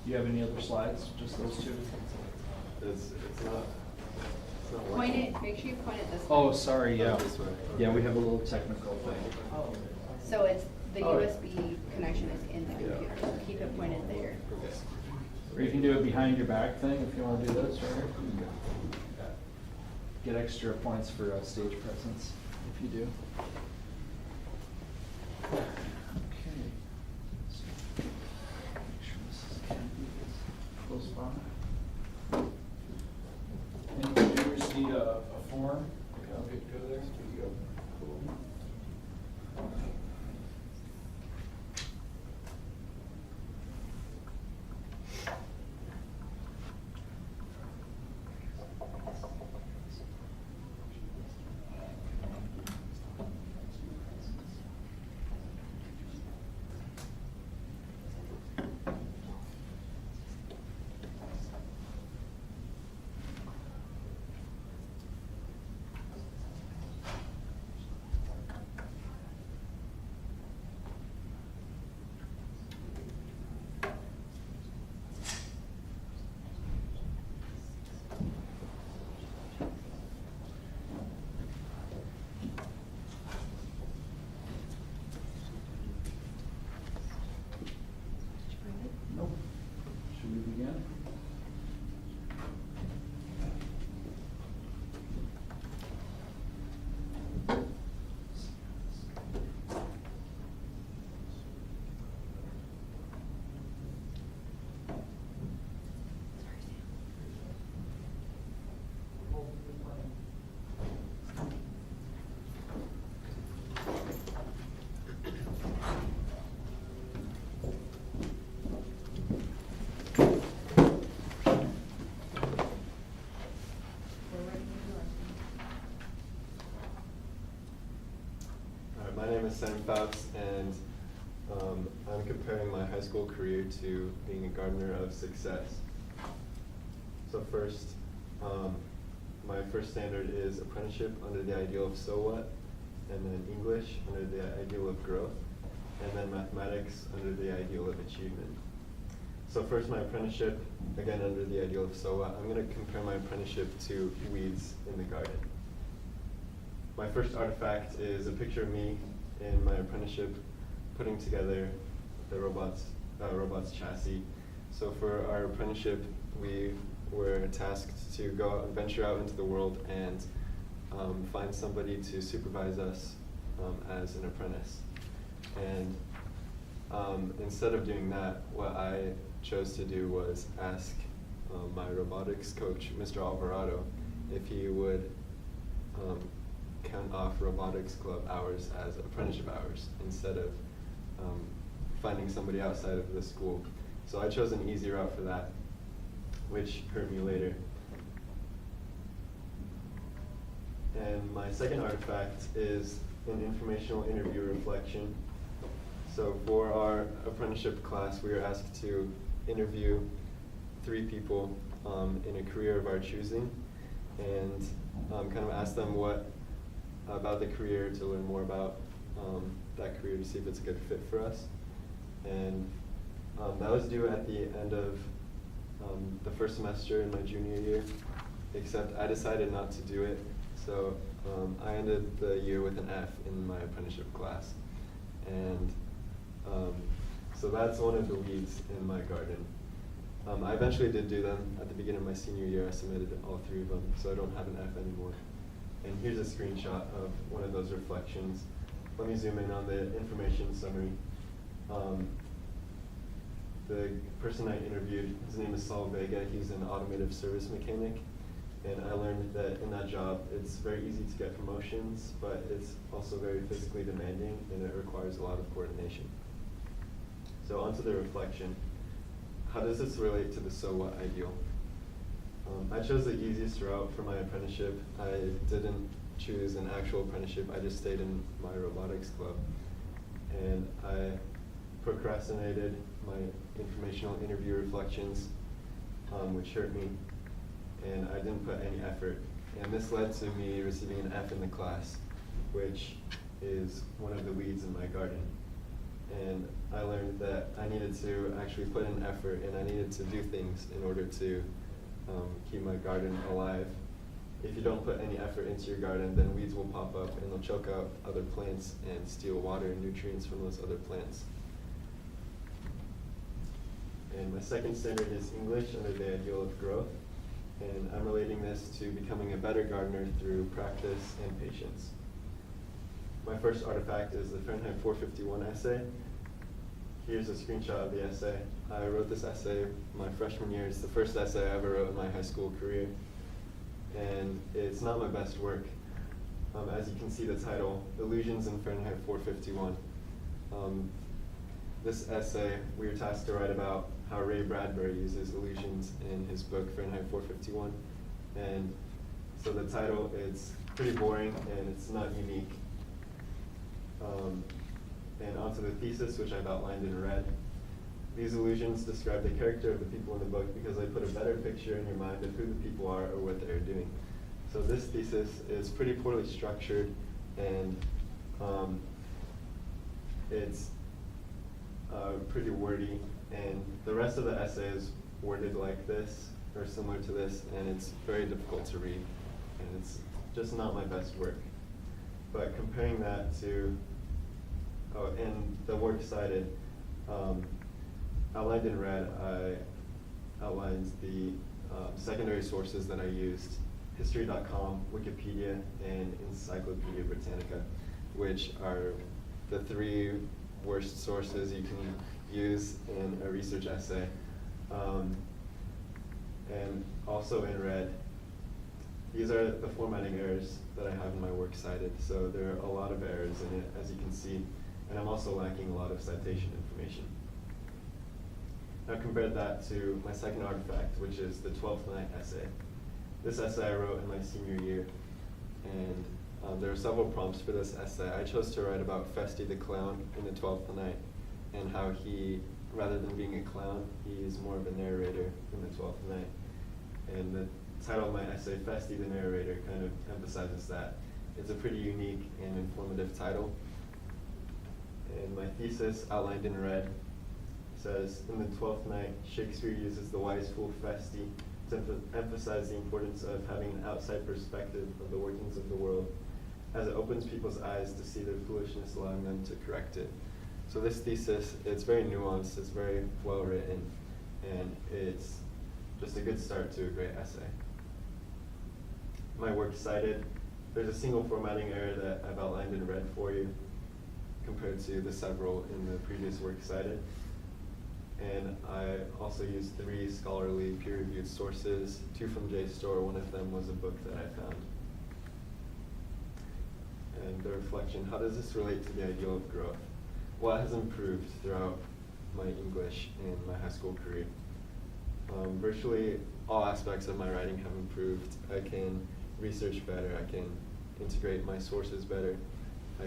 Do you have any other slides, just those two? It's not Point working. it, make sure you point it this way. Oh, sorry, yeah. This way. Yeah, we have a little technical thing. So it's, the Oh. USB connection is in the computer, so keep it pointed there. Or you can do it behind your back thing if you wanna do this, right? Get extra points for stage presence if you do. Okay. So, make sure this is close by. And you just need a form. Okay, I'll go there. Cool. Nope. Should we begin? All right, my name is Sam Fouts, and I'm comparing my high school career to being a gardener of success. So So first, my first standard is apprenticeship under the ideal of so what, and then English under the ideal of growth, and then mathematics under the ideal of achievement. So first, my apprenticeship, again under the ideal of so what. I'm going to compare my apprenticeship to weeds in the garden. My first artifact is a picture of me in my apprenticeship putting together the robot's chassis. So for our apprenticeship, we were tasked to go out and venture out into the world and find somebody to supervise us as an apprentice. And instead of doing that, what I chose to do was ask my robotics coach, Mr. Alvarado, if he would count off robotics club hours as apprenticeship hours instead of finding somebody outside of the school. So I chose an easy route for that, which hurt me later. And my second artifact is an informational interview reflection. So for our apprenticeship class, we were asked to interview 3 people in a career of our choosing, and kind of ask them what about the career to learn more about that career to see if it's a good fit for us. And that was due at the end of the first semester in my junior year, except I decided not to do it. So I ended the year with an F in my apprenticeship class. And so that's one of the weeds in my garden. I eventually did do them. At the beginning of my senior year, I submitted all 3 of them, so I don't have an F anymore. And here's a screenshot of one of those reflections. Let me zoom in on the information summary. The person I interviewed, his name is Saul Vega. He's an automotive service mechanic. And I learned that in that job, it's very easy to get promotions, but it's also very physically demanding, and it requires a lot of coordination. So onto the reflection. How does this relate to the so what ideal? I chose the easiest route for my apprenticeship. I didn't choose an actual apprenticeship. I just stayed in my robotics club. And I procrastinated my informational interview reflections, which hurt me. And I didn't put any effort. And this led to me receiving an F in the class, which is one of the weeds in my garden. And I learned that I needed to actually put in effort, and I needed to do things in order to keep my garden alive. If you don't put any effort into your garden, then weeds will pop up and they'll choke out other plants and steal water and nutrients from those other plants. And my second standard is English under the ideal of growth. And I'm relating this to becoming a better gardener through practice and patience. My first artifact is the Fahrenheit 451 essay. Here's a screenshot of the essay. I wrote this essay my freshman year. It's the first essay I ever wrote in my high school career. And it's not my best work. As you can see the title, Illusions in Fahrenheit 451. This essay, we were tasked to write about how Ray Bradbury uses illusions in his book Fahrenheit 451. And so the title, it's pretty boring and it's not unique. And onto the thesis, which I've outlined in red. These illusions describe the character of the people in the book because they put a better picture in your mind of who the people are or what they're doing. So this thesis is pretty poorly structured, and it's pretty wordy, and the rest of the essay is worded like this, or similar to this, and it's very difficult to read, and it's just not my best work. But comparing that to, and the works cited, outlined in red, I outlined the secondary sources that I used: History.com, Wikipedia, and Encyclopedia Britannica, which are the 3 worst sources you can use in a research essay. And also in red, these are the formatting errors that I have in my works cited. So there are a lot of errors in it, as you can see, and I'm also lacking a lot of citation information. Now compare that to my second artifact, which is the 12th Night essay. This essay I wrote in my senior year, and there are several prompts for this essay. I chose to write about Festi the clown in the 12th Night, and how he, rather than being a clown, he is more of a narrator in the 12th Night. And the title of my essay, Festy the Narrator, kind of emphasizes that. It's a pretty unique and informative title. And my thesis, outlined in red, says, in the 12th night, Shakespeare uses the wise fool Festy to emphasize the importance of having an outside perspective of the workings of the world, as it opens people's eyes to see their foolishness, allowing them to correct it. So this thesis, it's very nuanced, it's very well written, and it's just a good start to a great essay. My work cited, there's a single formatting error that I've outlined in red for you, compared to the several in the previous work cited. And I also used 3 scholarly peer-reviewed sources, 2 from JSTOR, one of them was a book that I found. And the reflection, how does this relate to the ideal of growth? Well, it has improved throughout my English and my high school career. Virtually all aspects of my writing have improved. I can research better, I can integrate my sources better, I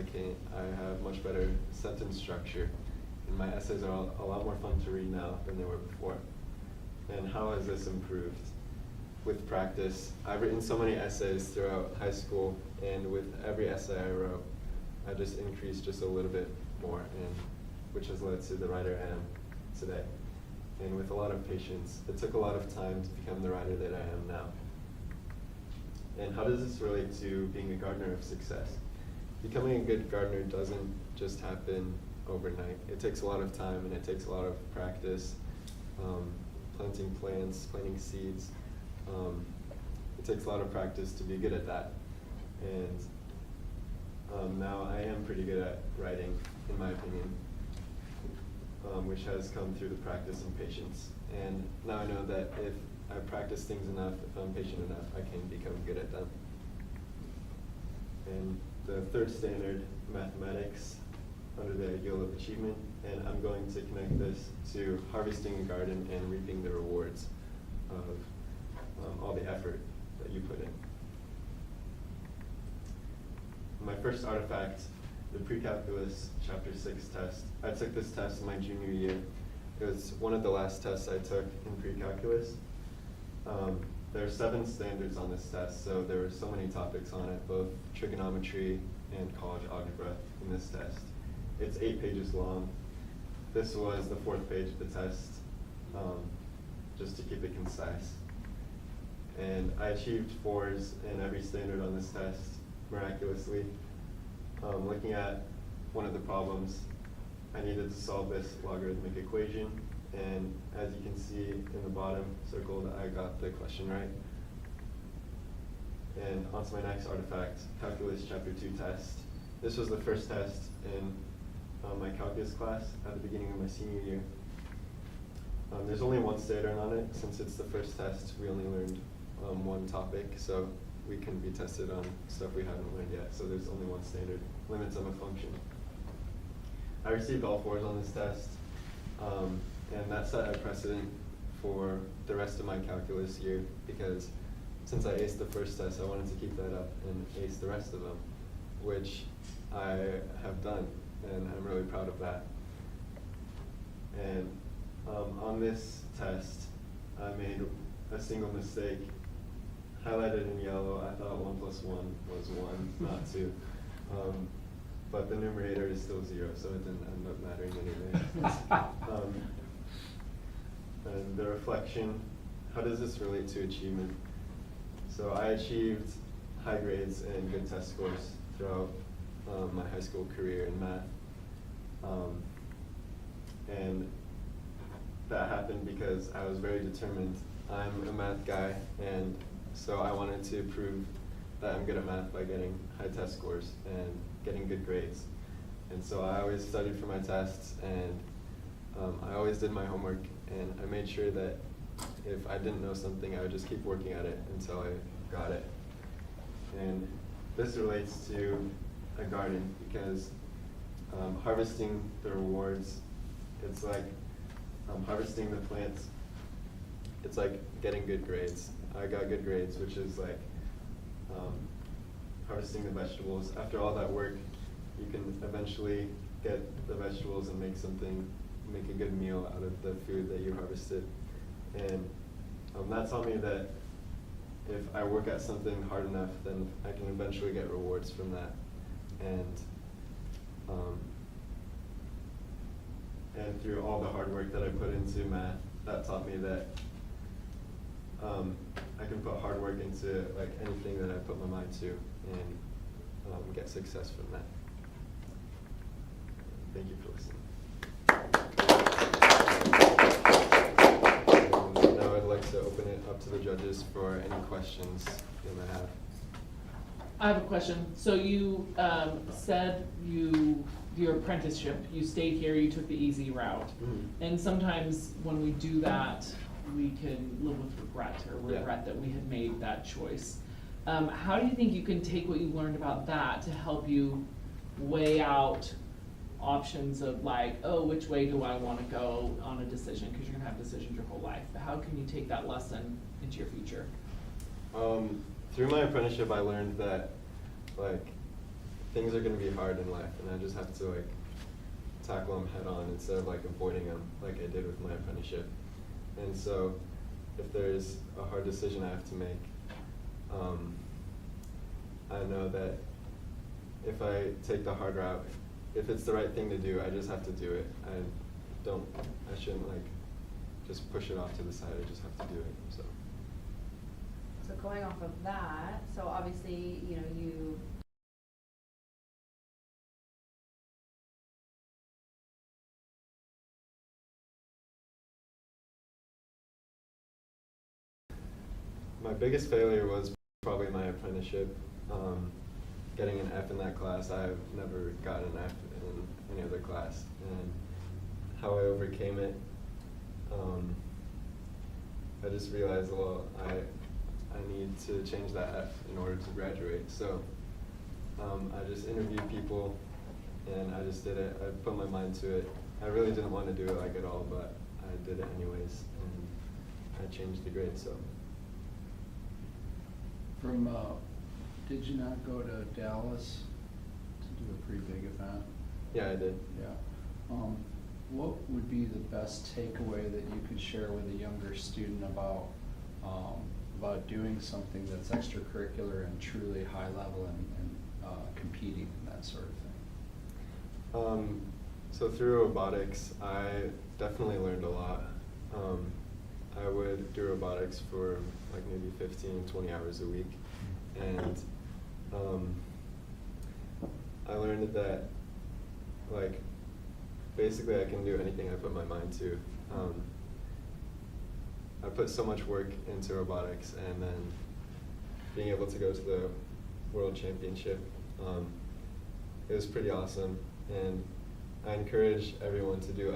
have much better sentence structure, and my essays are a lot more fun to read now than they were before. And how has this improved? With practice, I've written so many essays throughout high school, and with every essay I wrote, I just increased just a little bit more, and which has led to the writer I am today. And with a lot of patience, it took a lot of time to become the writer that I am now. And how does this relate to being a gardener of success? Becoming a good gardener doesn't just happen overnight. It takes a lot of time and it takes a lot of practice, planting plants, planting seeds. It takes a lot of practice to be good at that. And now I am pretty good at writing, in my opinion, which has come through the practice and patience. And now I know that if I practice things enough, if I'm patient enough, I can become good at them. And the third standard, mathematics, under the ideal of achievement, and I'm going to connect this to harvesting a garden and reaping the rewards of all the effort that you put in. My first artifact, the pre-calculus chapter 6 test. I took this test in my junior year. It was one of the last tests I took in pre-calculus. There are 7 standards on this test, so there were so many topics on it, both trigonometry and college algebra in this test. It's 8 pages long. This was the 4th page of the test, just to keep it concise. And I achieved 4s in every standard on this test, miraculously. Looking at one of the problems, I needed to solve this logarithmic equation, and as you can see in the bottom circled, I got the question right. And on to my next artifact, calculus chapter 2 test. This was the first test in my calculus class at the beginning of my senior year. There's only one standard on it. Since it's the first test, we only learned one topic, so we couldn't be tested on stuff we haven't learned yet. So there's only one standard, limits of a function. I received all 4s on this test, and that set a precedent for the rest of my calculus year, because since I aced the first test, I wanted to keep that up and ace the rest of them, which I have done, and I'm really proud of that. And on this test, I made a single mistake. Highlighted in yellow, I thought 1 plus 1 was 1, not 2. But the numerator is still 0, so it didn't end up mattering anyway. And the reflection, how does this relate to achievement? So I achieved high grades and good test scores throughout my high school career in math. And that happened because I was very determined. I'm a math guy, and so I wanted to prove that I'm good at math by getting high test scores and getting good grades. And so I always studied for my tests, and I always did my homework, and I made sure that if I didn't know something, I would just keep working at it until I got it. And this relates to a garden, because harvesting the rewards, it's like harvesting the plants, it's like getting good grades. I got good grades, which is like harvesting the vegetables. After all that work, you can eventually get the vegetables and make a good meal out of the food that you harvested. And that taught me that I work at something hard enough, then I can eventually get rewards from that. And through all the hard work that I put into math, that taught me that I can put hard work into like anything that I put my mind to and get success from that. Thank you for listening. And now I'd like to open it up to the judges for any questions they might have. I have a question. So you said your apprenticeship, you stayed here, you took the easy route. Mm-hmm. And sometimes when we do that, we can live with regret or Yeah. regret that we had made that choice. How do you think you can take what you learned about that to help you weigh out options of like, oh, which way do I want to go on a decision? Because you're going to have decisions your whole life. But how can you take that lesson into your future? Through my apprenticeship, I learned that like things are going to be hard in life, and I just have to like tackle them head on instead of like avoiding them like I did with my apprenticeship. And so, if there's a hard decision I have to make, I know that if I take the hard route, if it's the right thing to do, I just have to do it. I shouldn't like just push it off to the side. I just have to do it. So going off of that, so obviously, you know, you my biggest failure was probably my apprenticeship. Getting an F in that class. I've never gotten an F in any other class. And how I overcame it, I just realized, well, I need to change that F in order to graduate. So I just interviewed people, and I just did it. I put my mind to it. I really didn't want to do it like at all, but I did it anyways, and I changed the grade. So. From, did you not go to Dallas to do a pretty big event? Yeah, I did. Yeah. What would be the best takeaway that you could share with a younger student about doing something that's extracurricular and truly high level and competing and that sort of thing? So through robotics, I definitely learned a lot. I would do robotics for like maybe 15, 20 hours a week. And I learned that like basically I can do anything I put my mind to. I put so much work into robotics, and then being able to go to the World Championship, it was pretty awesome. And I encourage everyone to do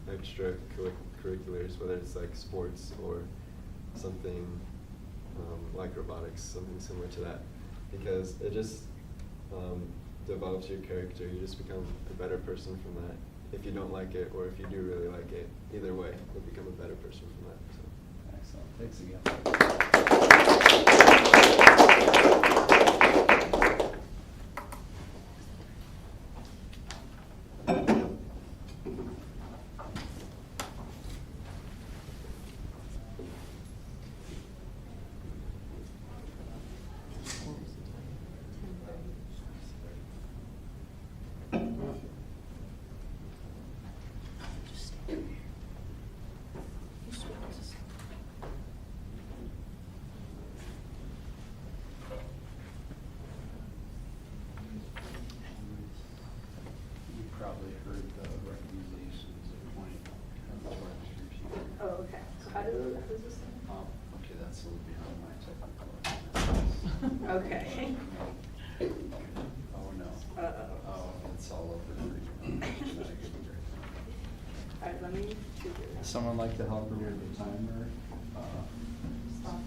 extracurriculars, whether it's like sports or something like robotics, something similar to that, because it just develops your character. You just become a better person from that. If you don't like it, or if you do really like it, either way, you'll become a better person from that. So. Excellent. Thanks again. Probably heard the recommendations of 20. Oh, okay. So how does this thing? Oh, okay, that's a little behind my technical. Okay. Oh, no. Uh-oh. Oh, it's all over. Alright, let me figure it out. Someone like to help her with the timer? Stop.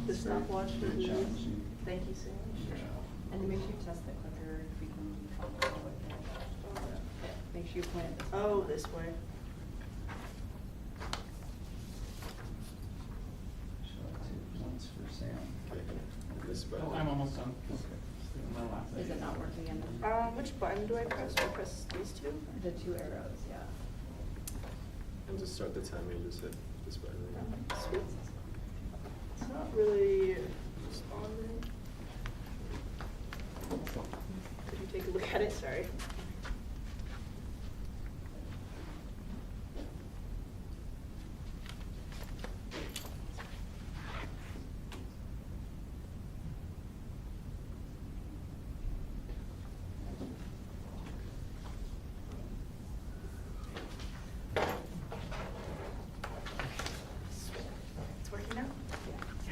The stopwatch Very is challenging. Thank you so much. and to make sure you test the clicker if we can follow with it. Make sure you point it this way. Oh, this way. Shall I take points for Sam? This button. Oh, I'm almost done. Okay. Is it not working in the? Which button do I press? Do I press these two? The two arrows, yeah. And to start the timer, you just hit this button. Sweet. It's not really sorry. It's working now?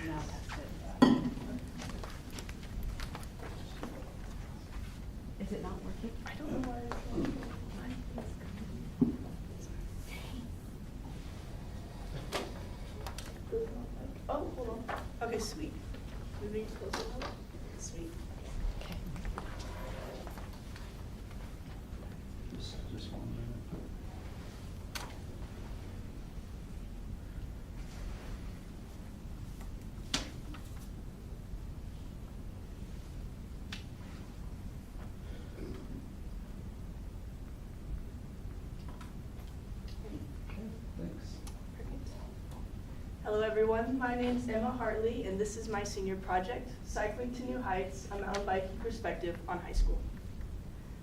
Now that's it. Is it not working? I don't know why it's not working. Oh, hold on. Okay, sweet. Moving closer now. Sweet. Just 1 minute. Okay, thanks. Perfect. Hello everyone, my name is Emma Hartley and this is my senior project, Cycling to New Heights, a mountain biking perspective on high school.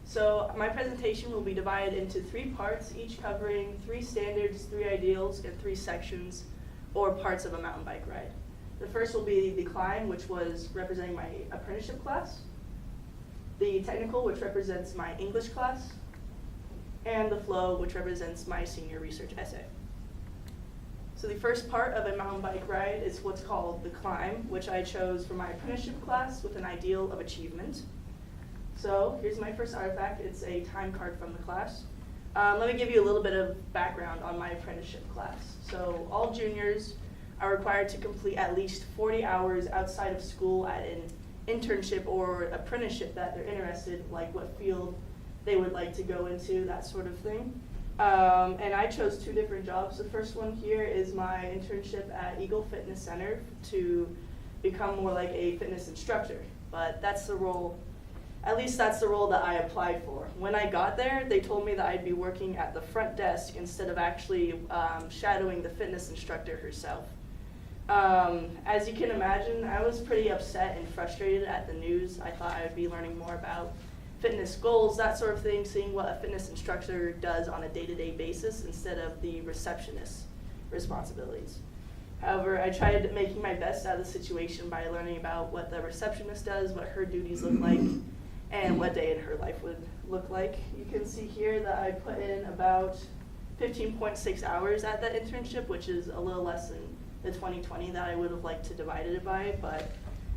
So my presentation will be divided into 3 parts, each covering 3 standards, 3 ideals, and 3 sections or parts of a mountain bike ride. The first will be the climb, which was representing my apprenticeship class, the technical, which represents my English class, and the flow, which represents my senior research essay. So the first part of a mountain bike ride is what's called the climb, which I chose for my apprenticeship class with an ideal of achievement. So here's my first artifact. It's a time card from the class. Let me give you a little bit of background on my apprenticeship class. So all juniors are required to complete at least 40 hours outside of school at an internship or apprenticeship that they're interested, like what field they would like to go into, that sort of thing. And I chose 2 different jobs. The first one here is my internship at Eagle Fitness Center to become more like a fitness instructor. But that's the role, at least that's the role that I applied for. When I got there, they told me that I'd be working at the front desk instead of actually shadowing the fitness instructor herself. As you can imagine, I was pretty upset and frustrated at the news. I thought I would be learning more about fitness goals, that sort of thing, seeing what a fitness instructor does on a day-to-day basis instead of the receptionist's responsibilities. However, I tried making my best out of the situation by learning about what the receptionist does, what her duties look like, and what day in her life would look like. You can see here that I put in about 15.6 hours at that internship, which is a little less than the 2020 that I would have liked to divide it by, but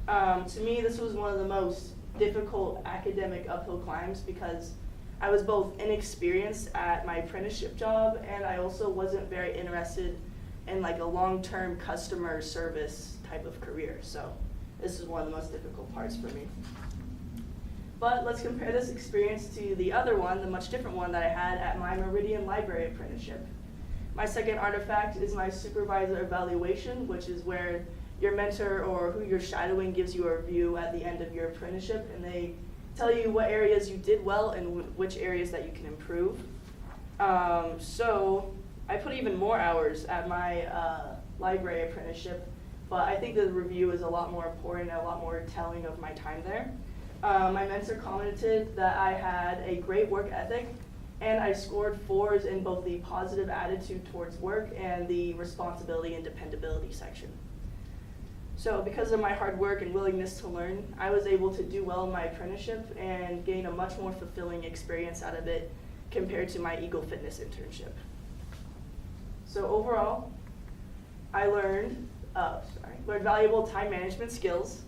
to me this was one of the most difficult academic uphill climbs because I was both inexperienced at my apprenticeship job and I also wasn't very interested in like a long-term customer service type of career. So this is one of the most difficult parts for me. But let's compare this experience to the other one, the much different one that I had at my Meridian Library apprenticeship. My second artifact is my supervisor evaluation, which is where your mentor or who you're shadowing gives you a review at the end of your apprenticeship, and they tell you what areas you did well and which areas that you can improve. So I put even more hours at my library apprenticeship, but I think the review is a lot more important and a lot more telling of my time there. My mentor commented that I had a great work ethic, and I scored 4s in both the positive attitude towards work and the responsibility and dependability section. So because of my hard work and willingness to learn, I was able to do well in my apprenticeship and gain a much more fulfilling experience out of it compared to my Eagle Fitness internship. So overall, I learned valuable time management skills.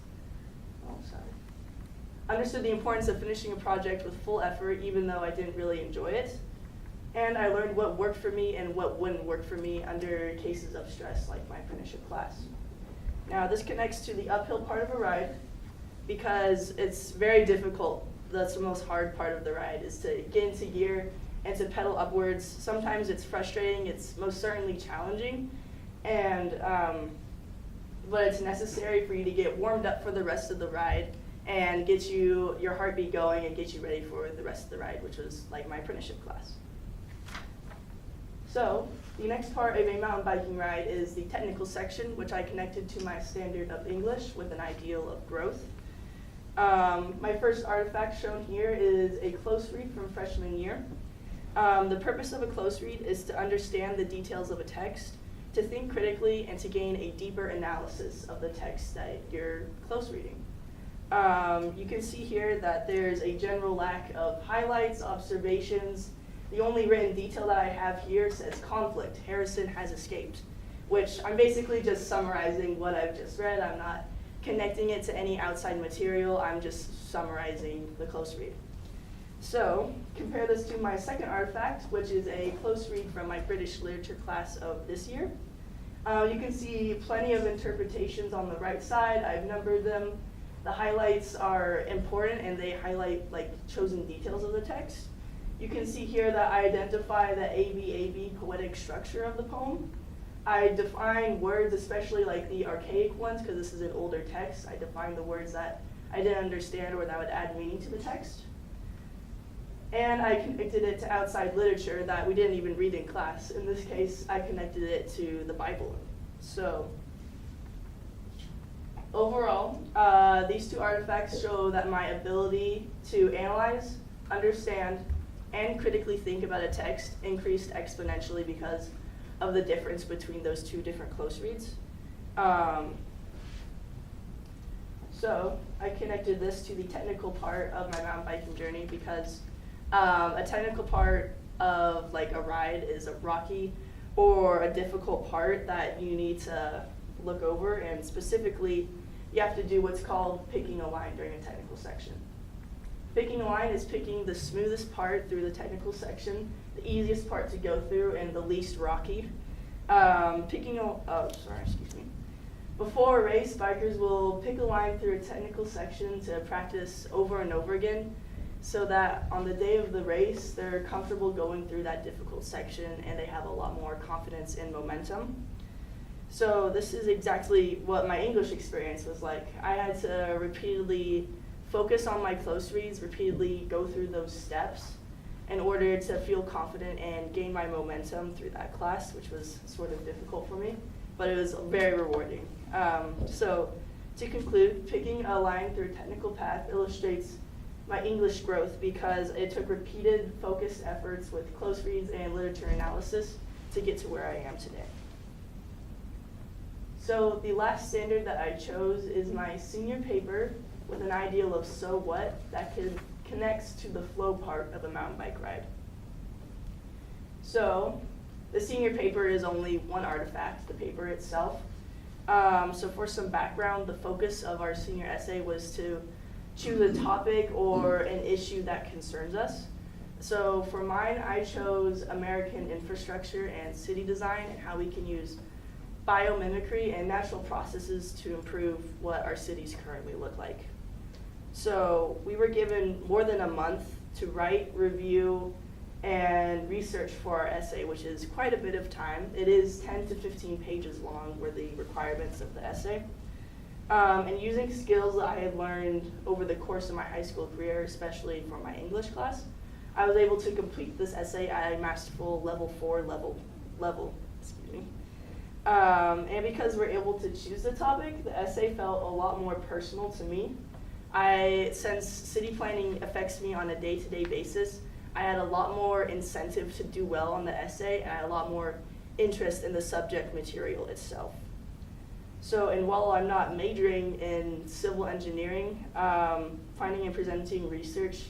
Understood the importance of finishing a project with full effort even though I didn't really enjoy it. And I learned what worked for me and what wouldn't work for me under cases of stress like my apprenticeship class. Now this connects to the uphill part of a ride because it's very difficult. That's the most hard part of the ride, is to get into gear and to pedal upwards. Sometimes it's frustrating, it's most certainly challenging, and but it's necessary for you to get warmed up for the rest of the ride and get your heartbeat going and get you ready for the rest of the ride, which was like my apprenticeship class. So the next part of a mountain biking ride is the technical section, which I connected to my standard of English with an ideal of growth. My first artifact shown here is a close read from freshman year. The purpose of a close read is to understand the details of a text, to think critically, and to gain a deeper analysis of the text that you're close reading. You can see here that there's a general lack of highlights, observations. The only written detail that I have here says conflict, Harrison has escaped, which I'm basically just summarizing what I've just read. I'm not connecting it to any outside material, I'm just summarizing the close read. So, compare this to my second artifact, which is a close read from my British literature class of this year. You can see plenty of interpretations on the right side. I've numbered them. The highlights are important and they highlight like chosen details of the text. You can see here that I identify the ABAB poetic structure of the poem. I define words, especially like the archaic ones, because this is an older text. I define the words that I didn't understand or that would add meaning to the text. And I connected it to outside literature that we didn't even read in class. In this case, I connected it to the Bible. So, overall, these two artifacts show that my ability to analyze, understand, and critically think about a text increased exponentially because of the difference between those two different close reads. So I connected this to the technical part of my mountain biking journey because a technical part of like a ride is a rocky or a difficult part that you need to look over, and specifically you have to do what's called picking a line during a technical section. Picking a line is picking the smoothest part through the technical section, the easiest part to go through, and the least rocky. Before a race, bikers will pick a line through a technical section to practice over and over again, so that on the day of the race, they're comfortable going through that difficult section and they have a lot more confidence and momentum. So this is exactly what my English experience was like. I had to repeatedly focus on my close reads, repeatedly go through those steps in order to feel confident and gain my momentum through that class, which was sort of difficult for me, but it was very rewarding. So to conclude, picking a line through a technical path illustrates my English growth because it took repeated focused efforts with close reads and literature analysis to get to where I am today. So the last standard that I chose is my senior paper with an ideal of so what that connects to the flow part of a mountain bike ride. So the senior paper is only one artifact, the paper itself. So for some background, the focus of our senior essay was to choose a topic or an issue that concerns us. So for mine, I chose American infrastructure and city design and how we can use biomimicry and natural processes to improve what our cities currently look like. So we were given more than a month to write, review, and research for our essay, which is quite a bit of time. It is 10 to 15 pages long were the requirements of the essay. And using skills that I had learned over the course of my high school career, especially for my English class, I was able to complete this essay at a masterful level 4 level. And because we're able to choose the topic, the essay felt a lot more personal to me. Since city planning affects me on a day-to-day basis, I had a lot more incentive to do well on the essay, and I had a lot more interest in the subject material itself. So, and while I'm not majoring in civil engineering, finding and presenting research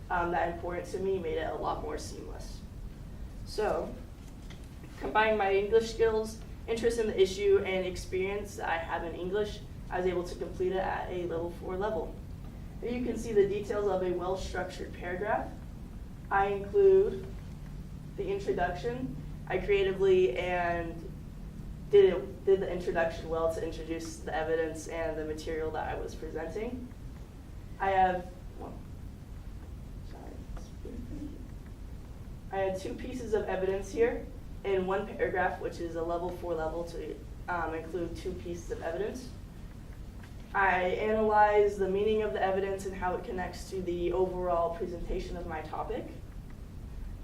that important to me made it a lot more seamless. So, combining my English skills, interest in the issue, and experience that I have in English, I was able to complete it at a level 4 level. Here you can see the details of a well-structured paragraph. I include the introduction. I creatively and did the introduction well to introduce the evidence and the material that I was presenting. I had 2 pieces of evidence here in one paragraph, which is a level 4 level to include 2 pieces of evidence. I analyze the meaning of the evidence and how it connects to the overall presentation of my topic.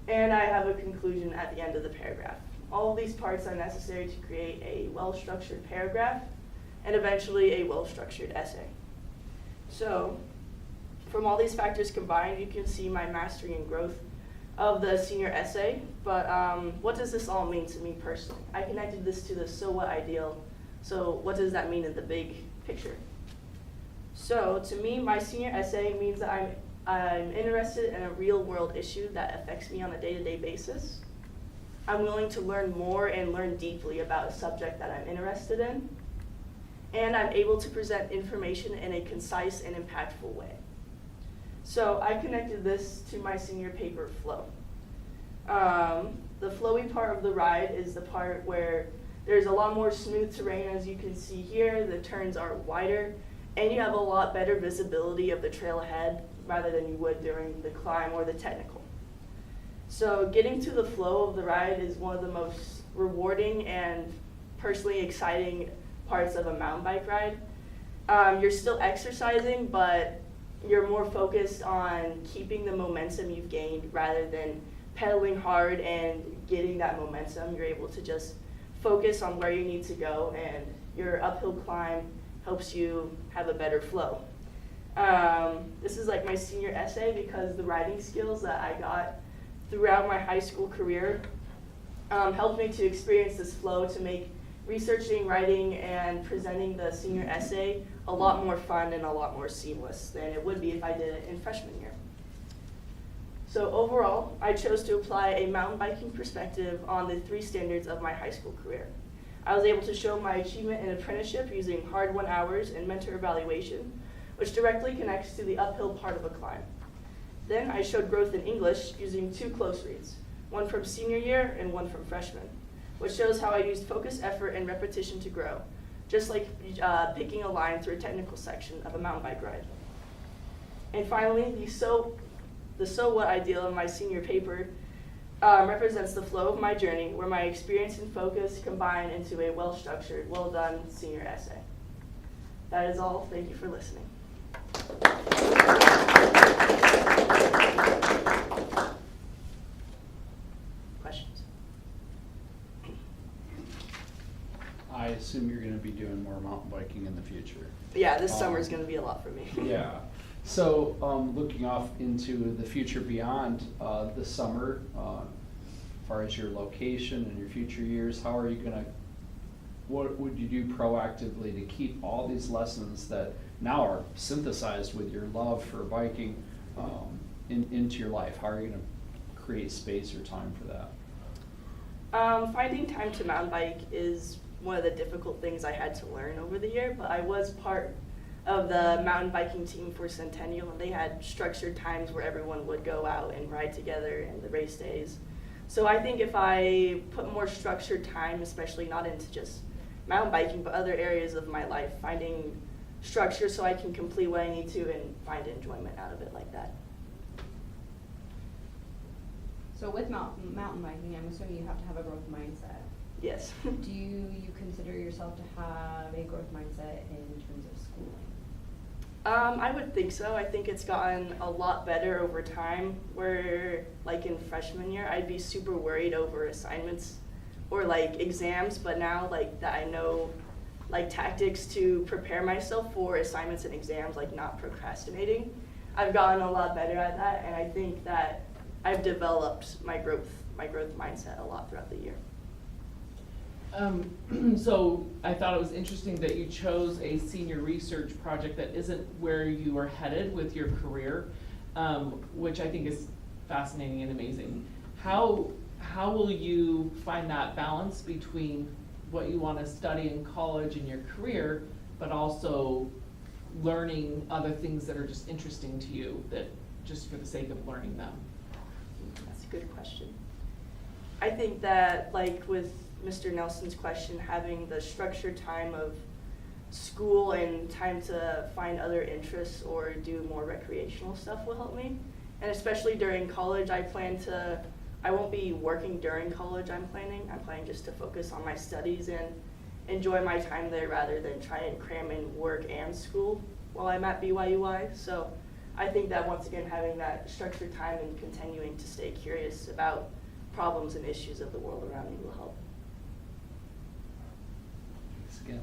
And I have a conclusion at the end of the paragraph. All of these parts are necessary to create a well-structured paragraph and eventually a well-structured essay. So, From all these factors combined, you can see my mastery and growth of the senior essay. But what does this all mean to me personally? I connected this to the so what ideal. So what does that mean in the big picture? So to me, my senior essay means that I'm interested in a real world issue that affects me on a day-to-day basis. I'm willing to learn more and learn deeply about a subject that I'm interested in. And I'm able to present information in a concise and impactful way. So I connected this to my senior paper flow. The flowy part of the ride is the part where there's a lot more smooth terrain, as you can see here. The turns are wider, and you have a lot better visibility of the trail ahead rather than you would during the climb or the technical. So getting to the flow of the ride is one of the most rewarding and personally exciting parts of a mountain bike ride. You're still exercising, but you're more focused on keeping the momentum you've gained rather than pedaling hard and getting that momentum. You're able to just focus on where you need to go, and your uphill climb helps you have a better flow. This is like my senior essay because the riding skills that I got throughout my high school career helped me to experience this flow to make researching, writing, and presenting the senior essay a lot more fun and a lot more seamless than it would be if I did it in freshman year. So overall, I chose to apply a mountain biking perspective on the 3 standards of my high school career. I was able to show my achievement in apprenticeship using hard-won hours and mentor evaluation, which directly connects to the uphill part of a climb. Then I showed growth in English using 2 close reads, one from senior year and one from freshman, which shows how I used focus, effort, and repetition to grow, just like picking a line through a technical section of a mountain bike ride. And finally, the so what ideal in my senior paper represents the flow of my journey, where my experience and focus combine into a well-structured, well-done senior essay. That is all. Thank you for listening. Questions? I assume you're going to be doing more mountain biking in the future. Yeah, this summer is going to be a lot for me. Yeah. So looking off into the future beyond the summer, as far as your location and your future years, how are you going to, what would you do proactively to keep all these lessons that now are synthesized with your love for biking into your life? How are you going to create space or time for that? Finding time to mountain bike is one of the difficult things I had to learn over the year, but I was part of the mountain biking team for Centennial, and they had structured times where everyone would go out and ride together in the race days. So I think if I put more structured time, especially not into just mountain biking, but other areas of my life, finding structure so I can complete what I need to and find enjoyment out of it like that. So with mountain biking, I'm assuming you have to have a growth mindset. Yes. Do you consider yourself to have a growth mindset in terms of schooling? I would think so. I think it's gotten a lot better over time, where like in freshman year, I'd be super worried over assignments or like exams, but now like that I know like tactics to prepare myself for assignments and exams, like not procrastinating. I've gotten a lot better at that, and I think that I've developed my growth mindset a lot throughout the year. So I thought it was interesting that you chose a senior research project that isn't where you are headed with your career, which I think is fascinating and amazing. How will you find that balance between what you want to study in college and your career, but also learning other things that are just interesting to you, that just for the sake of learning them? That's a good question. I think that like with Mr. Nelson's question, having the structured time of school and time to find other interests or do more recreational stuff will help me. And especially during college, I won't be working during college, I'm planning just to focus on my studies and enjoy my time there rather than try and cram in work and school while I'm at BYUI. So I think that once again, having that structured time and continuing to stay curious about problems and issues of the world around me will help. Again.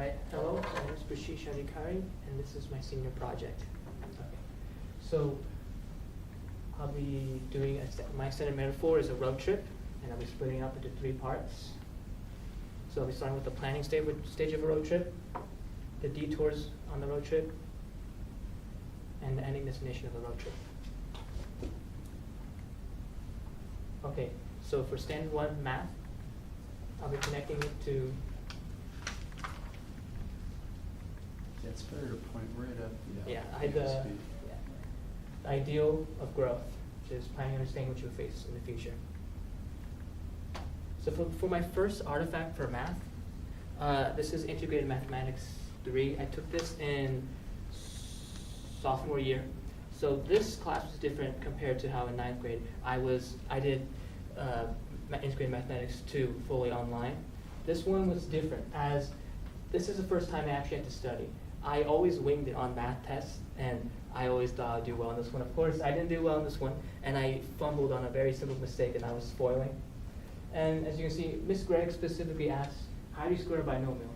Alright, hello, my name is Prashish Adhikari, and this is my senior project. Okay. So, I'll be doing, my extended metaphor is a road trip, and I'll be splitting it up into 3 parts. So I'll be starting with the planning stage of a road trip, the detours on the road trip, and the ending destination of the road trip. Okay, so for standard 1 math, I'll be connecting it to It's better to point right up. the ideal of growth, which is planning and understanding what you'll face in the future. So for my first artifact for math, this is Integrated Mathematics 3. I took this in sophomore year. So this class was different compared to how in 9th grade I did Integrated Mathematics 2 fully online. This one was different, as this is the first time I actually had to study. I always winged it on math tests, and I always thought I'd do well on this one. Of course, I didn't do well on this one, and I fumbled on a very simple mistake, and I was spoiling. And as you can see, Miss Gregg specifically asked, how do you square a binomial?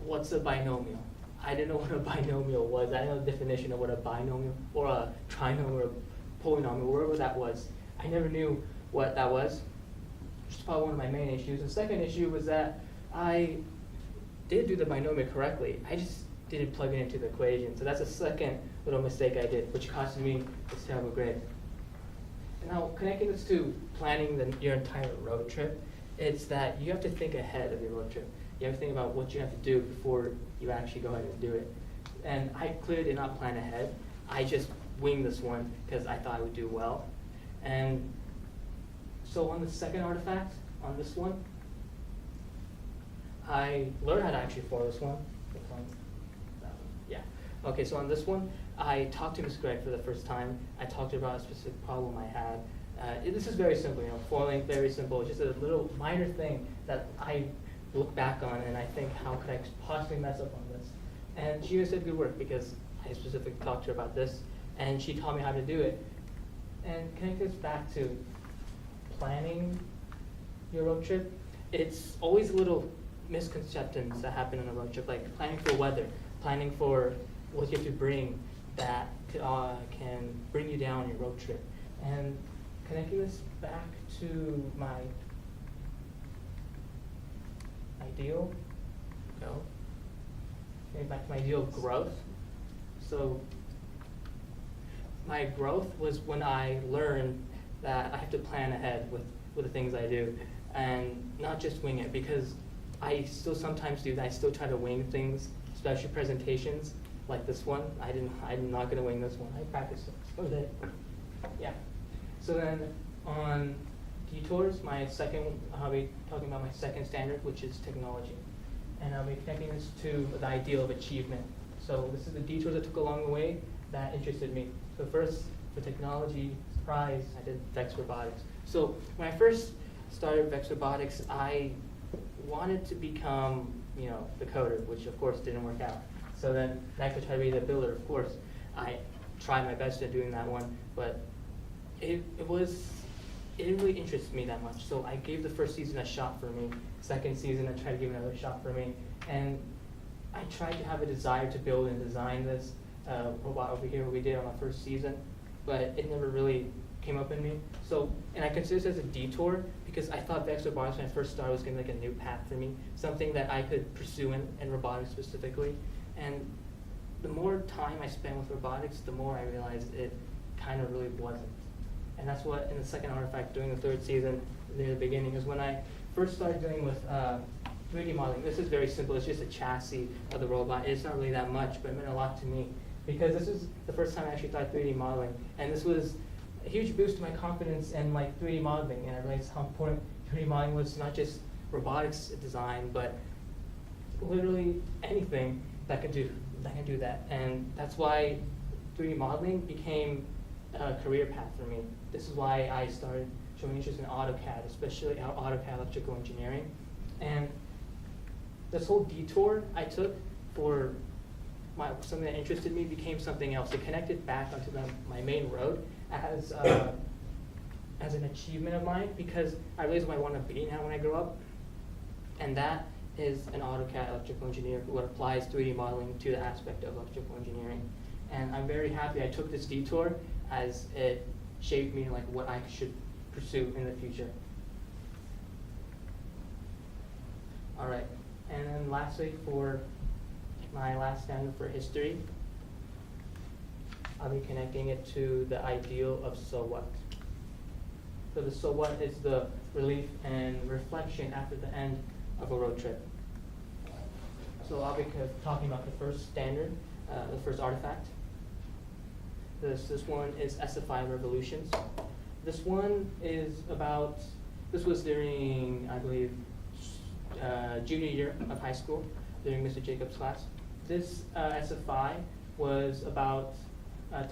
What's a binomial? I didn't know what a binomial was. I didn't know the definition of what a binomial or a trinomial or a polynomial, wherever that was. I never knew what that was, which is probably one of my main issues. The second issue was that I did do the binomial correctly. I just didn't plug it into the equation. So that's the second little mistake I did, which cost me this terrible grade. And now connecting this to planning your entire road trip, it's that you have to think ahead of your road trip. You have to think about what you have to do before you actually go ahead and do it. And I clearly did not plan ahead. I just winged this one because I thought I would do well. And so on the second artifact, on this one, I learned how to actually form this one. Yeah. Okay, so on this one, I talked to Ms. Gregg for the first time. I talked to her about a specific problem I had. This is very simple, foiling, very simple. It's just a little minor thing that I look back on and I think, how could I possibly mess up on this? And she said good work because I specifically talked to her about this, and she taught me how to do it. And connect this back to planning your road trip. It's always little misconceptions that happen on a road trip, like planning for weather, planning for what you have to bring that can bring you down your road trip. And connecting this back to my ideal, back to my ideal of growth. So my growth was when I learned that I have to plan ahead with the things I do, and not just wing it, because I still sometimes do that. I still try to wing things, especially presentations like this one. I'm not gonna wing this one. I practiced it. Yeah. So then on detours, I'll be talking about my second standard, which is technology. And I'll be connecting this to the ideal of achievement. So this is the detours I took along the way that interested me. So first, for technology, surprise, I did Vex Robotics. So when I first started Vex Robotics, I wanted to become, the coder, which of course didn't work out. So then next I tried to be the builder, of course. I tried my best at doing that one, but it didn't really interest me that much. So I gave the first season a shot for me. Second season, I tried to give another shot for me. And I tried to have a desire to build and design this robot over here, what we did on the first season, but it never really came up in me. So, and I consider this as a detour because I thought Vex Robotics when I first started was going to be like a new path for me, something that I could pursue in robotics specifically. And the more time I spent with robotics, the more I realized it kind of really wasn't. And that's what, in the second artifact, during the third season, near the beginning, is when I first started dealing with 3D modeling. This is very simple. It's just a chassis of the robot. It's not really that much, but it meant a lot to me because this was the first time I actually thought 3D modeling. And this was a huge boost to my confidence in 3D modeling. And I realized how important 3D modeling was, not just robotics design, but literally anything that can do that. And that's why 3D modeling became a career path for me. This is why I started showing interest in AutoCAD, especially AutoCAD electrical engineering. And this whole detour I took for something that interested me became something else. It connected back onto my main road as an achievement of mine because I realized what I want to be now when I grow up. And that is an AutoCAD electrical engineer who applies 3D modeling to the aspect of electrical engineering. And I'm very happy I took this detour, as it shaped me like what I should pursue in the future. All right, and then lastly, for my last standard for history, I'll be connecting it to the ideal of so what. So the so what is the relief and reflection after the end of a road trip. So I'll be talking about the first standard, the first artifact. This one is SFI Revolutions. This one is about, this was during, I believe, junior year of high school, during Mr. Jacobs' class. This SFI was about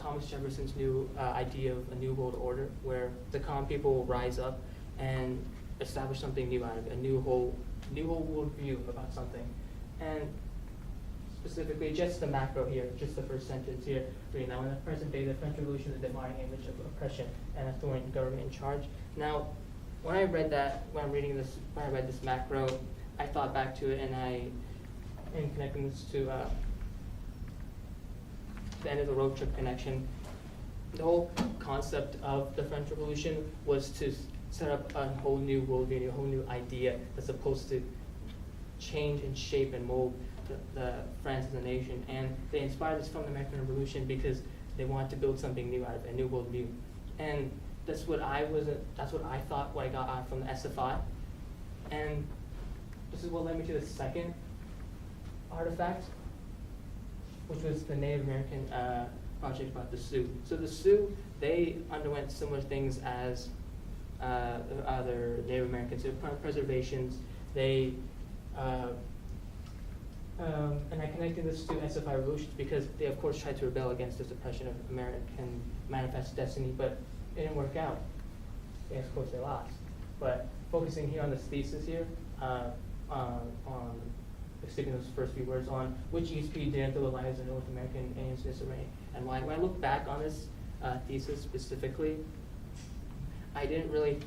Thomas Jefferson's new idea of a new world order, where the common people will rise up and establish something new out of it, a new whole world view about something. And specifically, just the macro here, just the first sentence here, reading that one, the present day, the French Revolution, the defining image of oppression and authority government in charge. Now, when I read that, when I read this macro, I thought back to it, and in connecting this to the end of the road trip connection, the whole concept of the French Revolution was to set up a whole new worldview, a whole new idea that's supposed to change and shape and mold the France as a nation. And they inspired this from the American Revolution because they wanted to build something new out of it, a new worldview. And that's what I thought what I got out from the SFI. And this is what led me to the second artifact, which was the Native American project about the Sioux. So the Sioux, they underwent similar things as other Native Americans. So preservations, they, and I connected this to SFI Revolutions because they of course tried to rebel against the suppression of American manifest destiny, but it didn't work out. And of course they lost. But focusing here on this thesis here, on sticking those first few words on which ESP didn't the lives of North American aliens disarray. And when I look back on this thesis specifically, I didn't really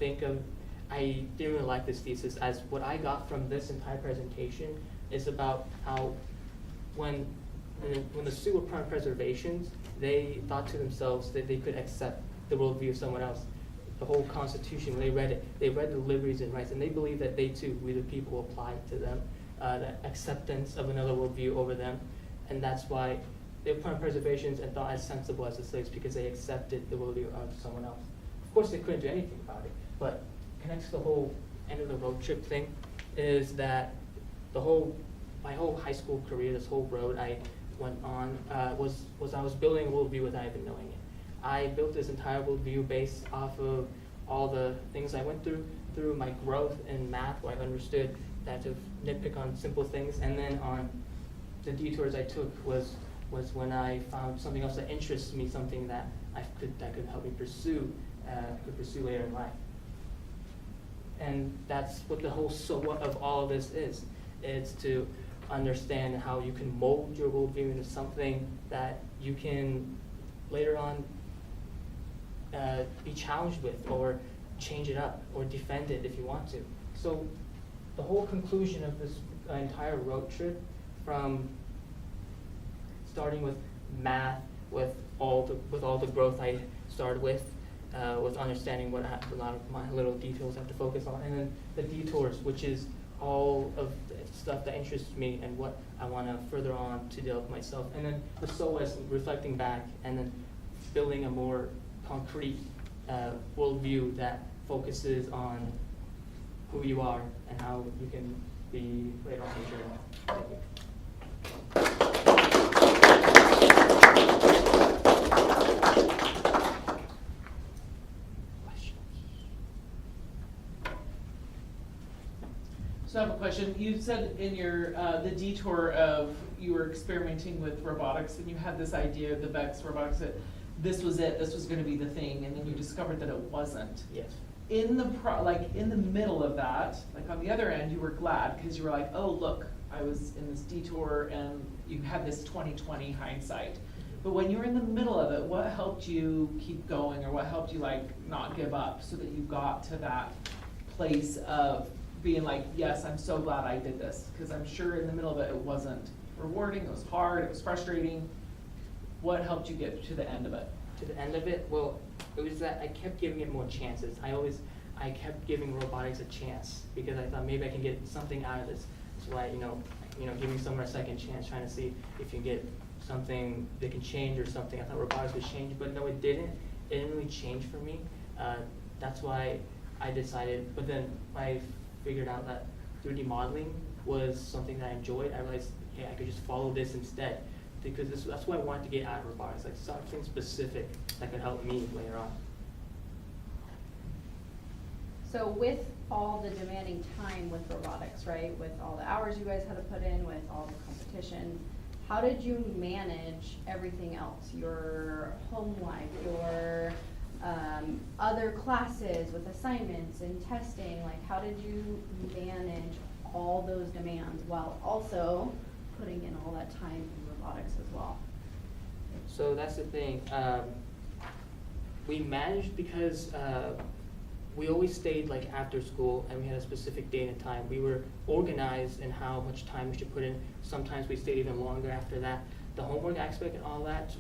like this thesis, as what I got from this entire presentation is about how when the Sioux were prime preservations, they thought to themselves that they could accept the worldview of someone else. The whole Constitution, when they read it, they read the liberties and rights, and they believed that they too, we the people, applied to them, that acceptance of another worldview over them. And that's why they were prime preservations and thought as sensible as the slaves, because they accepted the worldview of someone else. Of course, they couldn't do anything about it, but connects to the whole end of the road trip thing is that my whole high school career, this whole road I went on, was I was building a worldview without even knowing it. I built this entire worldview based off of all the things I went through my growth in math, where I understood that to nitpick on simple things, and then on the detours I took was when I found something else that interests me, something that could help me pursue later in life. And that's what the whole so what of all of this is. It's to understand how you can mold your worldview into something that you can later on be challenged with, or change it up, or defend it if you want to. So the whole conclusion of this entire road trip, from starting with math, with all the growth I started with understanding what a lot of my little details I have to focus on, and then the detours, which is all of the stuff that interests me and what I want to further on to develop myself, and then the so as reflecting back, and then building a more concrete worldview that focuses on who you are and how you can be later on in your journey. Thank you. So I have a question. You said in your the detour of you were experimenting with robotics, and you had this idea of the VEX robotics that this was it, this was going to be the thing, and then you discovered that it wasn't. Yes. In the middle of that, like on the other end, you were glad because you were like, oh look, I was in this detour, and you had this 20/20 hindsight. But when you were in the middle of it, what helped you keep going, or what helped you like not give up so that you got to that place of being like, yes, I'm so glad I did this, because I'm sure in the middle of it, it wasn't rewarding, it was hard, it was frustrating. What helped you get to the end of it? To the end of it, well, it was that I kept giving it more chances. I kept giving robotics a chance because I thought maybe I can get something out of this. That's why, giving someone a second chance, trying to see if you can get something that can change or something. I thought robotics would change, but no, it didn't. It didn't really change for me. That's why I decided, but then I figured out that 3D modeling was something that I enjoyed. I realized, hey, I could just follow this instead, because that's what I wanted to get out of robotics, like something specific that could help me later on. So with all the demanding time with robotics, right, with all the hours you guys had to put in, with all the competition, how did you manage everything else? Your home life, your other classes with assignments and testing, like how did you manage all those demands while also putting in all that time in robotics as well? So that's the thing. We managed because we always stayed like after school and we had a specific date and time. We were organized in how much time we should put in. Sometimes we stayed even longer after that. The homework aspect and all that,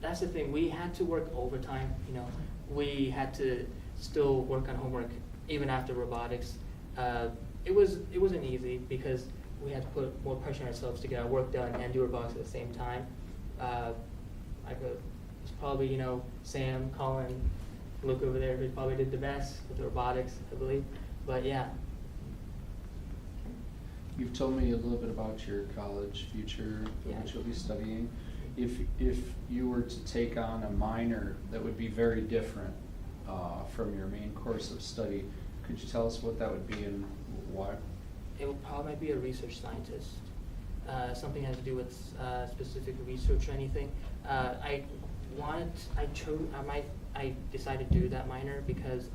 that's the thing. We had to work overtime, We had to still work on homework even after robotics. It wasn't easy because we had to put more pressure on ourselves to get our work done and do robotics at the same time. It's probably, Sam, Colin, Luke over there who probably did the best with the robotics, I believe. But yeah. You've told me a little bit about your college future, Yeah. what you'll be studying. If you were to take on a minor that would be very different from your main course of study, could you tell us what that would be and why? It would probably be a research scientist. Something has to do with specific research or anything. I decided to do that minor because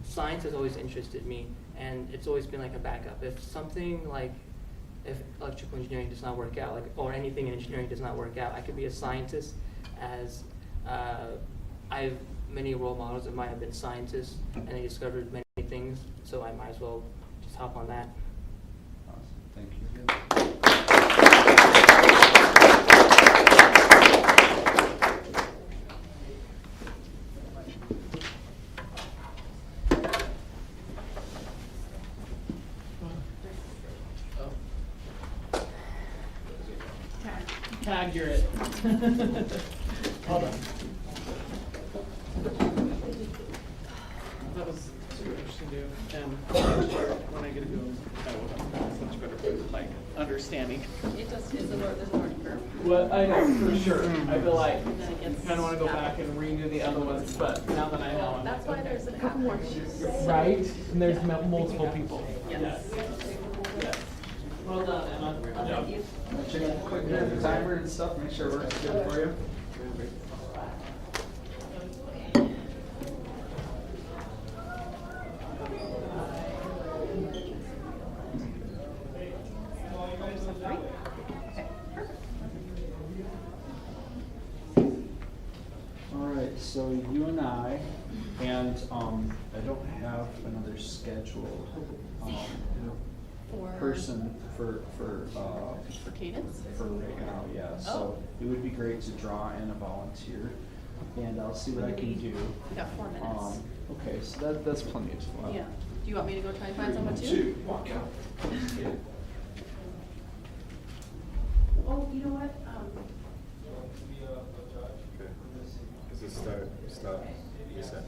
science has always interested me, and it's always been like a backup. If electrical engineering does not work out, or anything in engineering does not work out, I could be a scientist, as many role models of mine have been scientists, and they discovered many things, so I might as well just hop on that. Awesome, thank you. Tag, you're it. Hold on. That was super interesting to do, and next year, when I get to go, I will have much better, understanding. It just is there's a learning curve. Well, I know, for sure. I feel like I kind of want to go back and redo the other ones, but now that I know, I'm That's like, why okay. there's a couple more issues. Right? And there's multiple people. Yes. Yes. Well done, Emma. Thank you. Check out the quick the timer and stuff, make sure it works good for you. Alright, so you and I don't have another scheduled person for Cadence? for right now, yeah. So it would be great to draw in a volunteer, and I'll see what I can do. We got 4 minutes. Okay, so that's plenty of time. Yeah. Do you want me to go try and find someone too? Walk out. Oh, you know what? Okay. Is it start, stop, reset?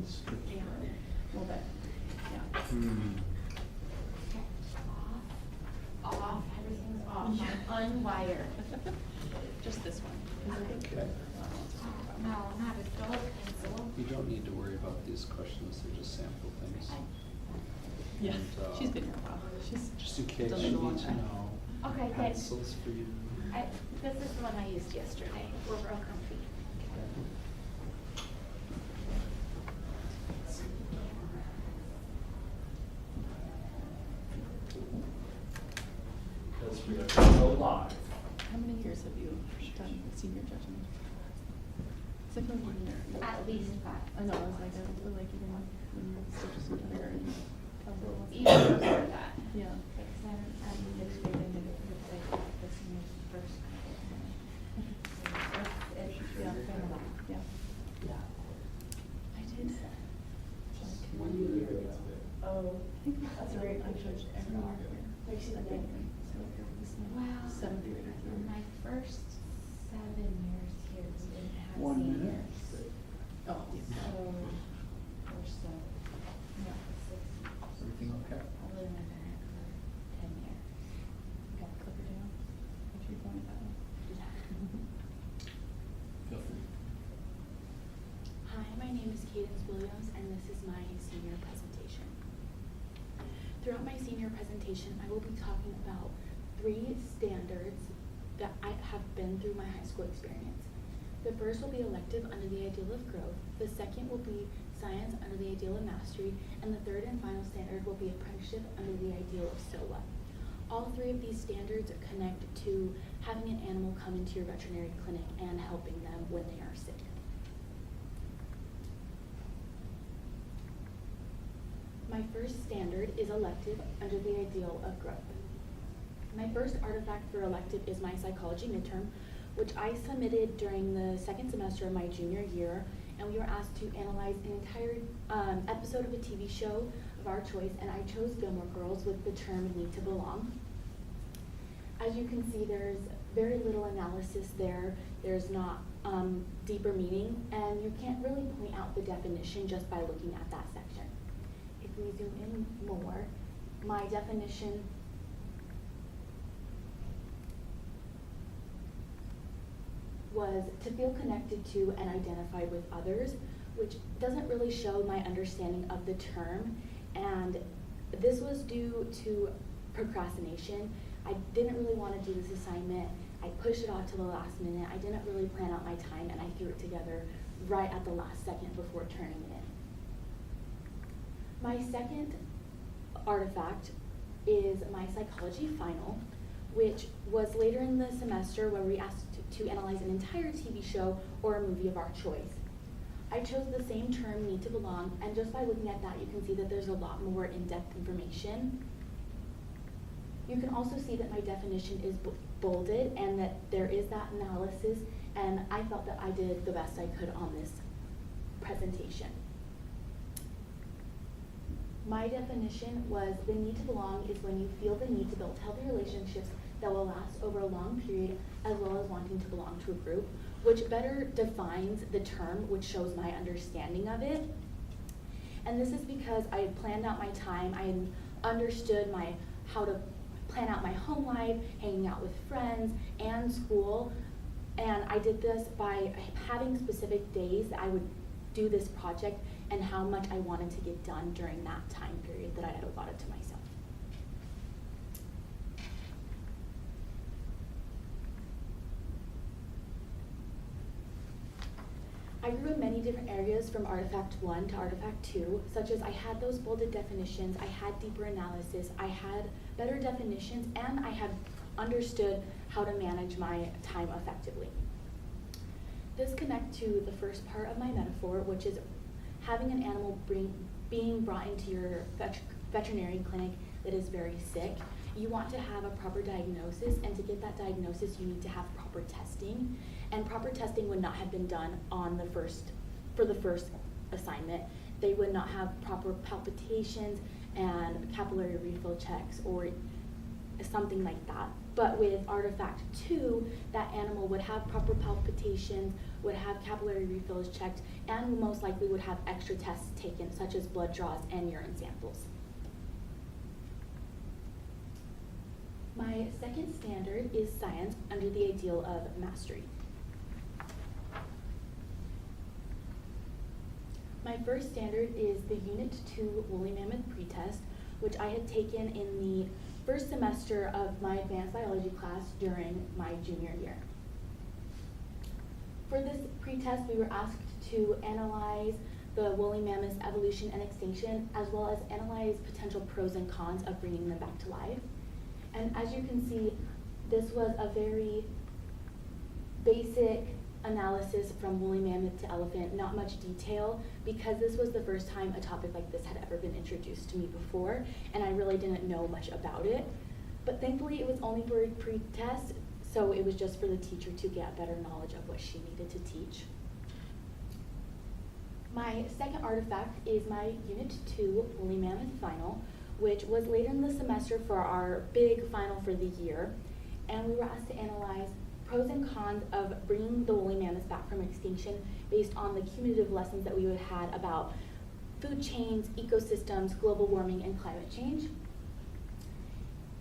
It's tricky. Yeah, a little bit, yeah. Hmm. Off, everything's off, I'm unwired. Just this one. Okay. No, not a dull pencil. You don't need to worry about these questions, they're just sample things. Yeah, And, she's been here a while. She's just in case done you it a long need to time. know. Okay, good. Pencils for you. This is the one I used yesterday. We're real comfy. Because we are so live. How many years have you done senior judgment? It's like a 1 year. At least 5. I know, I was like, even when you're still just in kindergarten. Even before that. Yeah. Because I'm mixed grade and it's like the senior's first grade. It's Yeah. been a while. Yeah. I did. Like 1 year ago. Oh. I think that's right, I judged every year. Like second, so if you're this Wow. 7th grade. My first 7 years here, we didn't have 1 minute. seniors. Oh, yeah. So, we're still, yeah, 6. Everything okay? I've lived in Bennett for 10 years. Got a clipper down. Make sure you point it that way. Feel free. Hi, my name is Cadence Williams, and this is my senior presentation. Throughout my senior presentation, I will be talking about 3 standards that I have been through my high school experience. The first will be elective under the ideal of growth, the second will be science under the ideal of mastery, and the third and final standard will be apprenticeship under the ideal of so what. All 3 of these standards connect to having an animal come into your veterinary clinic and helping them when they are sick. My first standard is elective under the ideal of growth. My first artifact for elective is my psychology midterm, which I submitted during the 2nd semester of my junior year, and we were asked to analyze an entire episode of a TV show of our choice, and I chose Gilmore Girls with the term need to belong. As you can see, there's very little analysis there. There's not deeper meaning, and you can't really point out the definition just by looking at that section. If we zoom in more, my definition was to feel connected to and identified with others, which doesn't really show my understanding of the term, and this was due to procrastination. I didn't really want to do this assignment. I pushed it off to the last minute. I didn't really plan out my time, and I threw it together right at the last second before turning it in. My second artifact is my psychology final, which was later in the semester where we asked to analyze an entire TV show or a movie of our choice. I chose the same term, need to belong, and just by looking at that you can see that there's a lot more in-depth information. You can also see that my definition is bolded and that there is that analysis, and I felt that I did the best I could on this presentation. My definition was the need to belong is when you feel the need to build healthy relationships that will last over a long period, as well as wanting to belong to a group, which better defines the term, which shows my understanding of it. And this is because I had planned out my time, I had understood how to plan out my home life, hanging out with friends, and school. And I did this by having specific days that I would do this project and how much I wanted to get done during that time period that I had allotted to myself. I grew in many different areas from Artifact 1 to Artifact 2, such as I had those bolded definitions, I had deeper analysis, I had better definitions, and I had understood how to manage my time effectively. This connects to the first part of my metaphor, which is having an animal being brought into your veterinary clinic that is very sick. You want to have a proper diagnosis, and to get that diagnosis you need to have proper testing, and proper testing would not have been done for the first assignment. They would not have proper palpitations and capillary refill checks or something like that. But with artifact 2, that animal would have proper palpitations, would have capillary refills checked, and most likely would have extra tests taken, such as blood draws and urine samples. My second standard is science under the ideal of mastery. My first standard is the Unit 2 Woolly Mammoth pretest, which I had taken in the first semester of my advanced biology class during my junior year. For this pretest, we were asked to analyze the woolly mammoth's evolution and extinction, as well as analyze potential pros and cons of bringing them back to life. And as you can see, this was a very basic analysis from woolly mammoth to elephant, not much detail, because this was the first time a topic like this had ever been introduced to me before, and I really didn't know much about it. But thankfully it was only for a pre-test, so it was just for the teacher to get better knowledge of what she needed to teach. My second artifact is my Unit 2 Woolly Mammoth Final, which was later in the semester for our big final for the year, and we were asked to analyze pros and cons of bringing the woolly mammoths back from extinction based on the cumulative lessons that we would have had about food chains, ecosystems, global warming, and climate change.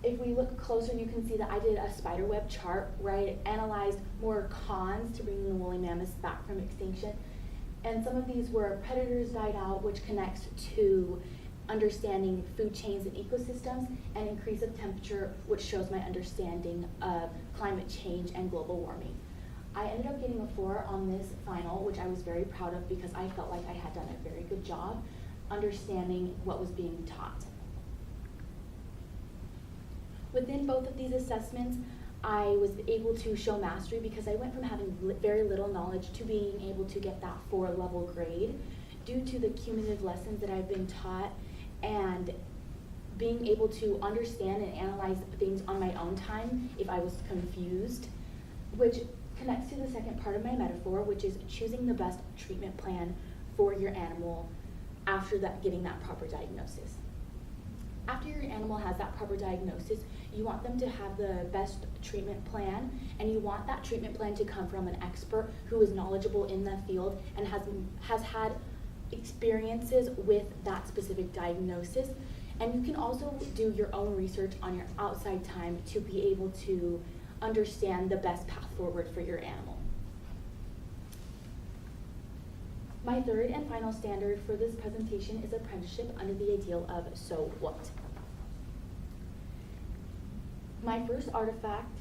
If we look closer, you can see that I did a spiderweb chart where I analyzed more cons to bringing the woolly mammoths back from extinction. And some of these were predators died out, which connects to understanding food chains and ecosystems, and increase of temperature, which shows my understanding of climate change and global warming. I ended up getting a 4 on this final, which I was very proud of because I felt like I had done a very good job understanding what was being taught. Within both of these assessments, I was able to show mastery because I went from having very little knowledge to being able to get that 4 level grade due to the cumulative lessons that I've been taught and being able to understand and analyze things on my own time if I was confused, which connects to the second part of my metaphor, which is choosing the best treatment plan for your animal after getting that proper diagnosis. After your animal has that proper diagnosis, you want them to have the best treatment plan, and you want that treatment plan to come from an expert who is knowledgeable in the field and has had experiences with that specific diagnosis. And you can also do your own research on your outside time to be able to understand the best path forward for your animal. My third and final standard for this presentation is apprenticeship under the ideal of so what. My first artifact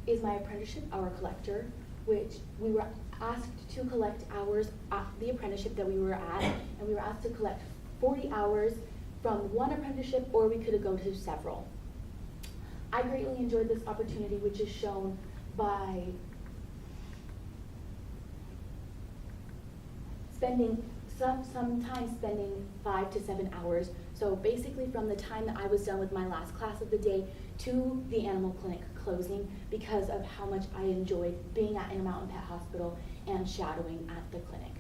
is my apprenticeship hour collector, which we were asked to collect hours at the apprenticeship that we were at, and we were asked to collect 40 hours from one apprenticeship, or we could go to several. I greatly enjoyed this opportunity, which is shown by sometimes spending 5 to 7 hours. So basically from the time that I was done with my last class of the day to the animal clinic closing, because of how much I enjoyed being at Intermountain Pet Hospital and shadowing at the clinic.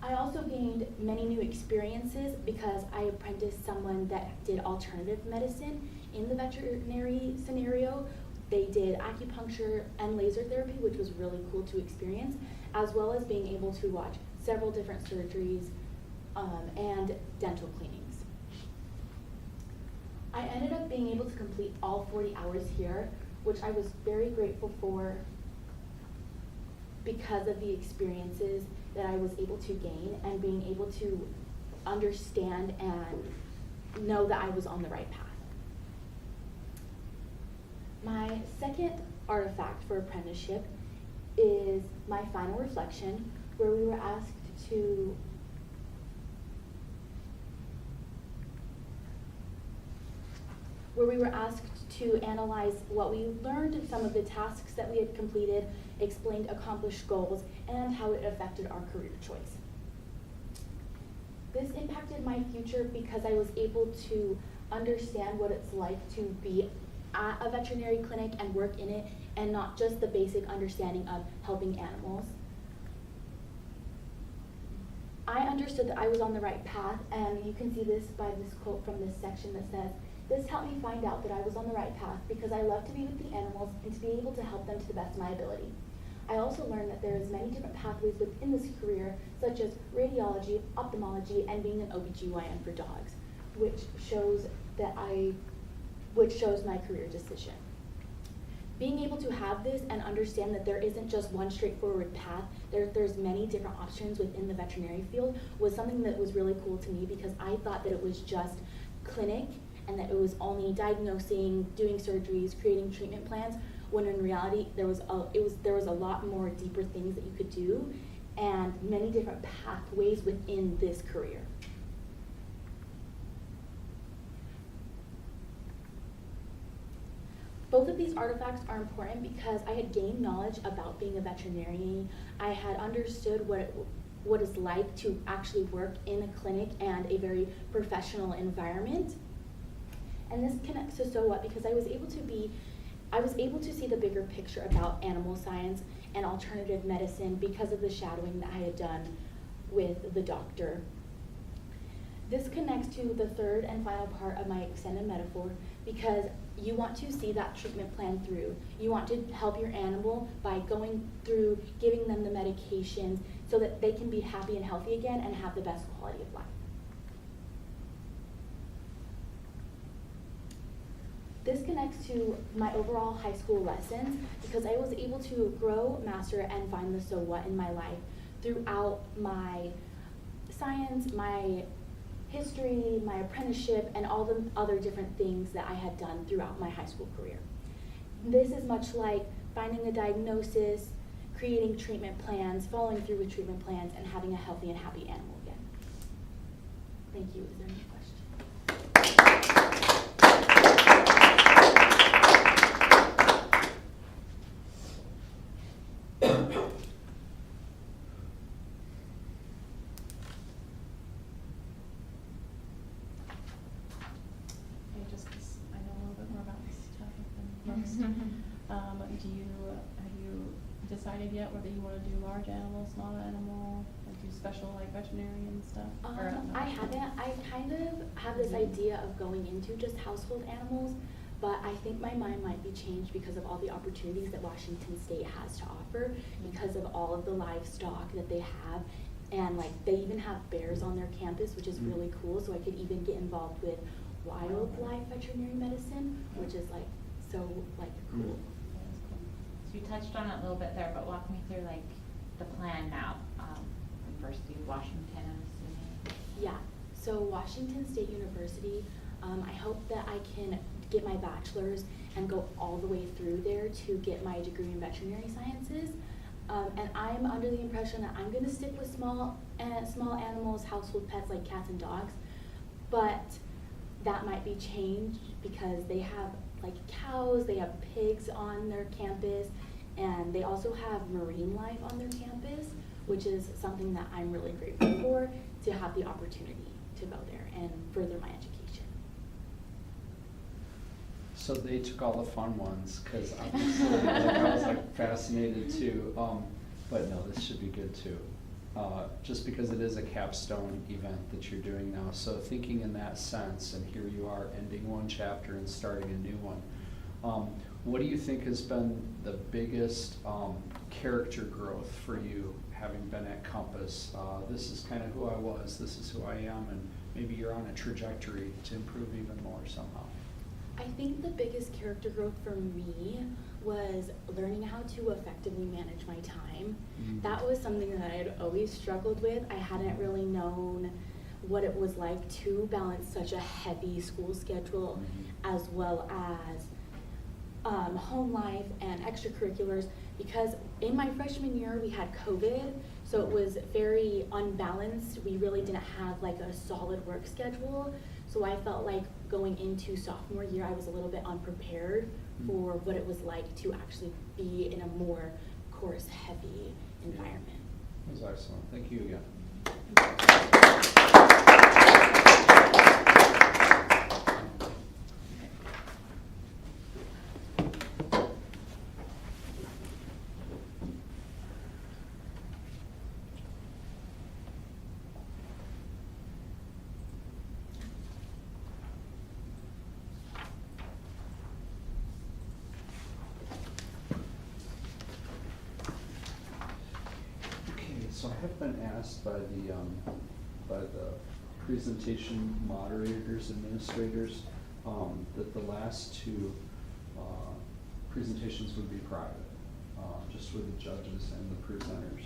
I also gained many new experiences because I apprenticed someone that did alternative medicine in the veterinary scenario. They did acupuncture and laser therapy, which was really cool to experience, as well as being able to watch several different surgeries and dental cleanings. I ended up being able to complete all 40 hours here, which I was very grateful for because of the experiences that I was able to gain and being able to understand and know that I was on the right path. My second artifact for apprenticeship is my final reflection, where we were asked to analyze what we learned, some of the tasks that we had completed, explained accomplished goals, and how it affected our career choice. This impacted my future because I was able to understand what it's like to be at a veterinary clinic and work in it, and not just the basic understanding of helping animals. I understood that I was on the right path, and you can see this by this quote from this section that says, This helped me find out that I was on the right path because I love to be with the animals and to be able to help them to the best of my ability. I also learned that there is many different pathways within this career, such as radiology, ophthalmology, and being an OBGYN for dogs, which shows my career decision. Being able to have this and understand that there isn't just one straightforward path, there's many different options within the veterinary field was something that was really cool to me because I thought that it was just clinic and that it was only diagnosing, doing surgeries, creating treatment plans, when in reality there was a lot more deeper things that you could do and many different pathways within this career. Both of these artifacts are important because I had gained knowledge about being a veterinarian. I had understood what it's like to actually work in a clinic and a very professional environment. And this connects to So What because I was able to see the bigger picture about animal science and alternative medicine because of the shadowing that I had done with the doctor. This connects to the third and final part of my extended metaphor because you want to see that treatment plan through. You want to help your animal by going through giving them the medications so that they can be happy and healthy again and have the best quality of life. This connects to my overall high school lessons because I was able to grow, master, and find the so what in my life throughout my science, my history, my apprenticeship, and all the other different things that I had done throughout my high school career. This is much like finding a diagnosis, creating treatment plans, following through with treatment plans, and having a healthy and happy animal again. Thank you. Is there any questions? Just 'cause I know a little bit more about this topic than most. Have you decided yet whether you want to do large animal, small animal, or do special like veterinarian stuff? I haven't. I kind of have this idea of going into just household animals, but I think my mind might be changed because of all the opportunities that Washington State has to offer, because of all of the livestock that they have. And like they even have bears on their campus, which is really cool. So I could even get involved with wildlife veterinary medicine, which is like so like cool. So you touched on it a little bit there, but walk me through like the plan now. University of Washington, I'm assuming. Yeah. So Washington State University, I hope that I can get my bachelor's and go all the way through there to get my degree in veterinary sciences. And I'm under the impression that I'm going to stick with small animals, household pets like cats and dogs, but that might be changed because they have like cows, they have pigs on their campus, and they also have marine life on their campus, which is something that I'm really grateful for, to have the opportunity to go there and further my education. So they took all the fun ones, because obviously like, I was like fascinated too. But no, this should be good too. Just because it is a capstone event that you're doing now. So thinking in that sense, and here you are ending one chapter and starting a new one. What do you think has been the biggest character growth for you having been at Compass? This is kind of who I was, this is who I am, and maybe you're on a trajectory to improve even more somehow. I think the biggest character growth for me was learning how to effectively manage my time. That was something that I had always struggled with. I hadn't really known what it was like to balance such a heavy school schedule as well as home life and extracurriculars, because in my freshman year we had COVID, so it was very unbalanced. We really didn't have like a solid work schedule. So I felt like going into sophomore year, I was a little bit unprepared for what it was like to actually be in a more course-heavy environment. That was excellent. Thank you again. I have been asked by the presentation moderators, administrators, that the last two presentations would be private, just with the judges and the presenters.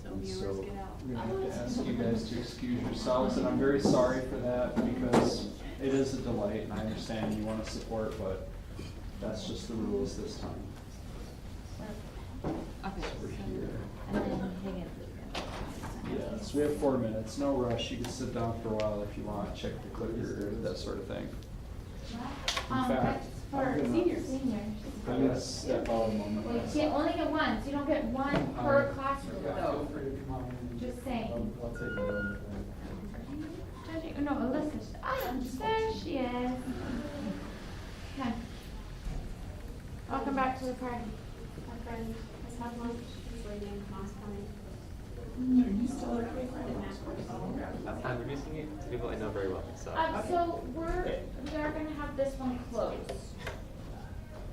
So And viewers so get out. we're gonna have to ask you guys to excuse yourselves, and I'm very sorry for that, because it is a delight, and I understand you wanna support, but that's just the rules this time. Okay. So we're here. And then hang it. Yes, we have 4 minutes, no rush, you can sit down for a while if you want, check the clicker, that sort of thing. In fact, That's for I'm gonna- seniors. I'm gonna step out a moment. Well, you can't only get one, so you don't get one per classroom though. Just saying. Judging, no, Alyssa, there she is. Okay. Welcome back to the party. My friend has had lunch, she's leaving, mom's coming. Are you still okay? I'm reducing it to people I know very well, so. So we are gonna have this one closed.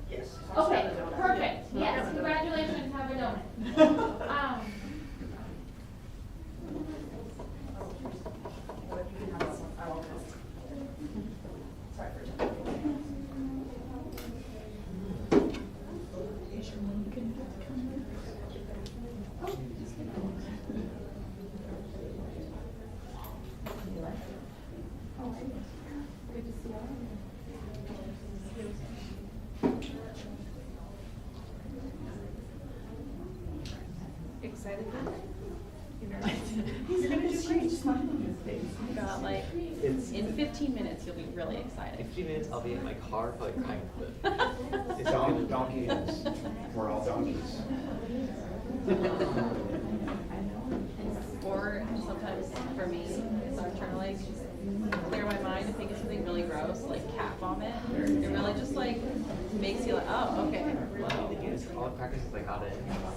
Yes. Okay, perfect, yes, congratulations, have a donut. Excited? You're gonna do great, just smile on your face. You got like, in 15 minutes, you'll be really excited. In 15 minutes, I'll be in my car, probably crying. It's Donkey heads. We're all donkeys. Or sometimes for me, it's I'm trying to like clear my mind and think of something really gross, like cat vomit. It really just like makes you like, oh, okay. Well, the thing is, all the practice is like out of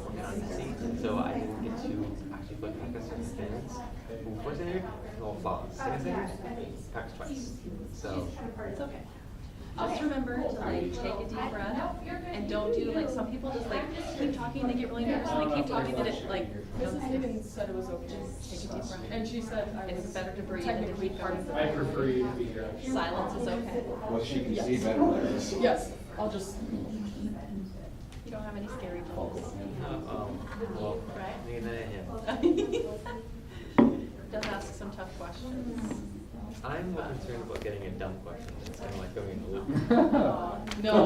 working on DC, so I didn't get to actually play practice certain things. Before standard, all flawless. Second standard, practice twice. So. It's okay. Just remember to like take a deep breath and don't do like some people just like keep talking, they get really nervous and they keep talking, they just like. Mrs. Higgins said it was okay. Take a deep breath. And she said I It's was better to breathe and to keep part of the. I prefer you to be here. Silence is okay. Well, she can see better there. Yes, I'll just. You don't have any scary pulls. Well, Right? maybe not him. Just ask some tough questions. I'm more concerned about getting a dumb question instead of like going in the loop. No.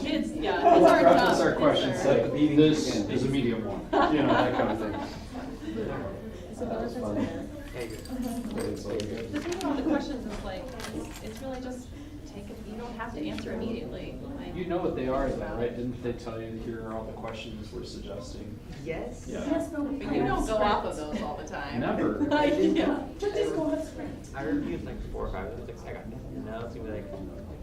Kids, yeah, kids are tough. Preface our Kids questions are- like, this is a medium one, you know, that kind of thing. So those are there. Hey, good. The thing about the questions is like, it's really just take it, you don't have to answer immediately. Like, You know what they are though, right? Didn't they tell you here are all the questions we're suggesting? Yes. Yeah. but you don't go off of those all the time. Never. Yeah. I reviewed like 4 or 5 of them, I got nothing. Now it's gonna be like,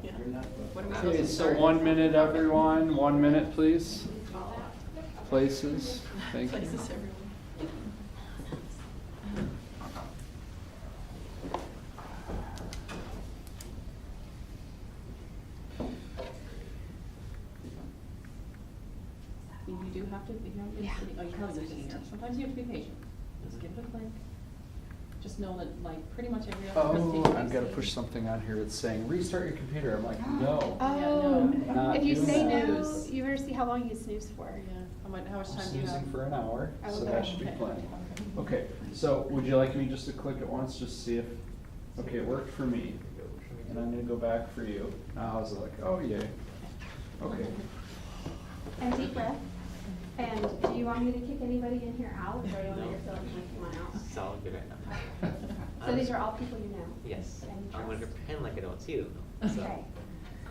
you're not. What am I supposed Okay, to so start? 1 minute, everyone. 1 minute, please. Places. Thank you. Places, everyone. You do have to, you know, oh, you probably are sitting there. Sometimes you have to be patient. Just give it a click. Just know that like pretty much every other Oh, presentation. I've got to push something on here. It's saying restart your computer. I'm like, no. Oh, Not If you doing say that. no, you better see how long you snooze for. Yeah, how much I'm time do you have? snoozing for an hour, so Okay. that should be plenty. Okay, so would you like me just to click it once, just to see if, okay, it worked for me. And I'm gonna go back for you. Now I was like, oh yay. Okay. And deep breath. And do you want me to kick anybody in here out, or do you want No. to feel like come on out? It's all good right now. So these are all people you know? Yes. And you I'm gonna trust? pretend like I don't see them though. So. Okay.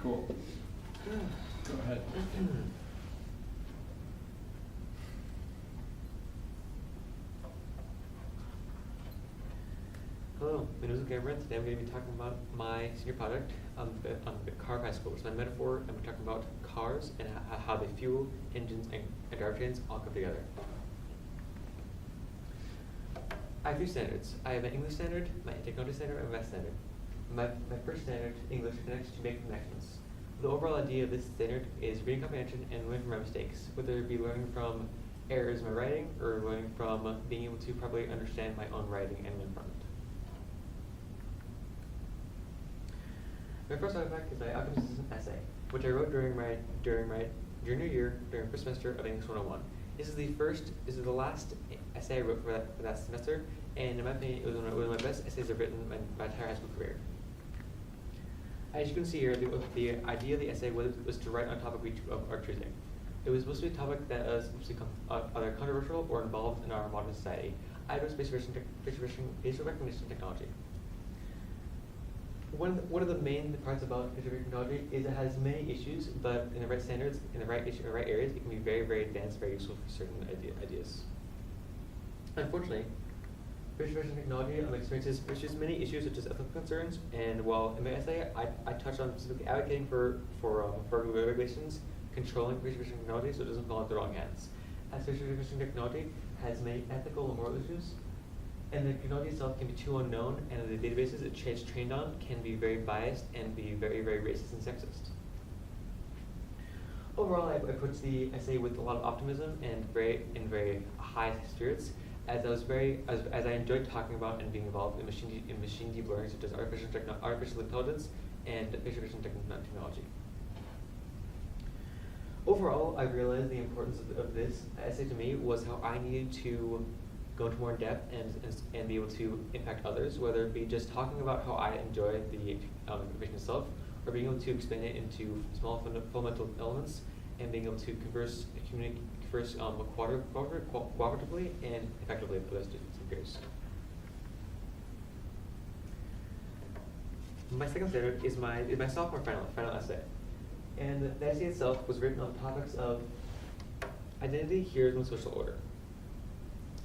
Cool. Go ahead. Hello, my name is Cameron. Today I'm going to be talking about my senior project on the car of high school. It's my metaphor, and we're talking about cars and how they fuel, engines, and drivetrains all come together. I have 3 standards. I have an English standard, my technology standard, and a math standard. My first standard, English, connects to make connections. the overall idea of this standard is reading comprehension and learning from my mistakes, whether it be learning from errors in my writing or learning from being able to properly understand my own writing and learn from it. My first artifact is my alchemy system essay, which I wrote during my junior year during first semester of English 101. This is the last essay I wrote for that semester, and in my opinion, it was one of my best essays I've written in my entire high school career. As you can see here, the idea of the essay was to write on a topic of our choosing. It was supposed to be a topic that was either controversial or involved in our modern society. I chose facial recognition technology. One of the main parts about facial recognition technology is it has many issues, but in the right standards, in the right areas, it can be very, very advanced, very useful for certain ideas. Unfortunately, facial recognition technology experiences many issues such as ethical concerns, and while in my essay I touched on specifically advocating for regulations controlling facial recognition technology so it doesn't fall into the wrong hands. As facial recognition technology has many ethical and moral issues, and the technology itself can be too unknown, and the databases it's trained on can be very biased and be very, very racist and sexist. Overall, I approached the essay with a lot of optimism and very high spirits, as I enjoyed talking about and being involved in machine deep learning such as artificial intelligence and facial recognition technology. Overall, I realized the importance of this essay to me was how I needed to go into more in depth and be able to impact others, whether it be just talking about how I enjoy the information itself, or being able to explain it into small fundamental elements, and being able to communicate cooperatively and effectively with other students and peers. My second standard is my sophomore final essay. And the essay itself was written on topics of identity, heroes, and social order.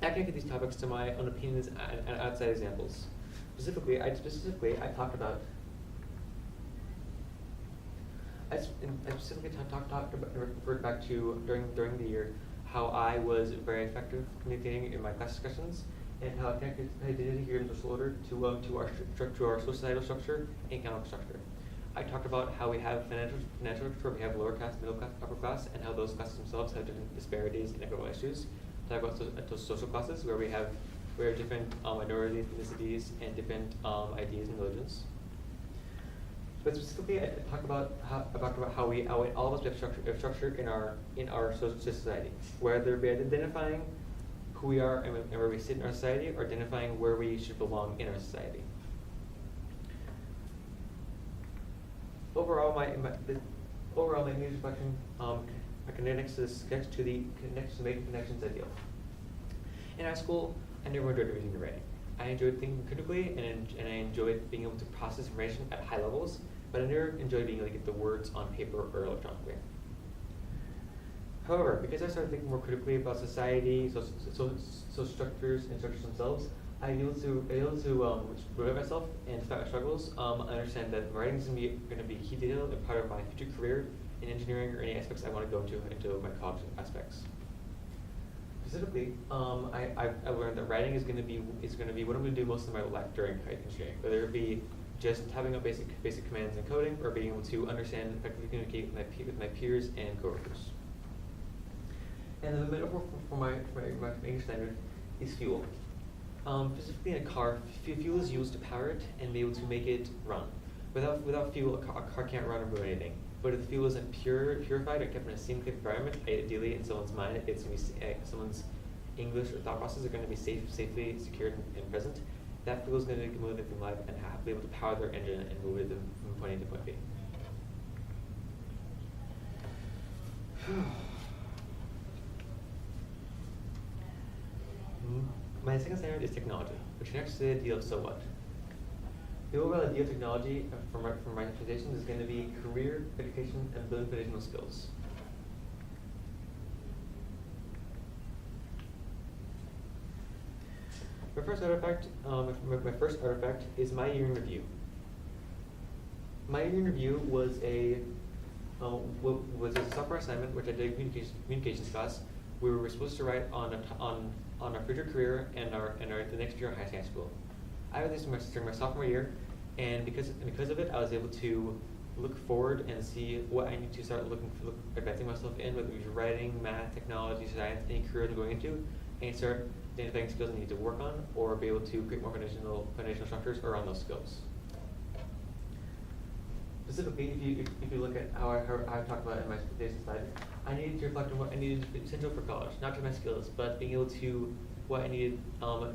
I connected these topics to my own opinions and outside examples. Specifically, I talked about. I specifically referred back to during the year how I was very effective communicating in my class discussions, and how I connected identity, heroes, and social order to our societal structure and economic structure. I talked about how we have financial structure, where we have lower class, middle class, upper class, and how those classes themselves have different disparities and equitable issues. Talk about social classes, where we have different minorities, ethnicities, and different ideas and religions. But specifically, I talk about how all of us have structure in our society, whether it be identifying who we are and where we sit in our society, or identifying where we should belong in our society. Overall, my music reflection connects to making connections ideal. In high school, I never enjoyed reading and writing. I enjoyed thinking critically, and I enjoyed being able to process information at high levels, but I never enjoyed being able to get the words on paper or electronically. However, because I started thinking more critically about society, social structures, and structures themselves, I was able to motivate myself, and despite my struggles, I understand that writing is going to be a key detail and part of my future career in engineering or any aspects I want to go into my college aspects. Specifically, I learned that writing is going to be what I'm going to do most of my life during engineering, whether it be just having a basic commands in coding, or being able to understand and effectively communicate with my peers and coworkers. And the metaphor for my English standard is fuel. Specifically in a car, fuel is used to power it and be able to make it run. Without fuel, a car can't run or move anything. But if the fuel isn't purified or kept in a safe environment, ideally in someone's mind, it's going to be someone's English or thought process are going to be safely secured and present. That fuel is going to move them through life and be able to power their engine and move it from point A to point B. My second standard is technology, which connects to the idea of so what. The overall idea of technology from my presentation is going to be career, education, and building foundational skills. My first artifact is my year in review. My year in review was a software assignment which I did communications class. We were supposed to write on our future career and the next year in high school. I read this during my sophomore year, and because of it, I was able to look forward and see what I need to start advancing myself in, whether it be writing, math, technology, science, any career I'm going into, and start identifying skills I need to work on, or be able to create more foundational structures around those skills. Specifically, if you look at how I talked about it in my expectation slide, I needed to reflect on what I needed to be essential for college, not just my skills, but being able to what I needed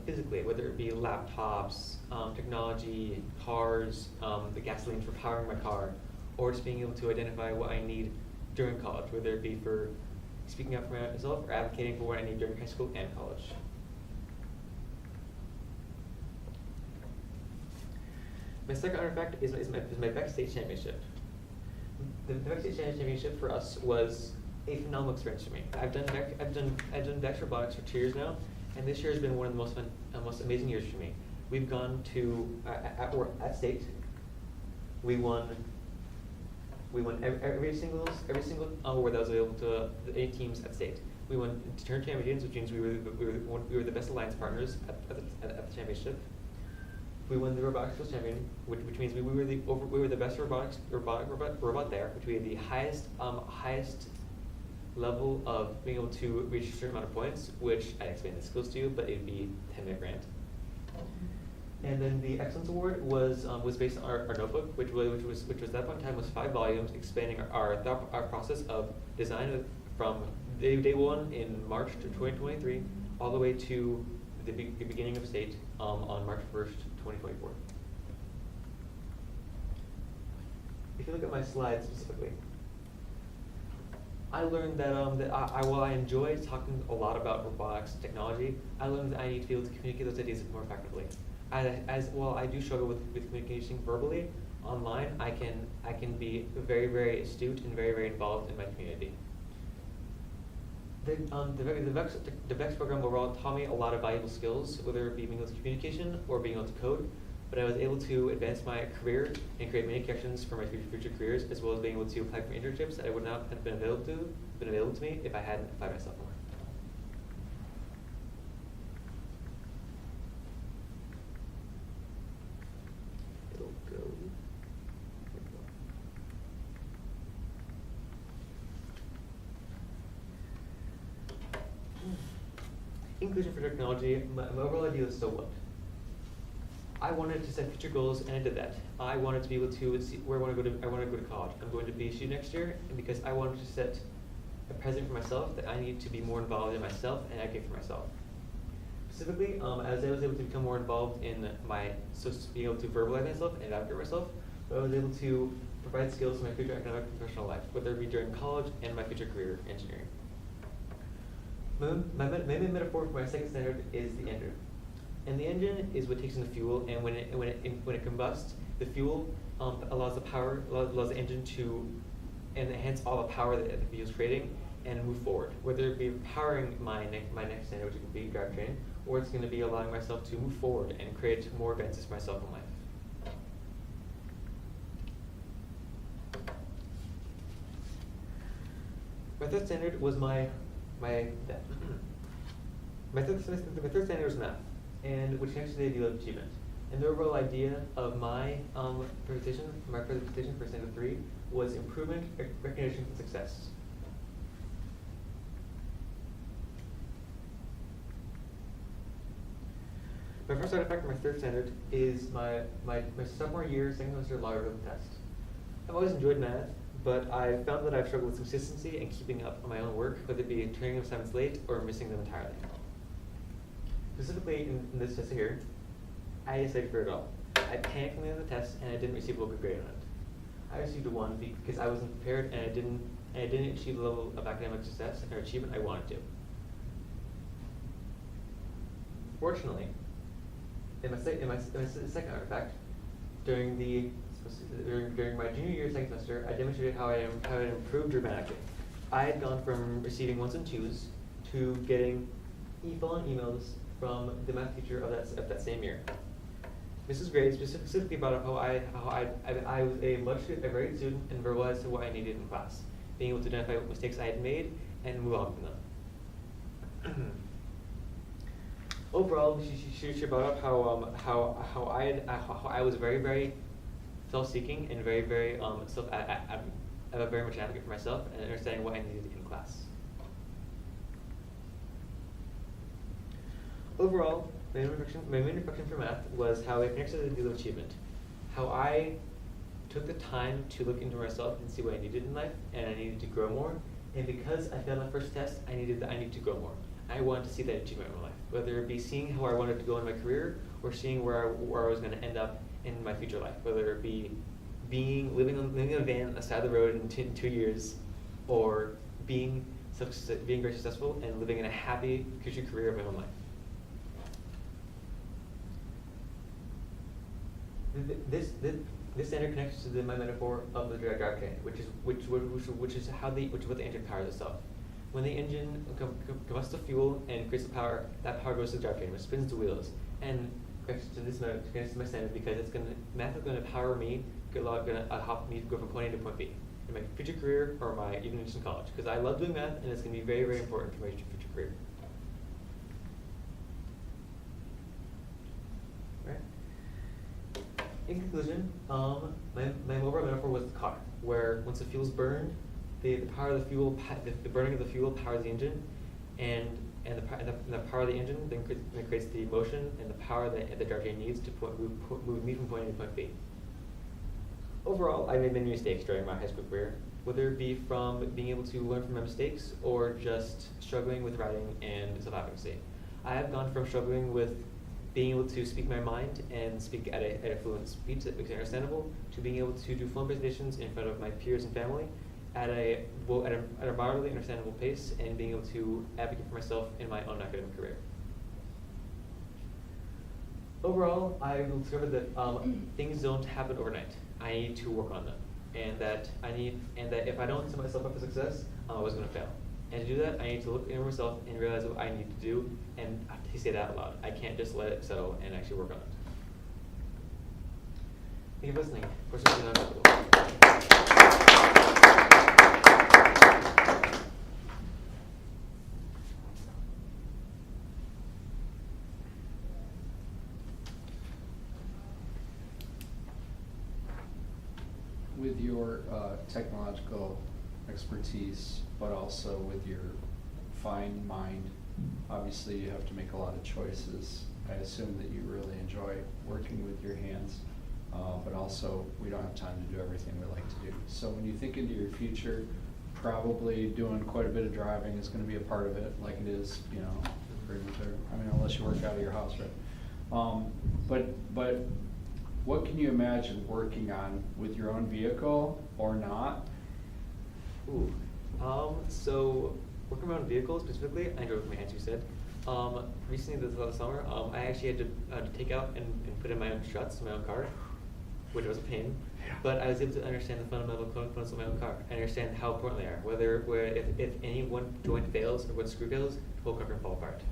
physically, whether it be laptops, technology, cars, the gasoline for powering my car, or just being able to identify what I need during college, whether it be for speaking up for myself or advocating for what I need during high school and college. My second artifact is my Beck State Championship. The Beck State Championship for us was a phenomenal experience for me. I've done Beck's robotics for 2 years now, and this year has been one of the most amazing years for me. We've gone to at state. We won every single award that was available to the 8 teams at state. We won turn champions, which means we were the best alliance partners at the championship. We won the robotics skills champion, which means we were the best robotic there, which we had the highest level of being able to reach a certain amount of points, which I explained the skills to you, but it'd be 10-minute grant. And then the excellence award was based on our notebook, which was at that point in time was 5 volumes, explaining our process of design from day 1 in March to 2023, all the way to the beginning of state on March 1st, 2024. If you look at my slides specifically, I learned that while I enjoy talking a lot about robotics technology, I learned that I need to be able to communicate those ideas more effectively. As while I do struggle with communication verbally, online I can be very, very astute and very, very involved in my community. The VEX program overall taught me a lot of valuable skills, whether it be being able to communication or being able to code. But I was able to advance my career and create many connections for my future careers, as well as being able to apply for internships that I would not have been available to me if I hadn't applied myself more. It'll go. Inclusion for technology, my overall idea is so what? I wanted to set future goals, and I did that. I wanted to be able to see where I want to go to college. I'm going to BSU next year, and because I wanted to set a precedent for myself that I need to be more involved in myself and advocate for myself. Specifically, as I was able to become more involved in being able to verbalize myself and advocate for myself, I was able to provide skills in my future academic and professional life, whether it be during college and my future career, engineering. My main metaphor for my second standard is the engine. And the engine is what takes in the fuel, and when it combusts, the fuel allows the engine to enhance all the power that the fuel is creating and move forward. Whether it be powering my next standard, which could be drivetrain, or it's going to be allowing myself to move forward and create more advances for myself in life. My third standard was my third standard was math, and which connects to the idea of achievement. And the overall idea of my presentation for standard 3 was improvement, recognition, and success. My first artifact for my third standard is my sophomore year, second semester logarithm test. I've always enjoyed math, but I found that I've struggled with consistency and keeping up on my own work, whether it be turning assignments late or missing them entirely. Specifically in this test here, I decided for it all. I panicked when I did the test, and I didn't receive a good grade on it. I received a 1 because I wasn't prepared, and I didn't achieve the level of academic success or achievement I wanted to. Fortunately, in my second artifact, during my junior year, second semester, I demonstrated how I had improved dramatically. I had gone from receiving 1s and 2s to getting full-on emails from the math teacher of that same year. Mrs. Gray specifically brought up how I was a very good student and verbalized what I needed in class, being able to identify what mistakes I had made and move on from them. Overall, she brought up how I was very, very self-seeking and very, very I'm very much an advocate for myself and understanding what I needed in class. Overall, my main reflection for math was how it connects to the ideal of achievement. How I took the time to look into myself and see what I needed in life, and I needed to grow more. And because I failed my first test, I needed to grow more. I wanted to see that achievement in my life, whether it be seeing how I wanted to go in my career or seeing where I was going to end up in my future life, whether it be living in a van on the side of the road in 2 years, or being very successful and living in a happy future career of my own life. This standard connects to my metaphor of the drivetrain, which is what the engine powers itself. When the engine combusts the fuel and creates the power, that power goes to the drivetrain, which spins the wheels. And connects to my standard because math is going to power me, help me go from point A to point B in my future career or even just in college. Because I love doing math, and it's going to be very, very important for my future career. In conclusion, my overall metaphor was the car, where once the fuel's burned, the burning of the fuel powers the engine, and the power of the engine then creates the motion and the power that the drivetrain needs to move me from point A to point B. Overall, I made many mistakes during my high school career, whether it be from being able to learn from my mistakes or just struggling with writing and self-advocacy. I have gone from struggling with being able to speak my mind and speak at a fluent speech that makes it understandable, to being able to do fluent presentations in front of my peers and family at a moderately understandable pace, and being able to advocate for myself in my own academic career. Overall, I discovered that things don't happen overnight. I need to work on them, and that if I don't set myself up for success, I'm always going to fail. And to do that, I need to look into myself and realize what I need to do, and I have to say that out loud. I can't just let it settle and actually work on it. Thank you for listening. Of course, with your technological expertise, but also with your fine mind, obviously you have to make a lot of choices. I assume that you really enjoy working with your hands, but also we don't have time to do everything we like to do. So when you think into your future, probably doing quite a bit of driving is going to be a part of it, like it is, pretty much unless you work out of your house, right? But what can you imagine working on with your own vehicle or not? So working around vehicles specifically, I drove with my hands, you said. Recently this last summer, I actually had to take out and put in my own struts in my own car, which was a pain. But I was able to understand the fundamental components of my own car. I understand how important they are. If any one joint fails or one screw fails, the whole car can fall apart.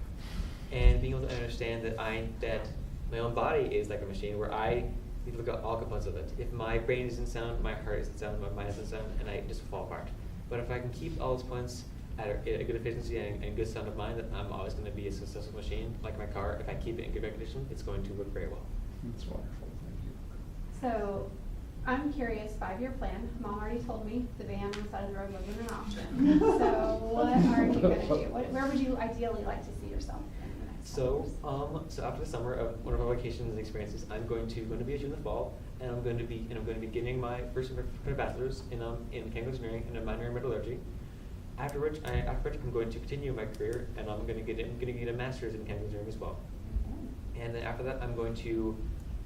And being able to understand that my own body is like a machine where I need to look at all components of it. If my brain isn't sound, my heart isn't sound, my mind isn't sound, and I just fall apart. But if I can keep all those points at a good efficiency and good sound of mind, then I'm always going to be a successful machine. Like my car, if I keep it in good condition, it's going to work very well. That's wonderful, thank you. So, I'm curious, 5-year plan. Mom already told me the van on the side of the road wasn't an option. So, what are you going to do? Where would you ideally like to see yourself in the next 5 years? So after the summer of one of our vacations and experiences, I'm going to be in the fall, and I'm going to be getting my first bachelor's in mechanical engineering and a minor in metallurgy. After which I'm going to continue my career, and I'm going to get a master's in mechanical engineering as well. And then after that, I'm going to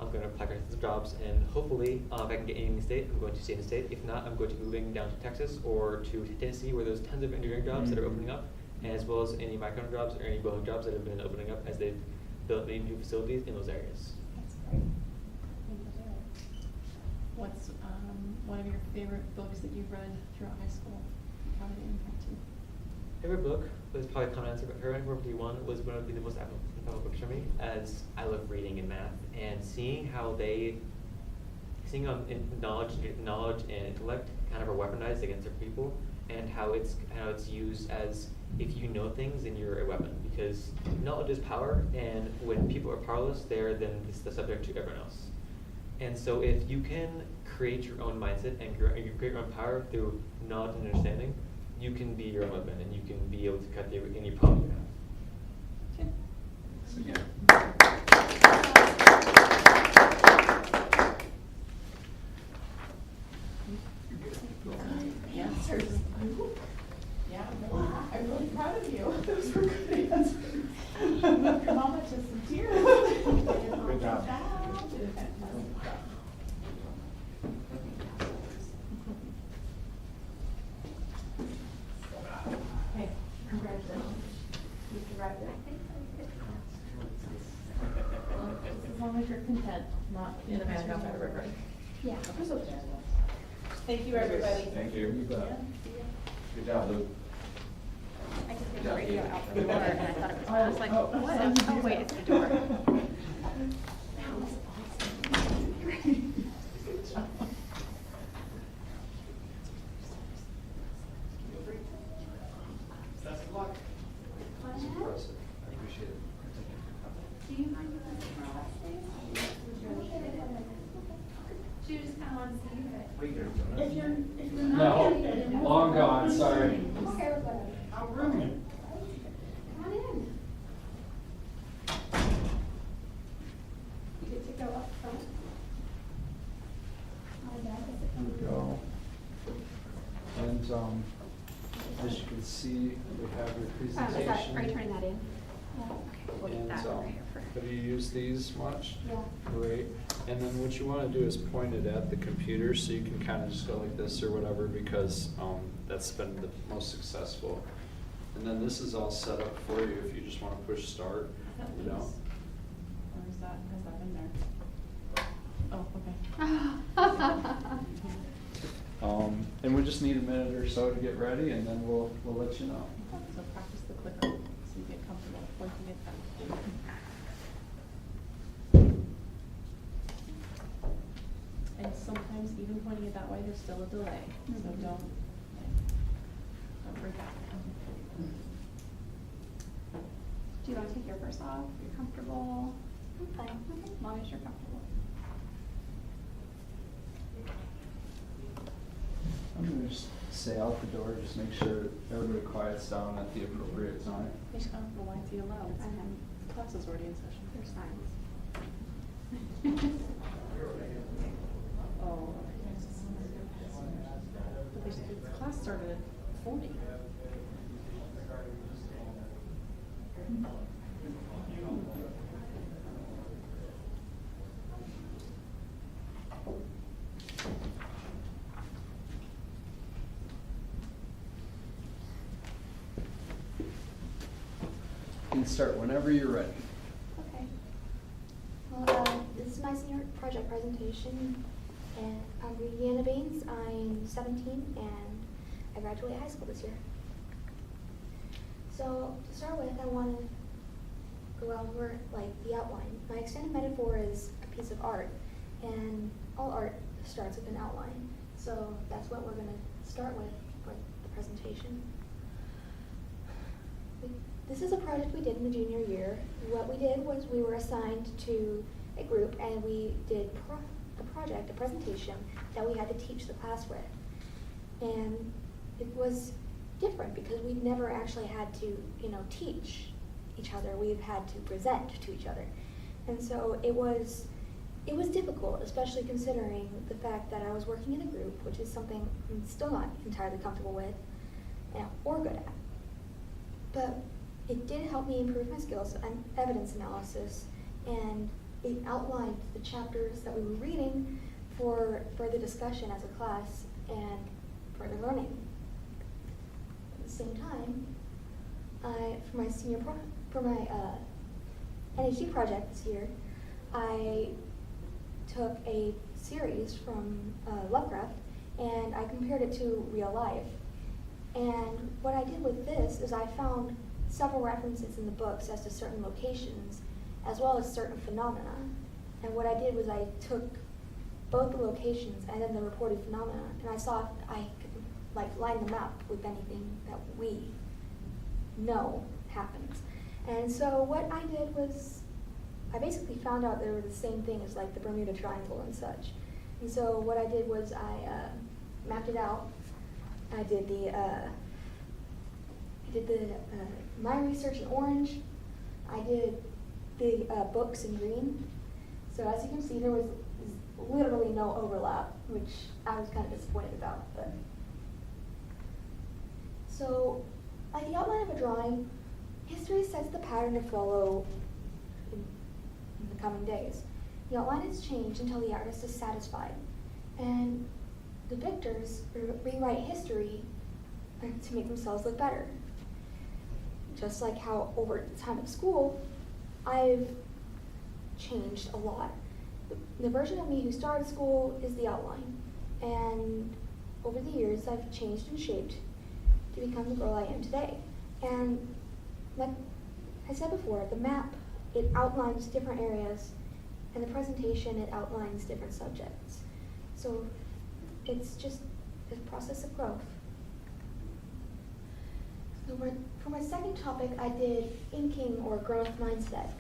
apply for some jobs, and hopefully, if I can get anything in the state, I'm going to stay in the state. If not, I'm going to be moving down to Texas or to Tennessee, where there's tons of engineering jobs that are opening up, as well as any micron jobs or any welding jobs that have been opening up as they've built many new facilities in those areas. That's great. What's one of your favorite books that you've read throughout high school? How did it impact you? Favorite book was probably Common Answer, but Favorite One was one of the most impactful books for me, as I love reading and math, and seeing how knowledge and intellect kind of are weaponized against other people, and how it's used as, if you know things, then you're a weapon, because knowledge is power, and when people are powerless, they're then the subject to everyone else. And so if you can create your own mindset and you create your own power through knowledge and understanding, you can be your own movement and you can be able to cut through any problem you have. So, yeah. Answers. Yeah, I'm really proud of you. Those were good answers. Your mama to some tears. Good job. Okay, congratulations. You've arrived at. Well, just as long as you're content, not in a manner of everybody. Yeah. Thank you, everybody. Thank you. You bet. Good job, Luke. I just Good got the job, radio Luke. out the door and I thought it was, I was like, what? Oh, wait, it's the door. Best of luck. It's impressive. I appreciate it. Do you mind if I take my last name? She just kind of wants to see it. If you're not. No, long gone, sorry. Okay, whatever. How rude. Come on in. You get to go up front. There we go. And, as you can see, we have your presentation. Are you turning that in? Yeah. Okay, we'll get And, that over here for. have you used these much? Yeah. Great. And then what you wanna do is point it at the computer, so you can kinda just go like this or whatever, because, that's been the most successful. And then this is all set up for you if you just wanna push start, you know? Or is that, has that been there? Oh, okay. And we just need a minute or so to get ready, and then we'll let you know. So practice the clicker, so you get comfortable pointing it back. And sometimes even pointing it that way, there's still a delay, so don't freak out. Do you want to take your purse off? You're comfortable? I'm fine. Okay, as long as you're comfortable. I'm gonna just say out the door, just make sure everybody quiets down at the appropriate time. He's comfortable, why is he allowed? Class is already in session. There's signs. Oh. But the class started at 40. You can start whenever you're ready. Okay. Well, this is my senior project presentation, and I'm Deanna Baines. I'm 17, and I graduated high school this year. So to start with, I want to go over the outline. My extended metaphor is a piece of art, and all art starts with an outline. So that's what we're going to start with for the presentation. This is a project we did in the junior year. What we did was we were assigned to a group, and we did a presentation that we had to teach the class with. And it was different because we've never actually had to, teach each other. We've had to present to each other. And so it was difficult, especially considering the fact that I was working in a group, which is something I'm still not entirely comfortable with or good at. But it did help me improve my skills on evidence analysis, and it outlined the chapters that we were reading for further discussion as a class and further learning. At the same time, for my NHD project this year, I took a series from Lovecraft and I compared it to real life. And what I did with this is I found several references in the books as to certain locations as well as certain phenomena. And what I did was I took both the locations and then the reported phenomena, and I saw if I could line them up with anything that we know happens. And so what I did was I basically found out they were the same thing as like the Bermuda Triangle and such. And so what I did was I mapped it out. I did the my research in orange. I did the books in green. So as you can see, there was literally no overlap, which I was kind of disappointed about. But so, like the outline of a drawing, history sets the pattern to follow in the coming days. The outline is changed until the artist is satisfied, and the victors rewrite history to make themselves look better. Just like how over time at school, I've changed a lot. The version of me who started school is the outline, and over the years I've changed and shaped to become the girl I am today. And like I said before, the map, it outlines different areas, and the presentation, it outlines different subjects. So it's just a process of growth. So for my second topic, I did inking or growth mindset.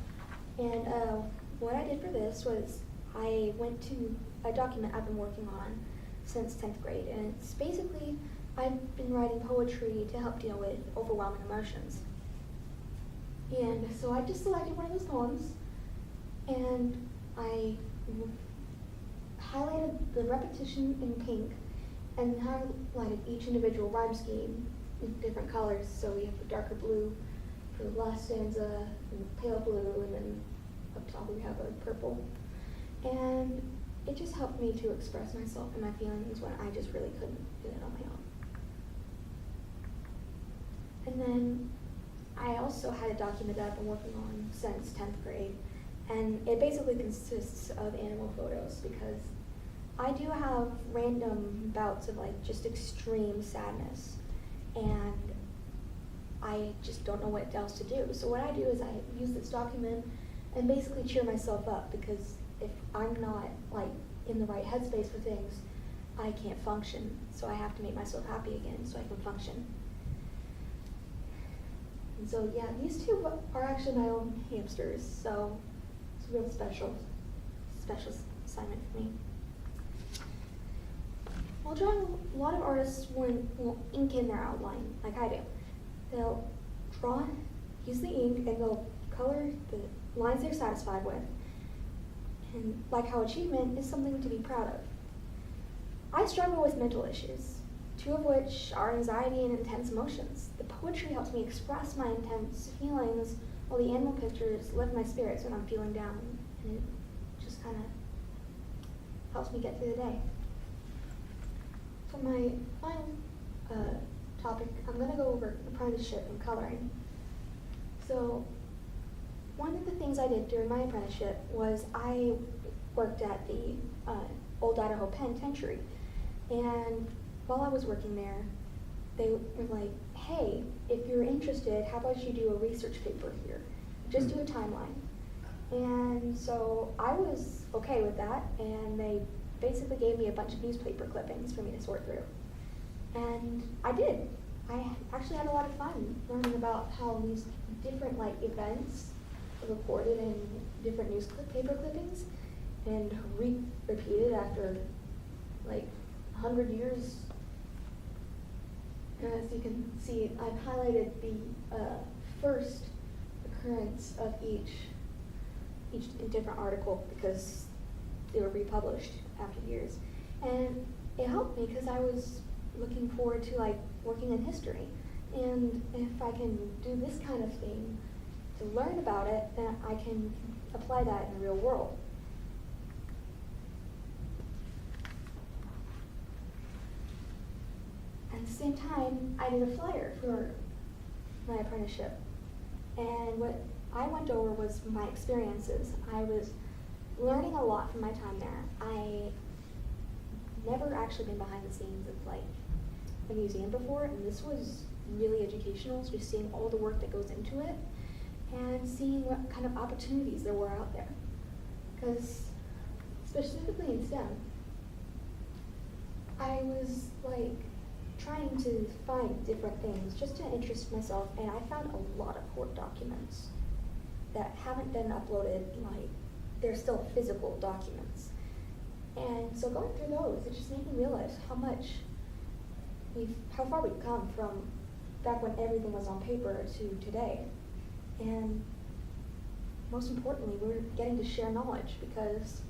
And what I did for this was I went to a document I've been working on since 10th grade. And it's basically, I've been writing poetry to help deal with overwhelming emotions. And so I just selected one of those poems, and I highlighted the repetition in pink and highlighted each individual rhyme scheme in different colors. So we have the darker blue for the last stanza, and pale blue, and then up top we have a purple. And it just helped me to express myself and my feelings when I just really couldn't do it on my own. And then I also had a document that I've been working on since 10th grade, and it basically consists of animal photos because I do have random bouts of like just extreme sadness, and I just don't know what else to do. So what I do is I use this document and basically cheer myself up, because if I'm not like in the right headspace for things, I can't function. So I have to make myself happy again so I can function. And so yeah, these two are actually my own hamsters, so it's a real special assignment for me. While drawing, a lot of artists will ink in their outline, like I do. They'll draw, use the ink, and they'll color the lines they're satisfied with. And like how achievement is something to be proud of. I struggle with mental issues, two of which are anxiety and intense emotions. The poetry helps me express my intense feelings, while the animal pictures lift my spirits when I'm feeling down, and it just kind of helps me get through the day. For my final topic, I'm going to go over apprenticeship and coloring. So one of the things I did during my apprenticeship was I worked at the Old Idaho Penitentiary. And while I was working there, they were like, hey, if you're interested, how about you do a research paper here? Just do a timeline. And so I was okay with that, and they basically gave me a bunch of newspaper clippings for me to sort through. And I did. I actually had a lot of fun learning about how these different like events are recorded in different newspaper clippings and repeated after like 100 years. And as you can see, I've highlighted the first occurrence of each different article because they were republished after years. And it helped me because I was looking forward to like working in history. And if I can do this kind of thing to learn about it, then I can apply that in the real world. At the same time, I did a flyer for my apprenticeship. And what I went over was my experiences. I was learning a lot from my time there. I never actually been behind the scenes of like a museum before, and this was really educational, so just seeing all the work that goes into it and seeing what kind of opportunities there were out there. Because specifically in STEM, I was like trying to find different things just to interest myself, and I found a lot of court documents. that haven't been uploaded, like, they're still physical documents. And so going through those, it just made me realize how far we've come from back when everything was on paper to today. And most importantly, we're getting to share knowledge because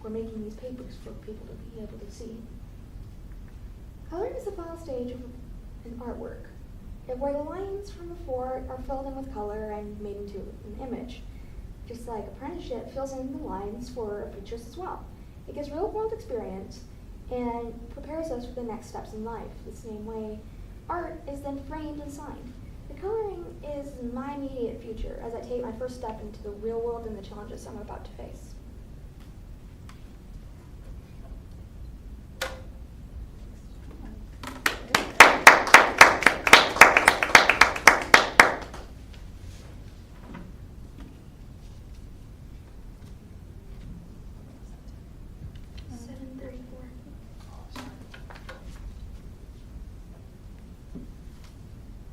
we're making these papers for people to be able to see. Coloring is the final stage of an artwork, where the lines from before are filled in with color and made into an image. Just like apprenticeship fills in the lines for pictures as well. It gives real world experience and prepares us for the next steps in life. The same way art is then framed and signed. The coloring is my immediate future as I take my first step into the real world and the challenges I'm about to face.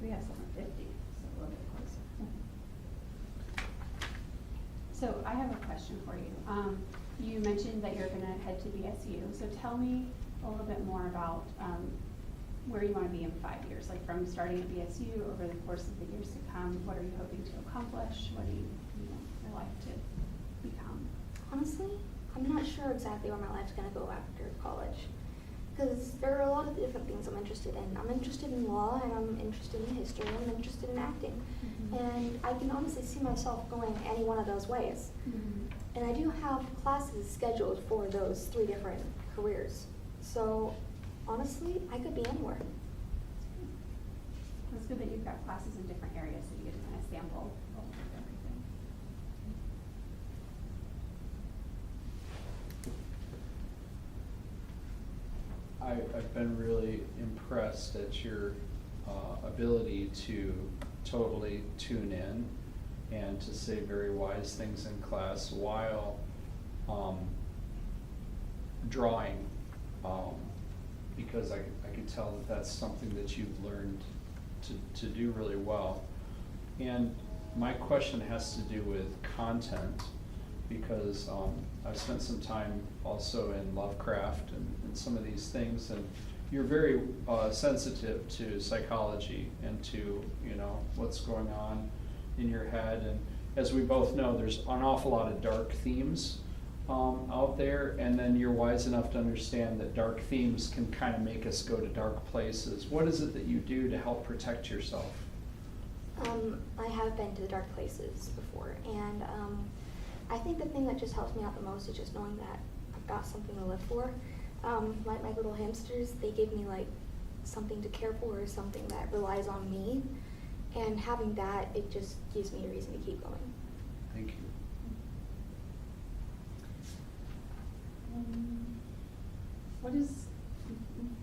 We have 7:50, so a little bit closer. So I have a question for you. You mentioned that you're gonna head to BSU, so tell me a little bit more about where you wanna be in 5 years, like from starting at BSU over the course of the years to come. What are you hoping to accomplish? What do you want your life to become? Honestly, I'm not sure exactly where my life's gonna go after college. Because there are a lot of different things I'm interested in. I'm interested in law, and I'm interested in history, and I'm interested in acting. Mm-hmm. And I can honestly see myself going any one of those ways. Mm-hmm. And I do have classes scheduled for those 3 different careers. So honestly, I could be anywhere. It's good that you've got classes in different areas so you get to kind of sample a little bit of everything. I've been really impressed at your ability to totally tune in and to say very wise things in class while drawing, because I could tell that that's something that you've learned to do really well. And my question has to do with content, because I've spent some time also in Lovecraft and some of these things, and you're very sensitive to psychology and to, you know, what's going on in your head. And as we both know, there's an awful lot of dark themes out there, and then you're wise enough to understand that dark themes can kind of make us go to dark places. What is it that you do to help protect yourself? I have been to the dark places before, and I think the thing that just helps me out the most is just knowing that I've got something to live for. Like my little hamsters, they give me like something to care for, or something that relies on me, and having that, it just gives me a reason to keep going. Thank you. What is, you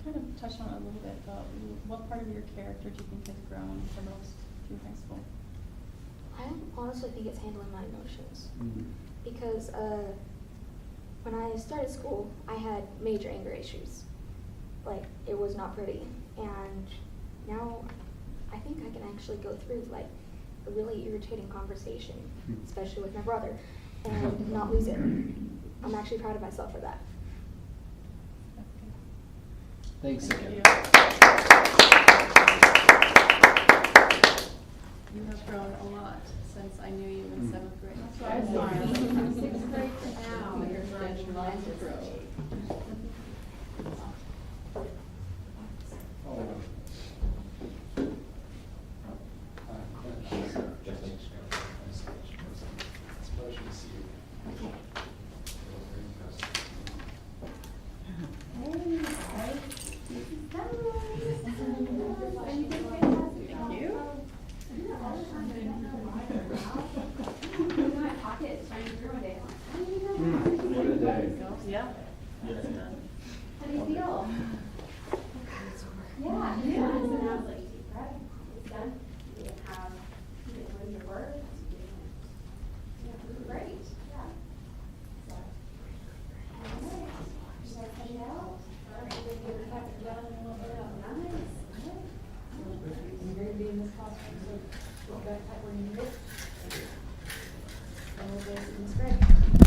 kind of touched on it a little bit, but what part of your character do you think has grown the most through high school? I honestly think it's handling my emotions. Mm-hmm. Because when I started school, I had major anger issues. Like, it was not pretty. And now I think I can actually go through like a really irritating conversation, especially with my brother, and not lose it. I'm actually proud of myself for that. Thanks again. You have grown a lot since I knew you in 7th grade. That's what I was saying. From 6th grade to now, you're growing lots of growth. It's a pleasure to see you. What a day. Yeah. How do you feel? Yeah, yeah. So now it's like, deep breath, it's done. You didn't lose your words. Great, yeah. So, all right. You guys heading out? All right, we're gonna get back together in a little bit. Nice. You're gonna be in this classroom, so go back where you need it. And we'll go to Ms. Gray.